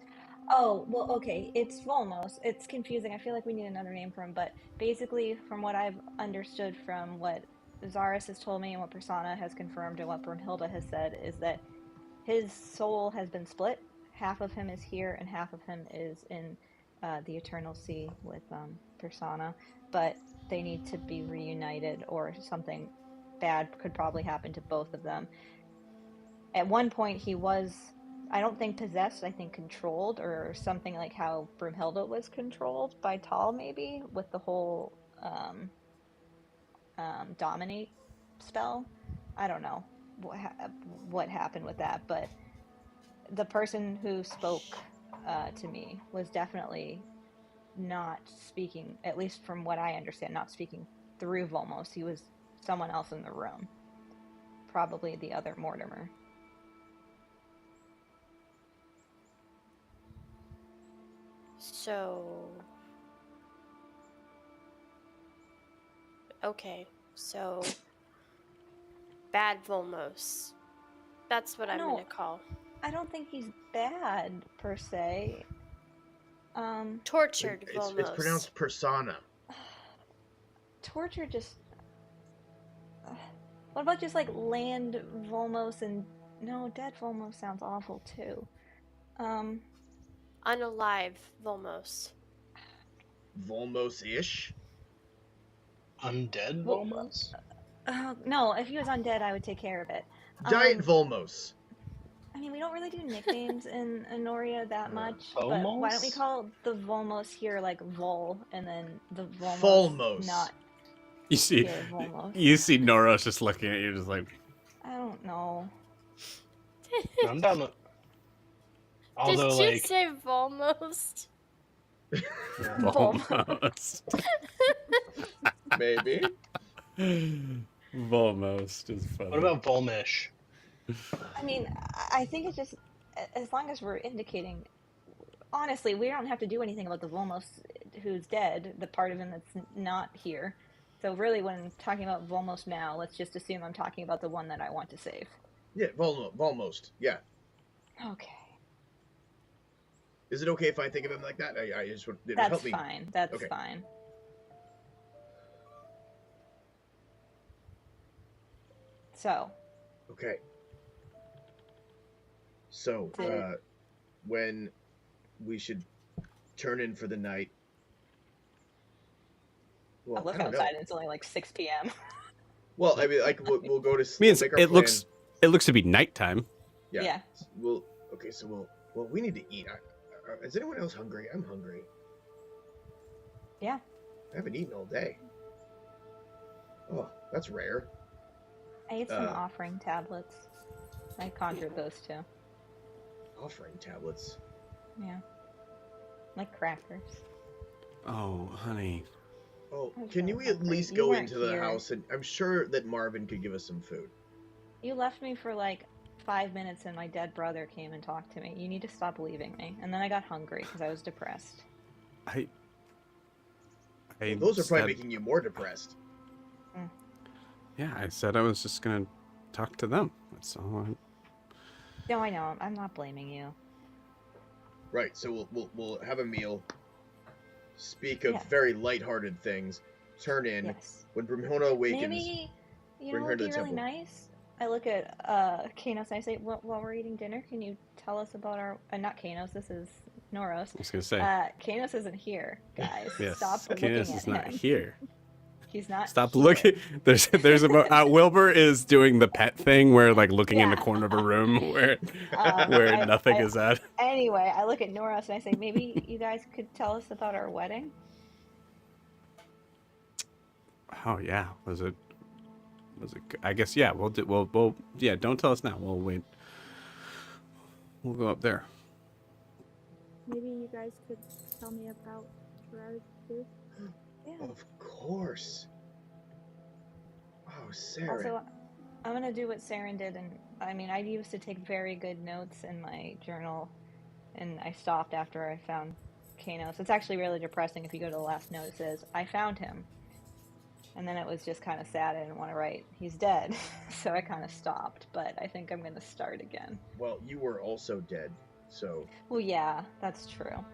Oh, well, okay, it's Volmos. It's confusing. I feel like we need another name for him, but basically, from what I've understood from what Zaris has told me and what Persona has confirmed and what Brunhilde has said, is that his soul has been split. Half of him is here, and half of him is in the Eternal Sea with Persona, but they need to be reunited, or something bad could probably happen to both of them. At one point, he was, I don't think possessed, I think controlled, or something like how Brunhilde was controlled by Tal, maybe, with the whole dominate spell. I don't know what happened with that, but the person who spoke to me was definitely not speaking, at least from what I understand, not speaking through Volmos. He was someone else in the room, probably the other Mortimer. So. Okay, so. Bad Volmos. That's what I'm No. gonna call. I don't think he's bad per se. Tortured It's Volmos. pronounced persona. Torture just. What about just like land Volmos and. No, dead Volmos sounds awful too. Unalive Volmos. Volmos-ish? Undead Well, Volmos? no, if he was undead, I would take care of it. Giant Volmos. I mean, we don't really do nicknames in Anoria that much, but Volmos? why don't we call the Volmos here like Vol, and then the Volmos Volmos. not You see, here Volmos? you see Noros just looking at you, just like, I don't know. No, I'm down with. Although, Did you like, say Volmos? Volmost. Maybe. Volmost is funny. what about Volmish? I mean, I think it's just, as long as we're indicating, honestly, we don't have to do anything about the Volmos who's dead, the part of him that's not here. So really, when talking about Volmos now, let's just assume I'm talking about the one that I want to save. Yeah, Volmost. Yeah. Okay. Is it okay if I think of him like that? I just would. That's help me. fine. That's Okay. fine. So. Okay. So, when we should turn in for the night. Well, I look I don't know. outside and it's only like 6 p.m. Well, I mean, like we'll go to. I mean, make our it plan. looks to be nighttime. Yeah. Yeah. Okay, so well, we need to eat. Is anyone else hungry? I'm hungry. Yeah. I haven't eaten all day. Oh, that's rare. I ate some offering tablets. I conjured those too. Offering tablets. Yeah. Like crackers. Oh, honey. Oh, I'm can so you at hungry. least You go weren't into the here. house? And I'm sure that Marvin could give us some food. You left me for like 5 minutes and my dead brother came and talked to me. You need to stop leaving me. And then I got hungry because I was depressed. Well, those are probably said- making you more depressed. Yeah, I said I was just gonna talk to them. That's all. No, I know. I'm not blaming you. Right. So we'll have a meal. Speak of Yes. very lighthearted things. Turn in. Yes. When Brumhona awakens. Maybe, you bring know, her it'd to be the really temple. nice. I look at Kanos and I say, while we're eating dinner, can you tell us about our not Kanos, this is Noros. I was gonna say, Kanos isn't here, guys. yes, Stop looking Canis at is not him. here. He's not Stop here. looking. There's a Wilbur is doing the pet thing where like looking in the Yeah. corner of a room where I- nothing I- is at. Anyway, I look at Noros and I say, maybe you guys could tell us about our wedding? Oh yeah, was it? I guess yeah. We'll yeah. Don't tell us now. We'll wait. We'll go up there. Maybe you guys could tell me about Gerard too. Yeah. Of course. Oh, Saren. Also, I'm gonna do what Saren did, and I mean, I used to take very good notes in my journal, and I stopped after I found Kanos. It's actually really depressing. If you go to the last note, it says, "I found him," and then it was just kind of sad. I didn't want to write, "He's dead," so I kind of stopped. But I think I'm gonna start again. Well, you were also dead, so Well, yeah, that's true.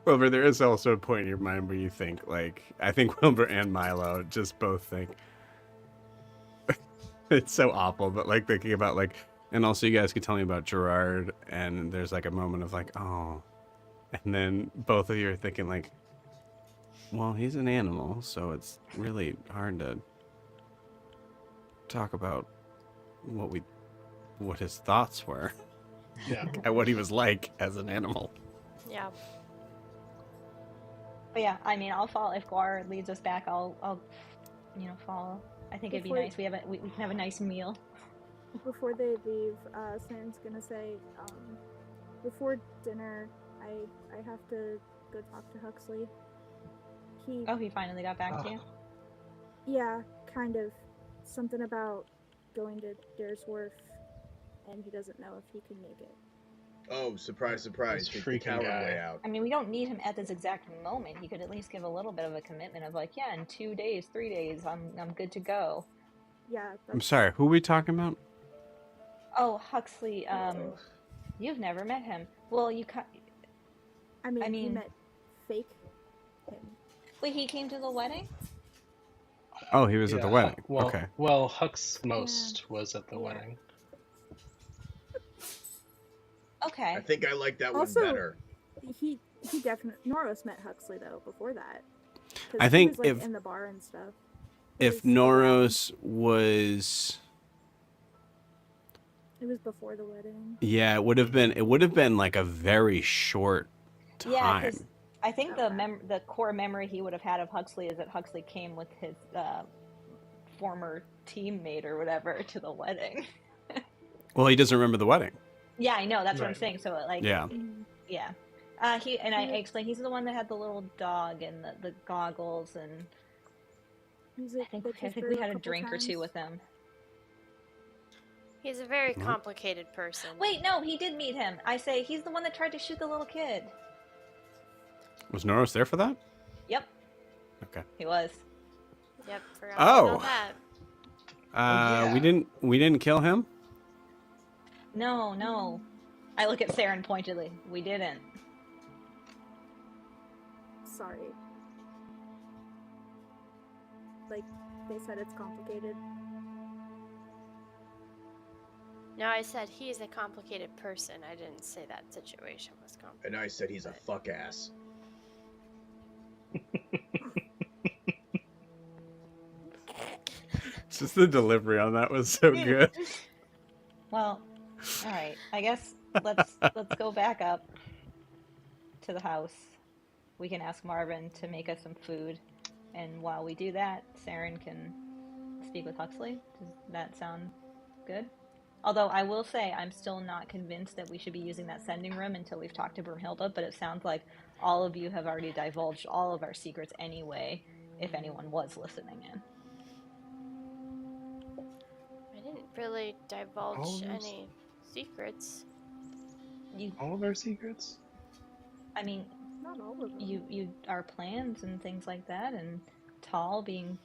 Wilbur, there is also a point in your mind where you think like I think Wilbur and Milo just both think it's so awful, but like thinking about like, and also you guys could tell me about Gerard, and there's like a moment of like, oh, and then both of you are thinking like, well, he's an animal, so it's really hard to talk about what his thoughts were Yeah. and what he was like as an animal. Yeah. But yeah, I mean, I'll follow if Gwar leads us back. I'll follow. I think it'd be Before- nice. We can have a nice meal. Before they leave, Saren's gonna say, before dinner, I have to go talk to Huxley. He finally got back to you. Yeah, kind of. Something about going to Dare's Wharf, and he doesn't know if he can make it. oh, surprise, surprise! This Take the freaking coward guy. way out. I mean, we don't need him at this exact moment. He could at least give a little bit of a commitment of like, yeah, in 2 days, 3 days, I'm good to go. Yeah, I'm sorry, who are we talking about? Oh, Huxley, you've never met him. Well, you I mean, he mean- met fake him. wait, he came to the wedding? Oh, he was at the Yeah, wedding. Well, Okay. well, Hux most was at the Yeah. wedding. Okay. I think I like that Also- one better. He definitely Noros met Huxley though before that. 'Cause I he think was, like, if- in the bar and stuff. He If was around- Noros was, it was before the wedding. yeah, it would have been like a very short time. Yeah, because I think Okay. the core memory he would have had of Huxley is that Huxley came with his former teammate or whatever to the wedding. Well, he doesn't remember the wedding. Yeah, I know. That's what I'm Right. saying. So like, Yeah. yeah. I explained he's the one that had the little dog and the goggles, and He was I at think Bitch's we Brew a had a couple drink or two times. with him. He's a very Mhm. complicated person. Wait, no, he did meet him. I say he's the one that tried to shoot the little kid. Was Noros there for that? Yep, Okay. he was. Yep. Forgot Oh. about that. yeah. We didn't kill him. No. I look at Saren pointedly. We didn't. Sorry. Like they said, it's complicated. No, I said he's a complicated person. I didn't say that situation was complicated. And I said he's a fuck ass. Just the delivery on that was so good. Well, all right. I guess let's go back up to the house. We can ask Marvin to make us some food, and while we do that, Saren can speak with Huxley. Does that sound good? Although I will say I'm still not convinced that we should be using that sending room until we've talked to Brumhilda, but it sounds like all of you have already divulged all of our secrets anyway, if anyone was listening in. I didn't really All divulge of those- any secrets. All of our secrets? I mean, Not all of them. you our plans and things like that, and Tal being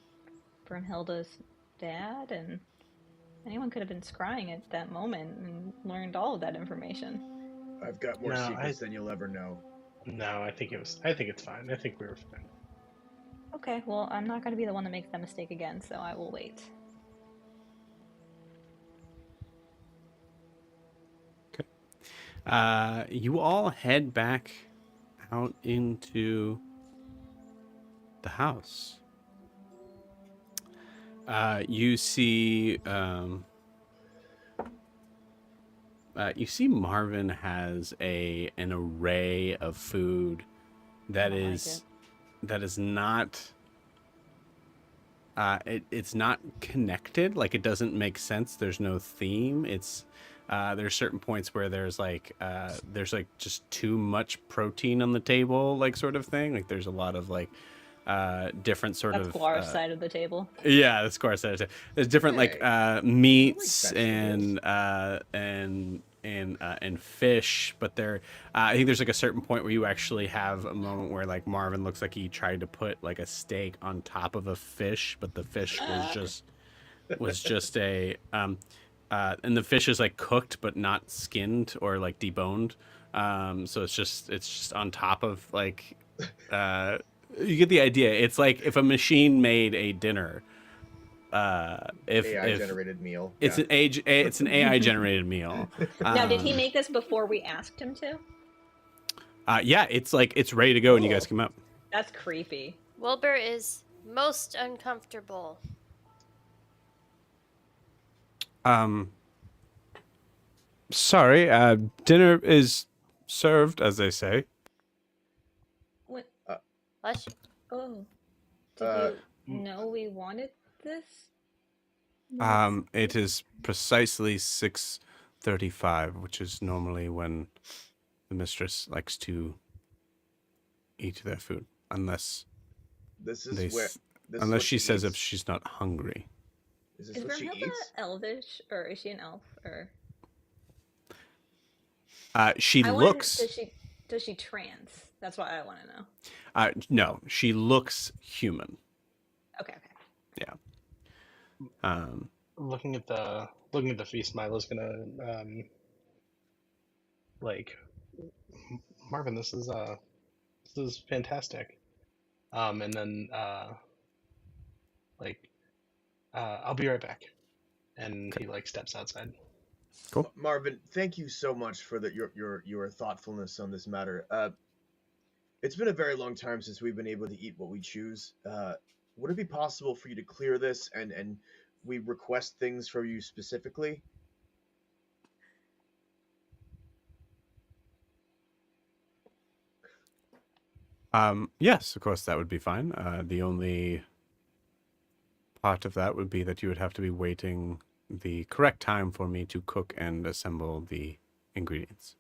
Brumhilda's dad, and anyone could have been scrying at that moment and learned all of that information. I've got more No, secrets than you'll ever know. No, I think it's fine. I think we were fine. Okay, well, I'm not going to be the one that makes that mistake again, so I will wait. You all head back out into the house. You see Marvin has an array of food that is not it's not connected. Like, it doesn't make sense. There's no theme. There's certain points where there's just too much protein on the table, like, sort of thing. Like, there's a lot of like different sort That's of Gwar's side of the table. yeah, that's Gwar side of it. There's different Hey, meats I like and fish, but I think there's like a certain point where you actually have a moment where like Marvin looks like he tried to put like a steak on top of a fish, but the fish was just a and the fish is like cooked but not skinned or like deboned. So it's just on top of like you get the idea. It's like if a machine made a dinner. If AI-generated meal. It's it's an AI generated meal. Now, did he make this before we asked him to? Yeah, it's like it's ready to go when you guys come up. That's creepy. Wilbur is most uncomfortable. Sorry, dinner is served, as they say. What? Bless you. Oh, did you know we wanted this? It is precisely 6:35, which is normally when the mistress likes to eat their food, unless she says if she's not hungry. Is this Is what she Brunhilde eats? elvish, or is she an elf? Or She looks. Does she trans? That's what I want to know. No, she looks human. Okay. Yeah. Looking at the feast, Milo's gonna like, Marvin, this is fantastic. And then I'll be right back. And he like steps outside. Cool. Marvin, thank you so much for your thoughtfulness on this matter. It's been a very long time since we've been able to eat what we choose. Would it be possible for you to clear this and we request things from you specifically? Yes, of course, that would be fine. The only part of that would be that you would have to be waiting the correct time for me to cook and assemble the ingredients.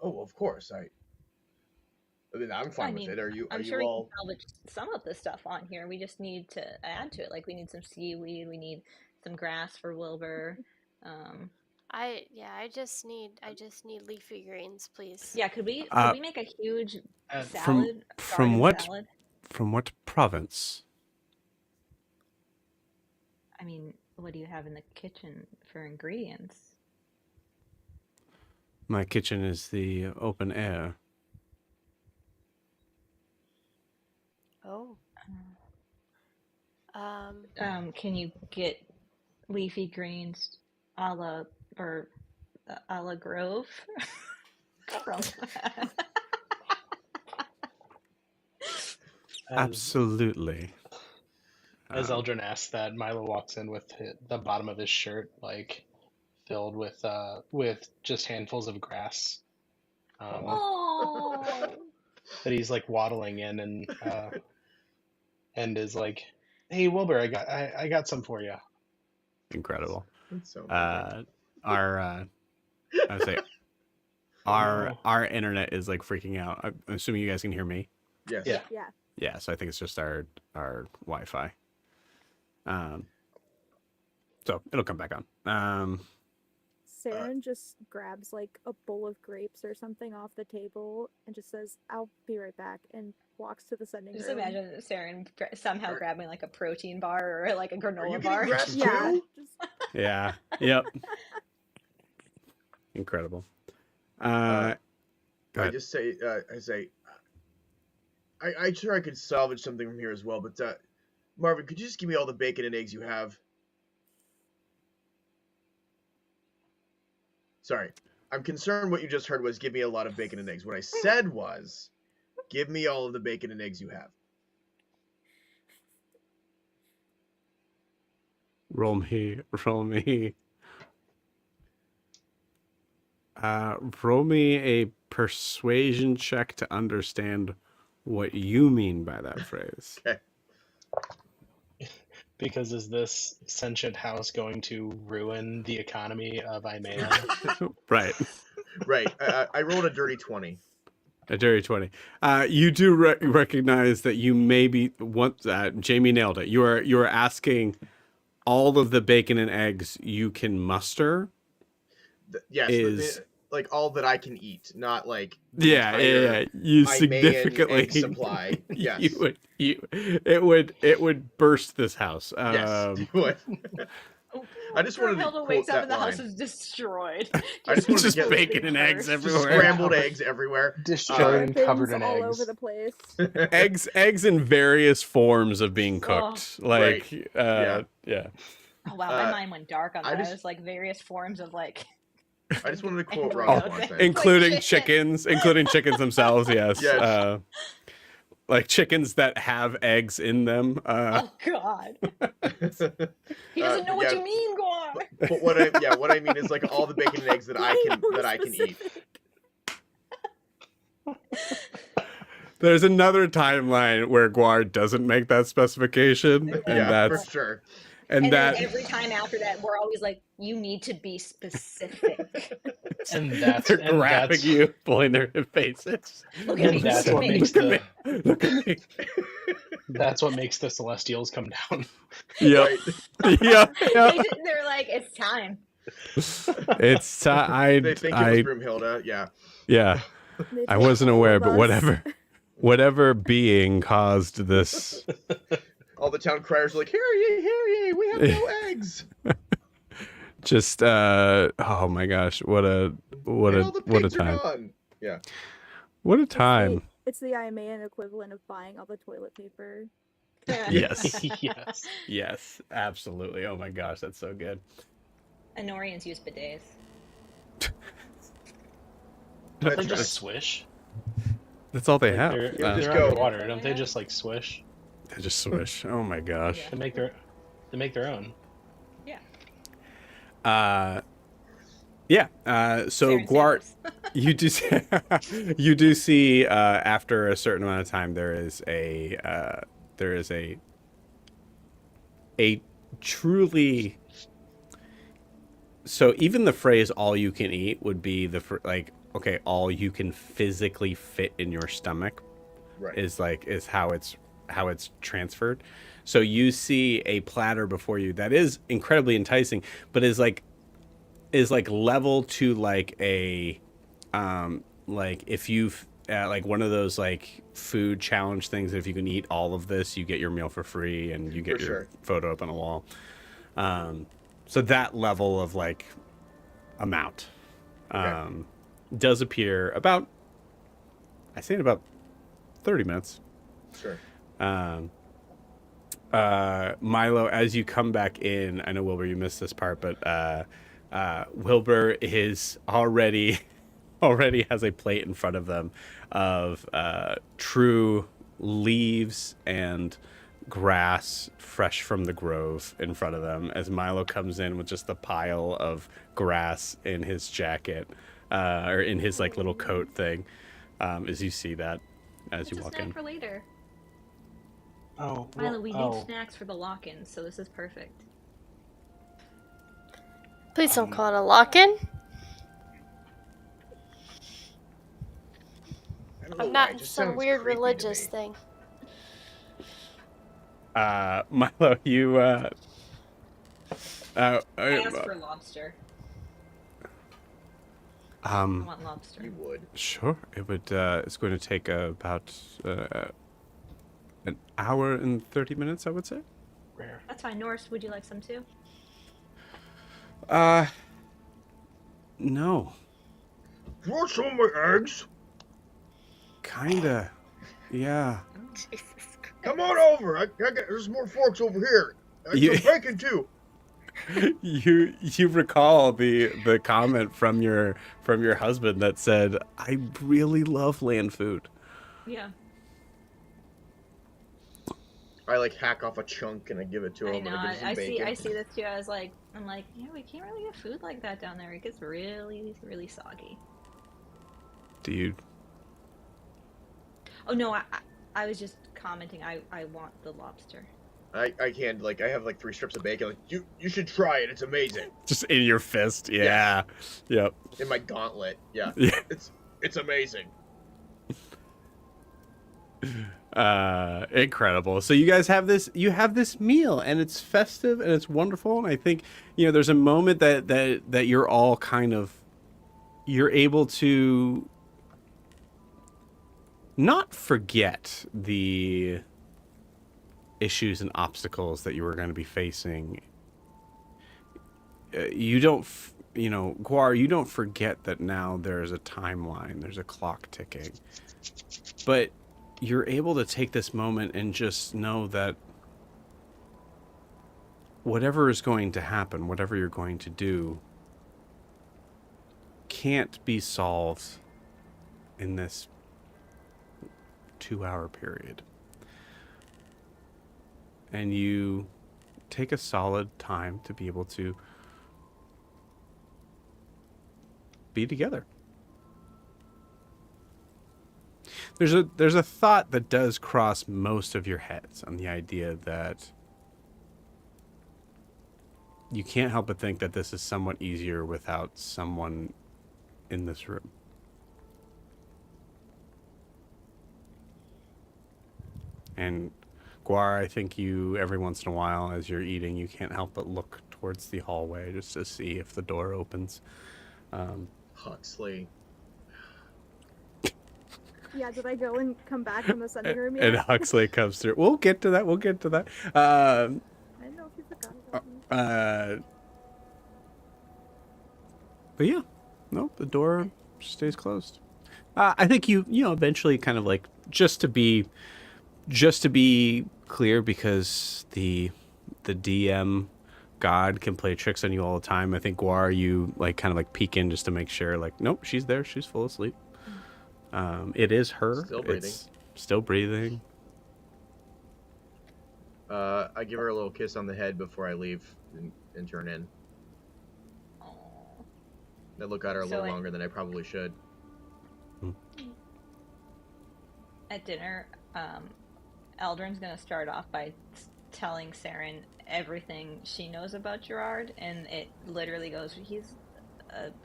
Oh, of course. I mean, I'm fine with it. Are you sure all? we can salvage some of the stuff on here. We just need to add to it. Like, we need some seaweed. We need some grass for Wilbur. I just need leafy greens, please. Yeah, could we make a huge From salad? what province? I mean, what do you have in the kitchen for ingredients? My kitchen is the open air. Oh. Can you get leafy greens a la Grove? From Absolutely. As Eldrin asks that, Milo walks in with the bottom of his shirt like filled with just handfuls of grass. Oh. That he's like waddling in and is like, "Hey Wilbur, I got some for you." Incredible. That's so I would say our internet is like freaking out. I'm assuming you guys can hear me. Yes. Yeah. Yeah, so I think it's just our Wi-Fi. So it'll come back on. Saren just grabs like a bowl of grapes or something off the table and just says, "I'll be right back," and walks to the sending Just room. imagine Saren somehow grabbing like a protein bar or like a granola bar. Grass Yeah. too? Yeah. Yep. Incredible. I just say, I'm sure I could salvage something from here as well, but Marvin, could you just give me all the bacon and eggs you have? Sorry, I'm concerned what you just heard was give me a lot of bacon and eggs. What I said was give me all of the bacon and eggs you have. Roll me. Roll me a persuasion check to understand what you mean by that phrase. Okay. Because is this sentient house going to ruin the economy of Imea? Right. Right. I rolled a dirty 20. A dirty 20. You do recognize that you maybe want Jamie nailed it. You are asking all of the bacon and eggs you can muster. Yes, like all that I can eat, not like yeah. You Imaean significantly egg supply. Yes, it would burst this house. Yes, it would. I just wanted to Brunhilde quote wakes up that and the line. house is destroyed. I just wanted Just to get bacon and eggs burst. just everywhere. scrambled eggs everywhere. Destroyed and covered in all eggs. over the place. eggs in various forms of being cooked. Right. Yeah. Oh wow, my mind went dark on that. just- It was like various forms of like. I just wanted to quote Oh, Ron okay. one thing. Including Like chickens themselves, yes. Yes. Like chickens that have eggs in them. Oh god. He doesn't know what yeah. you mean, Gwar. But what I mean is like all the bacon and eggs that I can eat. There's another timeline where Gwar doesn't make that specification, and Yeah, that's for sure. And that then every time after that, we're always like, "You need to be specific." And that's they're grabbing you, pulling their faces. Look at me. And that's Look what at me. makes the Look at me. that's what makes the Celestials come down. Yep. Right. Yep. They're like, "It's time." It's They think it was Broomhilda. Yeah. Yeah. They I take wasn't all aware, of but us. whatever being caused this. All the town criers are like, "Hear ye, we have no eggs." Just oh my gosh, what a And all the pigs are time. gone. Yeah. What a time. It's the Imaean equivalent of buying all the toilet paper. Yes. Yes. Yes, absolutely. Oh my gosh, that's so good. Anorians use bidets. Don't they just swish? That's all they Like, have. They're, Yeah, just they're go. underwater. Don't they just like swish? They just swish. Oh my gosh. They make their own. Yeah. Yeah. So Sarah Gwar, Sanders. you do see after a certain amount of time there is a truly. So even the phrase "all you can eat" would be okay, all you can physically fit in your stomach Right. is how it's transferred. So you see a platter before you that is incredibly enticing, but is like level to like a like if you've like one of those like food challenge things. If you can eat all of this, you get your meal for free and you get For your sure. photo up on a wall. So that level of like amount Okay. does appear about, I say in about 30 minutes. Sure. Milo, as you come back in, I know Wilbur, you missed this part, but Wilbur is already has a plate in front of them of true leaves and grass fresh from the grove in front of them as Milo comes in with just the pile of grass in his jacket or in his like little coat thing as you see that as you It's a walk snack in. for later. Oh. Milo, we oh. need snacks for the lock-in, so this is perfect. Please don't call it a lock-in. I don't know I'm why, not it in just some sounds weird creepy to religious me. thing. Milo, you I asked for lobster. I want lobster. You would. Sure. It would. It's going to take about an hour and 30 minutes, I would say. Rare. That's fine. Norris, would you like some too? No. You want some of my eggs? Kinda. Yeah. Jesus Christ. Come on over. There's more forks over here. You- Some bacon too. you recall the comment from your husband that said, "I really love land food." Yeah, I like hack off a chunk and I give it to I him, know. and I give him some I bacon. see this too. I'm like, yeah, we can't really get food like that down there. It gets really, really soggy. Do you? Oh no, I was just commenting. I want the lobster. I can't, like, I have like 3 strips of bacon. Like, you should try it. It's amazing. Just in your fist? Yeah. Yep. In my gauntlet. Yeah. Yeah. It's amazing. Incredible. So you guys have this meal, and it's festive and it's wonderful, and I think there's a moment that you're all kind of, you're able to not forget the issues and obstacles that you were going to be facing. You don't Gwar, you don't forget that now there's a timeline, there's a clock ticking, but you're able to take this moment and just know that whatever is going to happen, whatever you're going to do, can't be solved in this 2-hour period. And you take a solid time to be able to be together. There's a thought that does cross most of your heads on the idea that you can't help but think that this is somewhat easier without someone in this room. And Gwar, I think you, every once in a while as you're eating, you can't help but look towards the hallway just to see if the door opens. Huxley. Yeah, did I go and come back from the sunning room yet? And Huxley comes through. We'll get to that. I didn't know if you forgot about me. But yeah, no, the door stays closed. I think you eventually kind of like, just to be clear, because the DM God can play tricks on you all the time. I think Gwar, you like kind of like peek in just to make sure, like, nope, she's there, she's full asleep. It is her. Still breathing. It's still breathing. I give her a little kiss on the head before I leave and turn in. Aww. I look at her a So little longer than I probably should. At dinner, Eldrin's gonna start off by telling Saren everything she knows about Gerard, and it literally goes, he's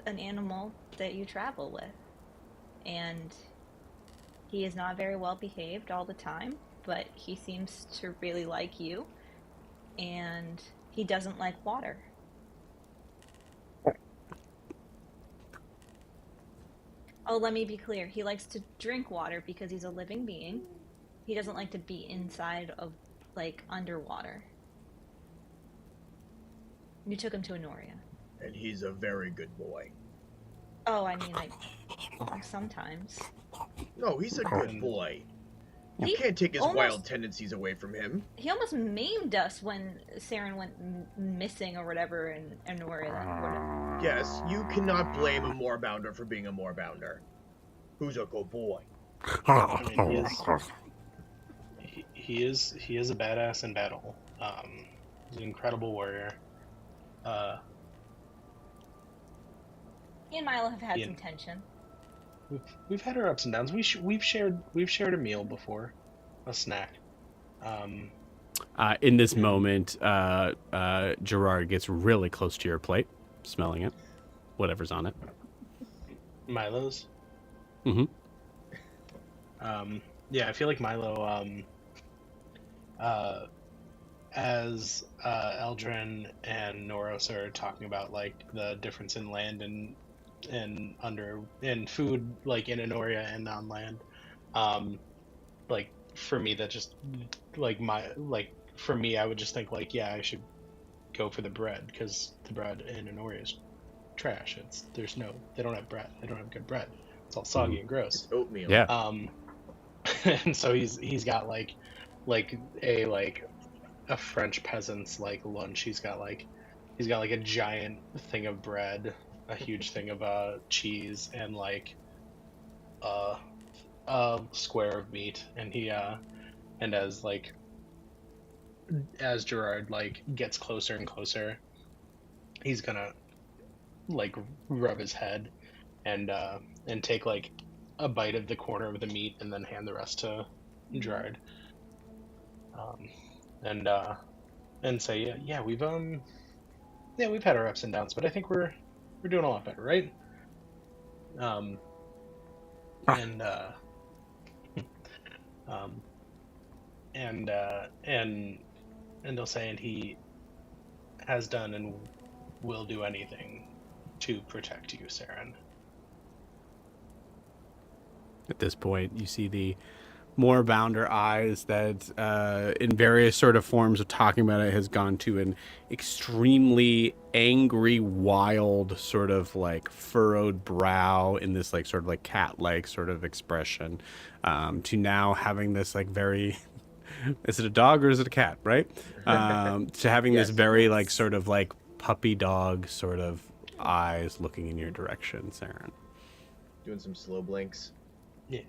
an animal that you travel with, and he is not very well behaved all the time, but he seems to really like you, and he doesn't like water. Oh, let me be clear. He likes to drink water because he's a living being. He doesn't like to be inside of, like, underwater. You took him to Anoria. And he's a very good boy. Oh, I mean, like, sometimes. No, he's a good boy. You He can't take his almost- wild tendencies away from him. He almost maimed us when Saren went missing or whatever in Anoria. Yes, you cannot blame a moorbounder for being a moorbounder. Who's a good boy? I mean, he is a badass in battle. He's an incredible warrior. He and Milo have had Ian. some tension. We've had our ups and downs. We've shared a meal before, a snack. In this moment, Gerard gets really close to your plate, smelling it, whatever's on it. Milo's. Mm-hmm. Yeah, I feel like Milo. As Eldrin and Noros are talking about like the difference in land and food, like in Anoria and on land, like for me that just for me I would just think like, yeah, I should go for the bread, because the bread in Anoria is trash. They don't have bread. They don't have good bread. It's all soggy and gross. It's oatmeal. Yeah. And so he's got like a French peasant's like lunch. He's got like He's got like a giant thing of bread, a huge thing of cheese, and like a square of meat. And and as Gerard like gets closer and closer, he's gonna like rub his head and take like a bite of the corner of the meat and then hand the rest to Gerard. And say, yeah, we've had our ups and downs, but I think we're doing a lot better, right? And um, and they'll say, and he has done and will do anything to protect you, Saren. At this point, you see the more bounder eyes that in various sort of forms of talking about it has gone to an extremely angry, wild sort of like furrowed brow in this like sort of like cat-like sort of expression, to now having this like very is it a dog or is it a cat, right? To having this Yes. very like sort of like puppy dog sort of eyes looking in your direction, Saren. Doing some slow blinks. Yeah.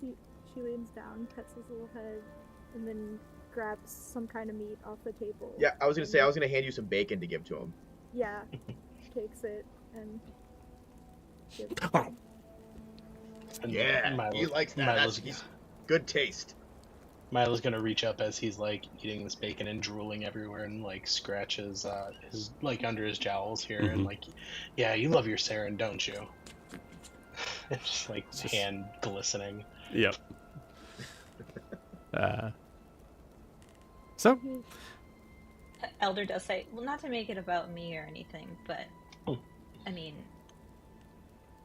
She leans down, pets his little head, and then grabs some kind of meat off the table. Yeah, I was gonna say I was gonna hand you some bacon to give to him. Yeah, takes it and gives it to Oh. him. And Yeah, he likes that. He's good taste. Milo's gonna reach up as he's like eating this bacon and drooling everywhere and like scratches his like under his jowls here and like, yeah, you love your Saren, don't you? It's just like hand glistening. Yep. So Elder does say, well, not to make it about me or anything, but I mean,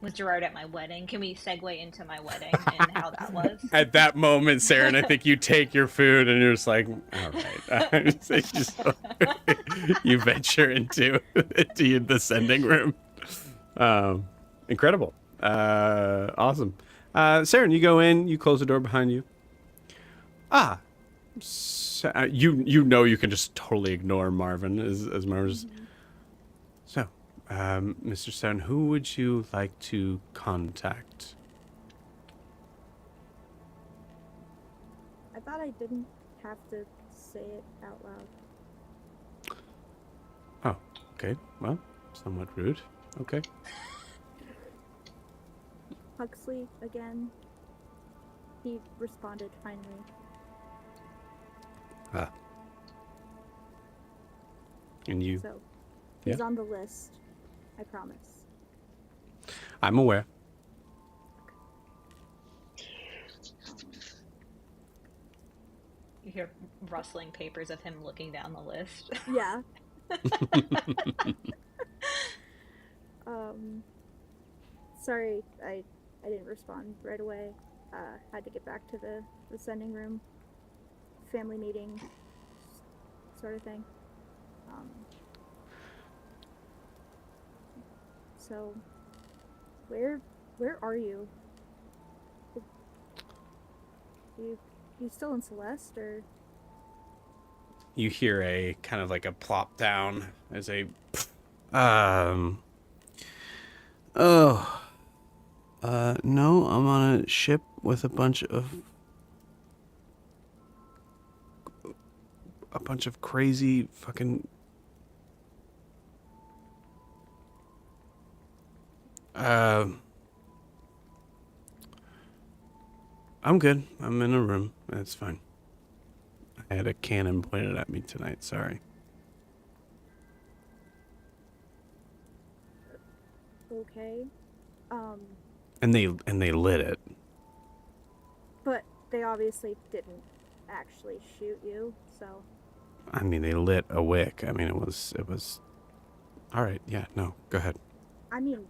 was Gerard at my wedding? Can we segue into my wedding and how that was? at that moment, Saren, I think you take your food and you're just like, all right. You venture into the sending room. Incredible. Awesome. Saren, you go in, you close the door behind you. You know you can just totally ignore Marvin as Marvin's. So, Mr. Saren, who would you like to contact? I thought I didn't have to say it out loud. Oh, okay. Well, somewhat rude. Okay. Huxley again. He responded finally. And you? So he's Yeah. on the list. I promise. I'm aware. You hear rustling papers of him looking down the list. Yeah. Sorry, I didn't respond right away. Had to get back to the sending room. Family meeting sort of thing. So where are you? You still in Celeste or? You hear a kind of like a plop down as no, I'm on a ship with a bunch of crazy fucking I'm good. I'm in a room. That's fine. I had a cannon pointed at me tonight. Sorry. Okay. And they lit it. But they obviously didn't actually shoot you, so. I mean, they lit a wick. I mean, it was. All right. Yeah. No. Go ahead. I mean,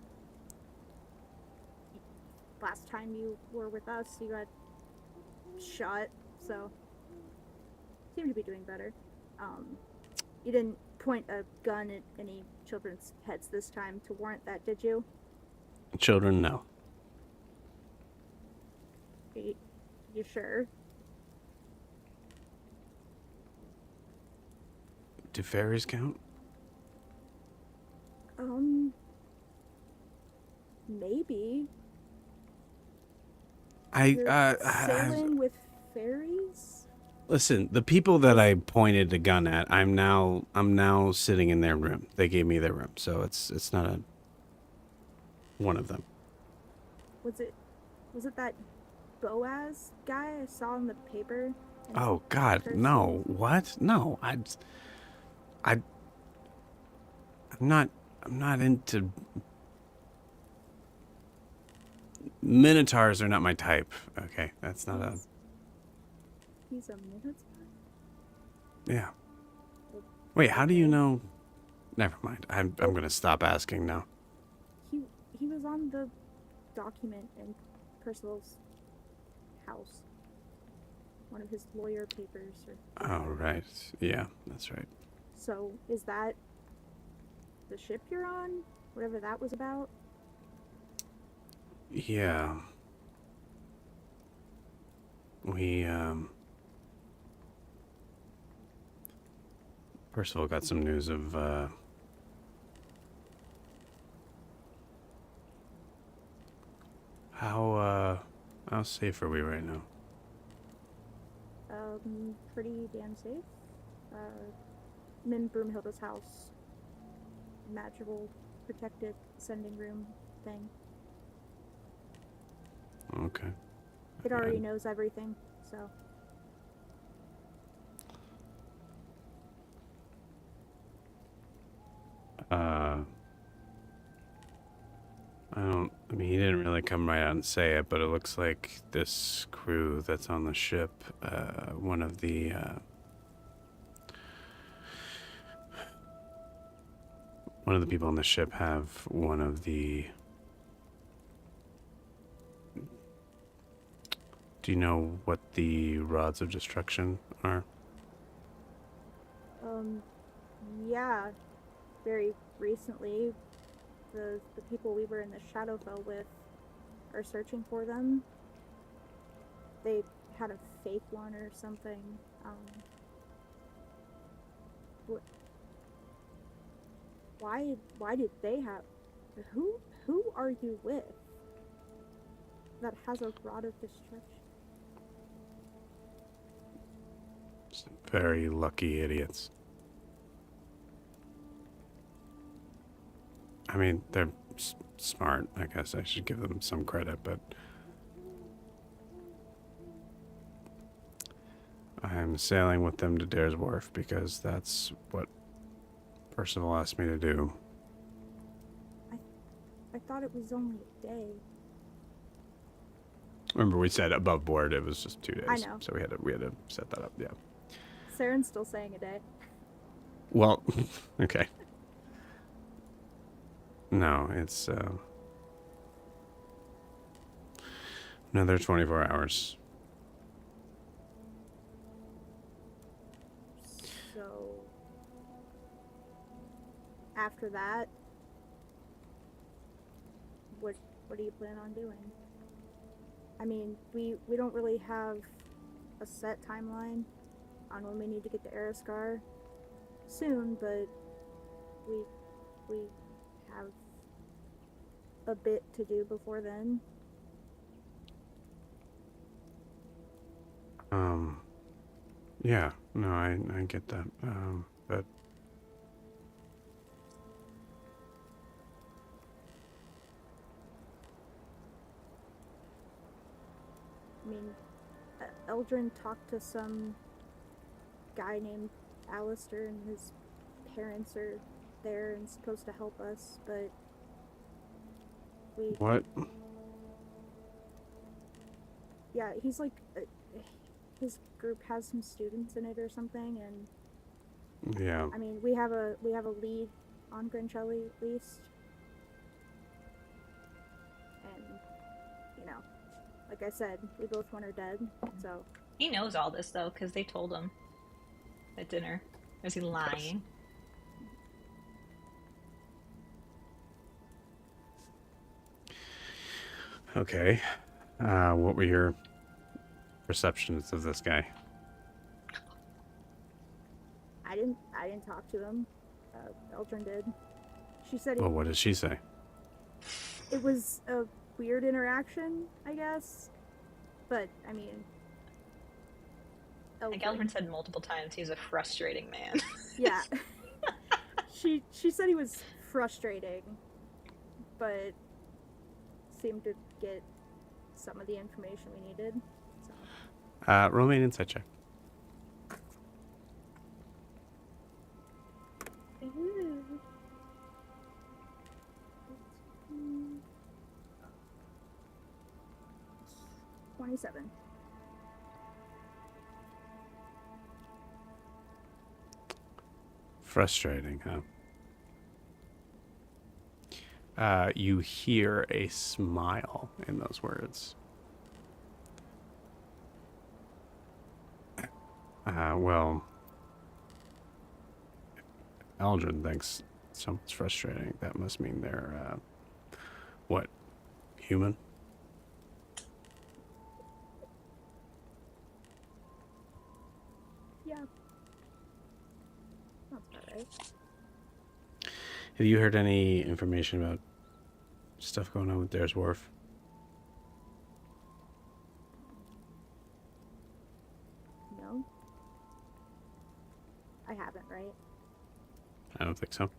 last time you were with us, you got shot, so seem to be doing better. You didn't point a gun at any children's heads this time to warrant that, did you? Children, no. You sure? Do fairies count? Maybe. I Sailing with fairies? listen. The people that I pointed the gun at, I'm now sitting in their room. They gave me their room, so it's not a one of them. Was it that Boaz guy I saw in the paper? Oh God, no! What? No, I'm not into minotaurs. Are not my type. Okay, that's not a. He's a minotaur? Yeah. Wait, how do you know? Never mind. I'm gonna stop asking now. He was on the document in Percival's house. One of his lawyer papers or Oh right. Yeah, that's right. So is that the ship you're on? Whatever that was about? Yeah. We Percival got some news of how safe are we right now? Pretty damn safe. I'm in Broomhilda's house. Magical protected sending room thing. Okay. It already knows everything, so. I mean, he didn't really come right out and say it, but it looks like this crew that's on the ship, one of the people on the ship have one of the. Do you know what the rods of destruction are? Yeah. Very recently, the people we were in the Shadowfell with are searching for them. They had a fake one or something. Why did they have? Who are you with? That has a rod of destruction. Some very lucky idiots. I mean, they're smart. I guess I should give them some credit, but I'm sailing with them to Dare's Wharf because that's what Percival asked me to do. I thought it was only a day. Remember, we said above board. It was just 2 days. I know. So we had to set that up. Yeah. Saren's still saying a day. Well, okay. No, it's another 24 hours. So after that, what do you plan on doing? I mean, we don't really have a set timeline on when we need to get to Eriscar soon, but we have a bit to do before then. Yeah, no, I get that. But I mean, Eldrin talked to some guy named Alistair, and his parents are there and supposed to help us, but what? Yeah, he's like, his group has some students in it or something, and Yeah. I mean, we have a lead on Grancelli at least, and you know, like I said, we both want her dead, so. He knows all this though, because they told him at dinner. Is he lying? Okay. What were your perceptions of this guy? I didn't talk to him. Eldrin did. She said Well, what does she say? it was a weird interaction, I guess. But, I mean... Like Alfred said multiple times, he's a frustrating man. Yeah. She said he was frustrating, but seemed to get some of the information we needed. So. Roll me an insight check. Ooh. 27. Frustrating, huh? You hear a smile in those words. Well, Aldrin thinks something's frustrating. That must mean they're, what, human? Yeah. That's about right. Have you heard any information about stuff going on with Dare's Wharf? No. I haven't, right? I don't think so.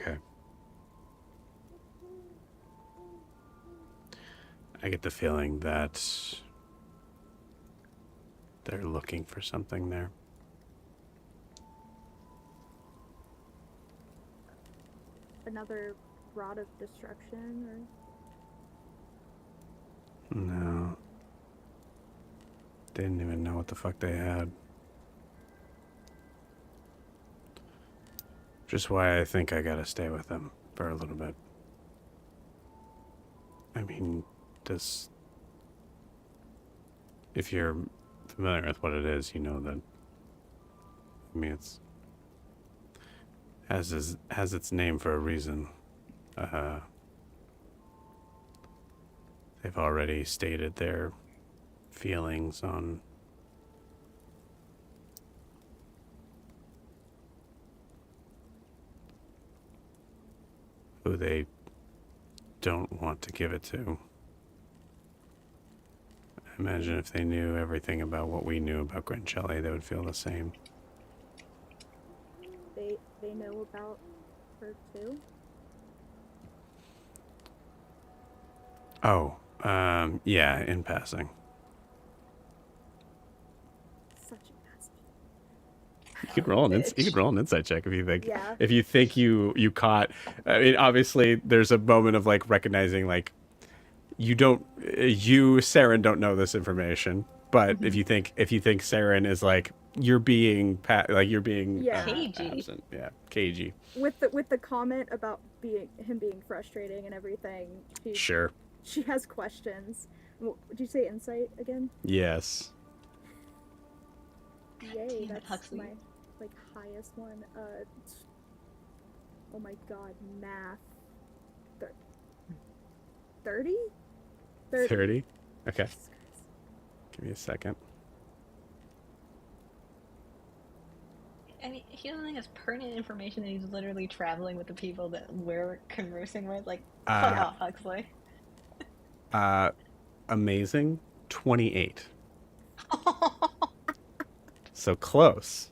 Okay. I get the feeling that they're looking for something there. Another rod of destruction, or... No. They didn't even know what the fuck they had. Just why I think I gotta stay with them for a little bit. I mean, if you're familiar with what it is, you know that, I mean, it's has its name for a reason. They've already stated their feelings on who they don't want to give it to. I imagine if they knew everything about what we knew about Grancelli, they would feel the same. They know about her too? Oh, yeah, in passing. Such a mess. You could roll an insight check if you think Yeah. if you think you caught. I mean, obviously, there's a moment of like recognizing like you Saren don't know this information, but if you think Saren is like you're being Yeah. Cagey. absent, yeah, cagey. With the comment about him being frustrating and everything, Sure. she has questions. Did you say insight again? Yes. Yay, damn it, that's Huxley. my highest one. Oh my god, math. 30? 30. Okay. Give me a second. I mean, he doesn't think it's pertinent information that he's literally traveling with the people that we're conversing with. Like, fuck off, Huxley. Amazing. 28. So close.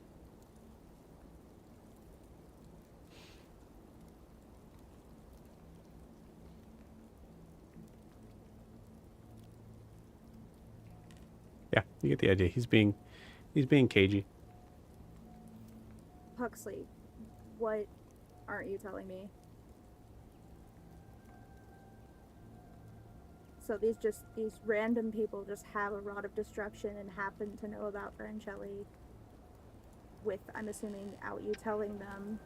Yeah, you get the idea. He's being cagey. Huxley, what aren't you telling me? So these random people just have a rod of destruction and happen to know about Grancelli with, I'm assuming, out you telling them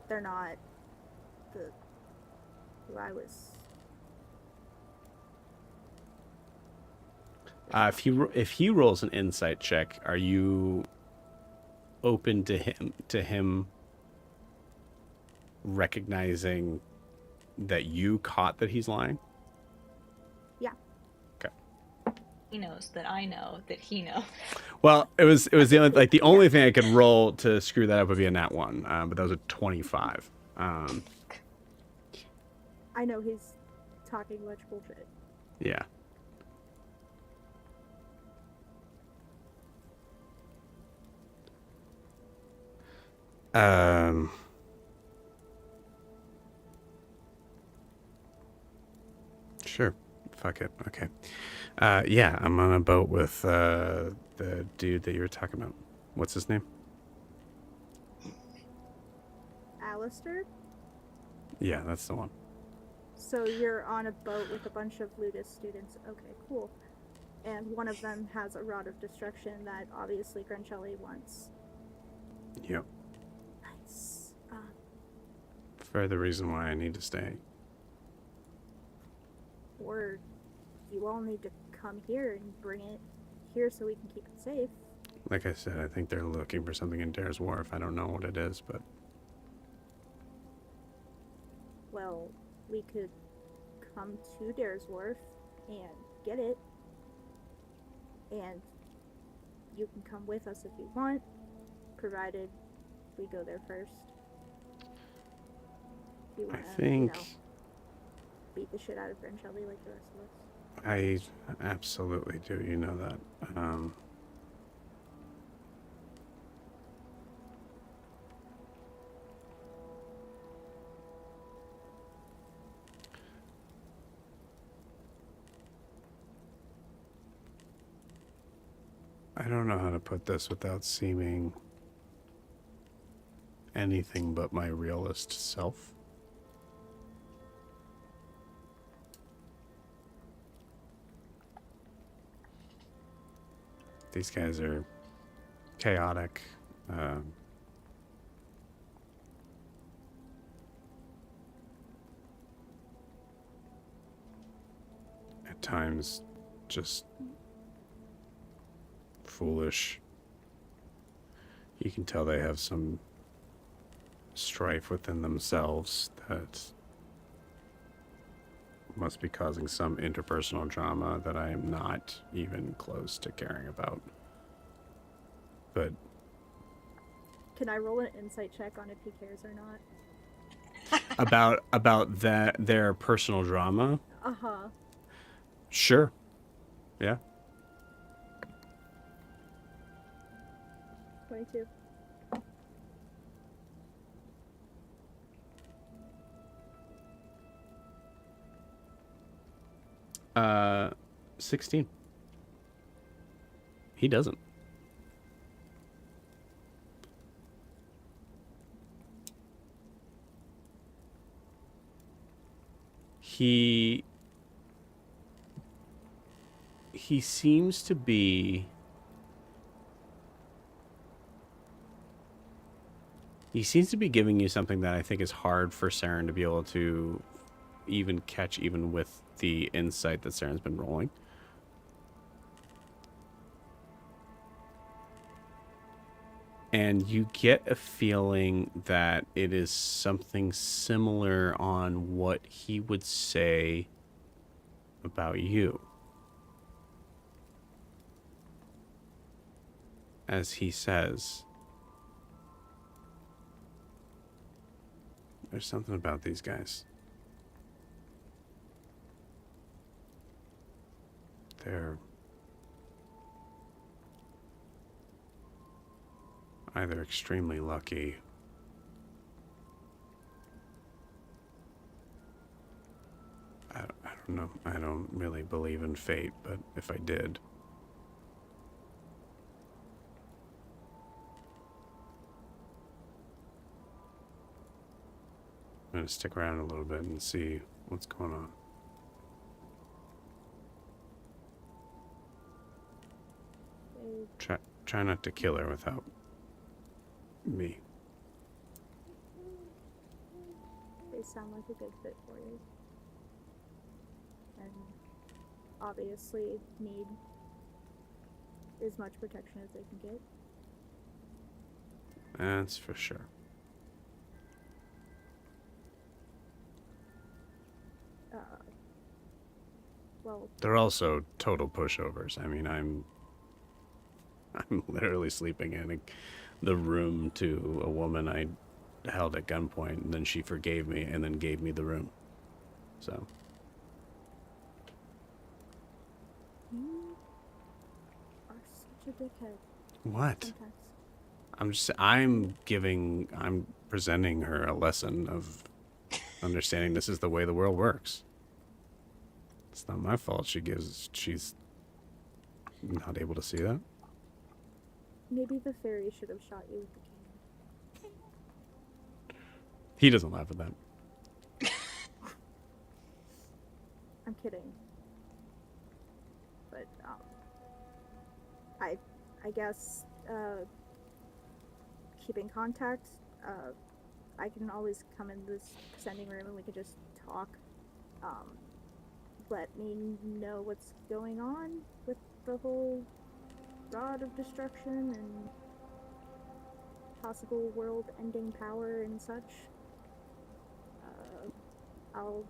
they're not who I was. If he rolls an insight check, are you open to him recognizing that you caught that he's lying? Yeah. Okay. he knows that I know that he knows. Well, it was the only thing I could roll to screw that up would be a nat 1, but that was a 25. I know he's talking much bullshit. Yeah. Sure. Fuck it. Okay. Yeah, I'm on a boat with the dude that you were talking about. What's his name? Alistair? Yeah, that's the one. So you're on a boat with a bunch of Ludus students. Okay, cool. And one of them has a rod of destruction that obviously Granchelli wants. Yep. Nice. For the reason why I need to stay. Or you all need to come here and bring it here so we can keep it safe. Like I said, I think they're looking for something in Dare's Wharf. I don't know what it is, but... Well, we could come to Dare's Wharf and get it. And you can come with us if you want, provided we go there first. You wanna, think... beat the shit out of Granchelli like the rest of us. I absolutely do, you know that. I don't know how to put this without seeming anything but my realist self. These guys are chaotic. At times, just foolish. You can tell they have some strife within themselves that must be causing some interpersonal drama that I am not even close to caring about. But can I roll an insight check on if he cares or not? about their personal drama? Uh-huh. Sure. Yeah. 22. 16. He doesn't. He seems to be... He seems to be giving you something that I think is hard for Saren to be able to even catch, even with the insight that Saren's been rolling. And you get a feeling that it is something similar on what he would say about you. As he says, there's something about these guys. They're either extremely lucky I don't know. I don't really believe in fate, but if I did, I'm gonna stick around a little bit and see what's going on. Try not to kill her without me. They sound like a good fit for you. And obviously need as much protection as they can get. That's for sure. well, They're also total pushovers. I mean, I'm literally sleeping in the room to a woman I held at gunpoint, and then she forgave me and then gave me the room. So you are such a dickhead what? sometimes. I'm presenting her a lesson of understanding this is the way the world works. It's not my fault she's not able to see that. Maybe the fairy should have shot you with the cane. He doesn't laugh at that. I'm kidding. But I guess keep in contact. I can always come in this sending room and we can just talk. Let me know what's going on with the whole rod of destruction and possible world-ending power and such. I'll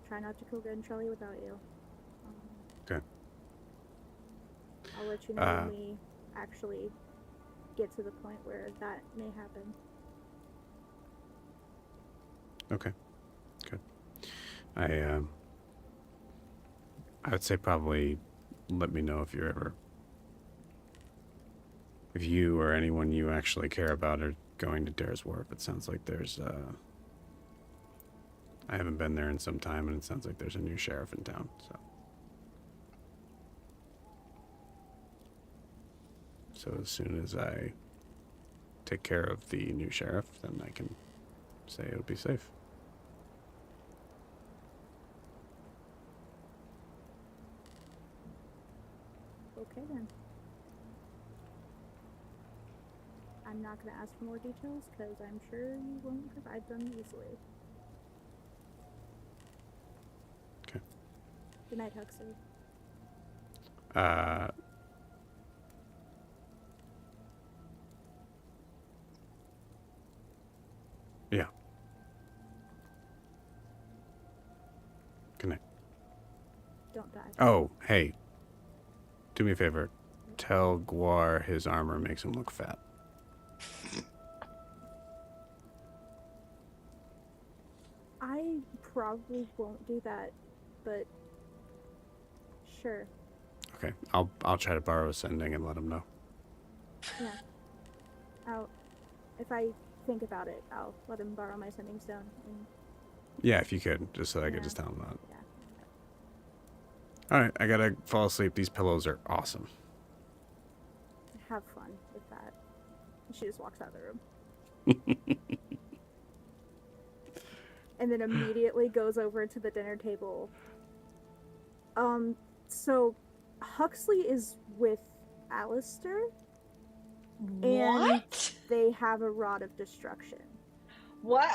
try not to kill Gentrelli without you. Okay. I'll let you know when we actually get to the point where that may happen. Okay. Good. I would say probably let me know if you or anyone you actually care about are going to Dare's Wharf. It sounds like there's I haven't been there in some time, and it sounds like there's a new sheriff in town. So as soon as I take care of the new sheriff, then I can say it'll be safe. Okay then. I'm not going to ask for more details because I'm sure you won't provide them easily. Okay. Good night, Huxley. Yeah. Good night. Don't die. Oh, hey. Do me a favor. Tell Gwar his armor makes him look fat. I probably won't do that, but sure. Okay. I'll try to borrow a sending and let him know. Yeah. If I think about it, I'll let him borrow my sending stone. And Yeah, if you could, just so I could just tell him that. yeah. All right, I gotta fall asleep. These pillows are awesome. Have fun with that. And she just walks out of the room. And then immediately goes over to the dinner table. So Huxley is with Alistair. And What? they have a rod of destruction. What?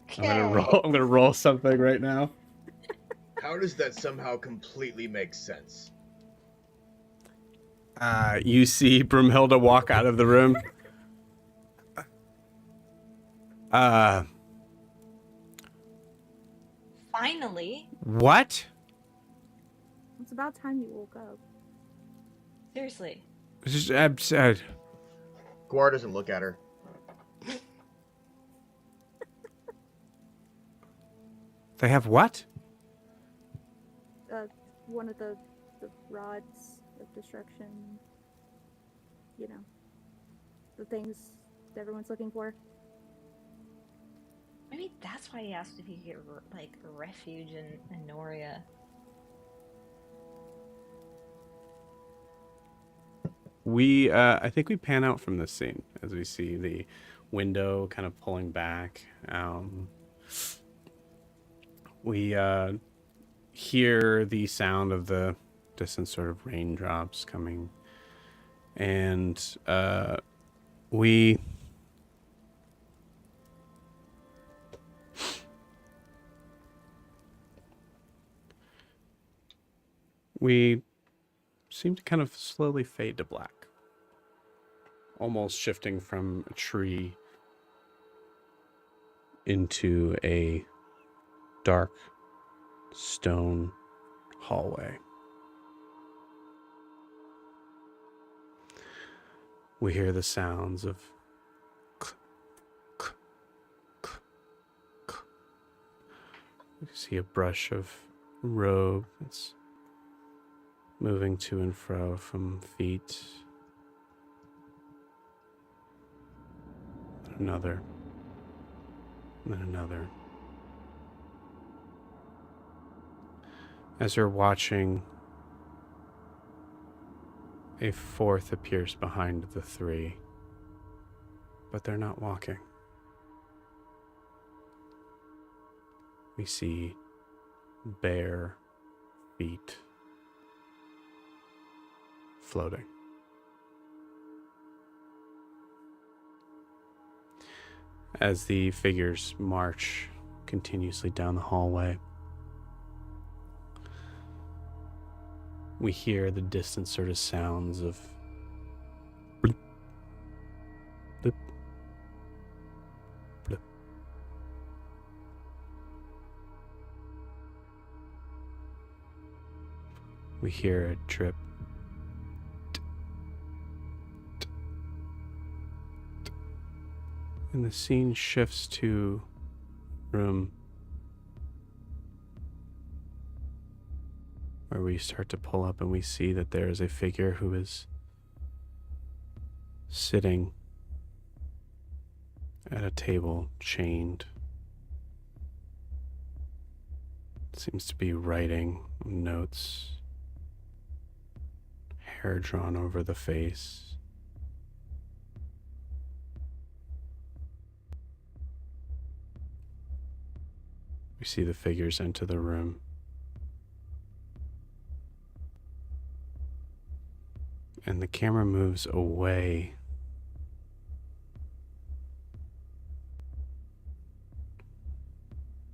Okay. I'm gonna roll something right now. How does that somehow completely make sense? You see Broomhilda walk out of the room. Finally. What? It's about time you woke up. Seriously. This is absurd. Gwar doesn't look at her. They have what? One of the rods of destruction. You know, the things that everyone's looking for. Maybe that's why he asked if he could get like refuge in Noria. I think we pan out from this scene as we see the window kind of pulling back. We hear the sound of the distant sort of raindrops coming, and we seem to kind of slowly fade to black, almost shifting from a tree into a dark stone hallway. We hear the sounds of you see a brush of robe that's moving to and fro from feet. Another. And then another. As you're watching, a fourth appears behind the three, but they're not walking. We see bare feet floating. As the figures march continuously down the hallway, we hear the distant sort of sounds of bloop, bloop, bloop. We hear a drip. And the scene shifts to room where we start to pull up and we see that there is a figure who is sitting at a table, chained. Seems to be writing notes, hair drawn over the face. We see the figures enter the room. And the camera moves away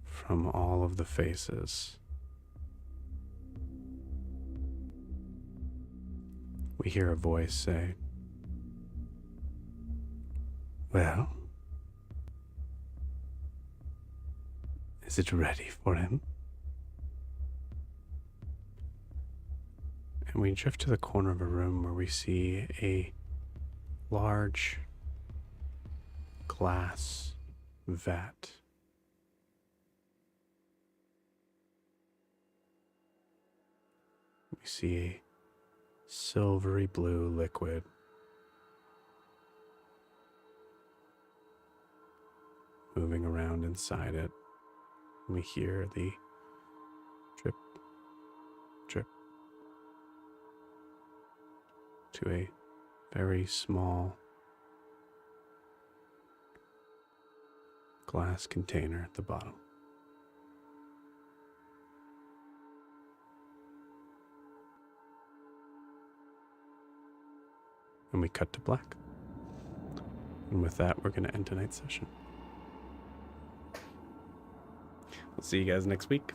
from all of the faces. We hear a voice say, "Well, is it ready for him?" And we drift to the corner of a room where we see a large glass vat. We see a silvery blue liquid moving around inside it. We hear the drip, drip to a very small glass container at the bottom. And we cut to black. And with that, we're going to end tonight's session. We'll see you guys next week.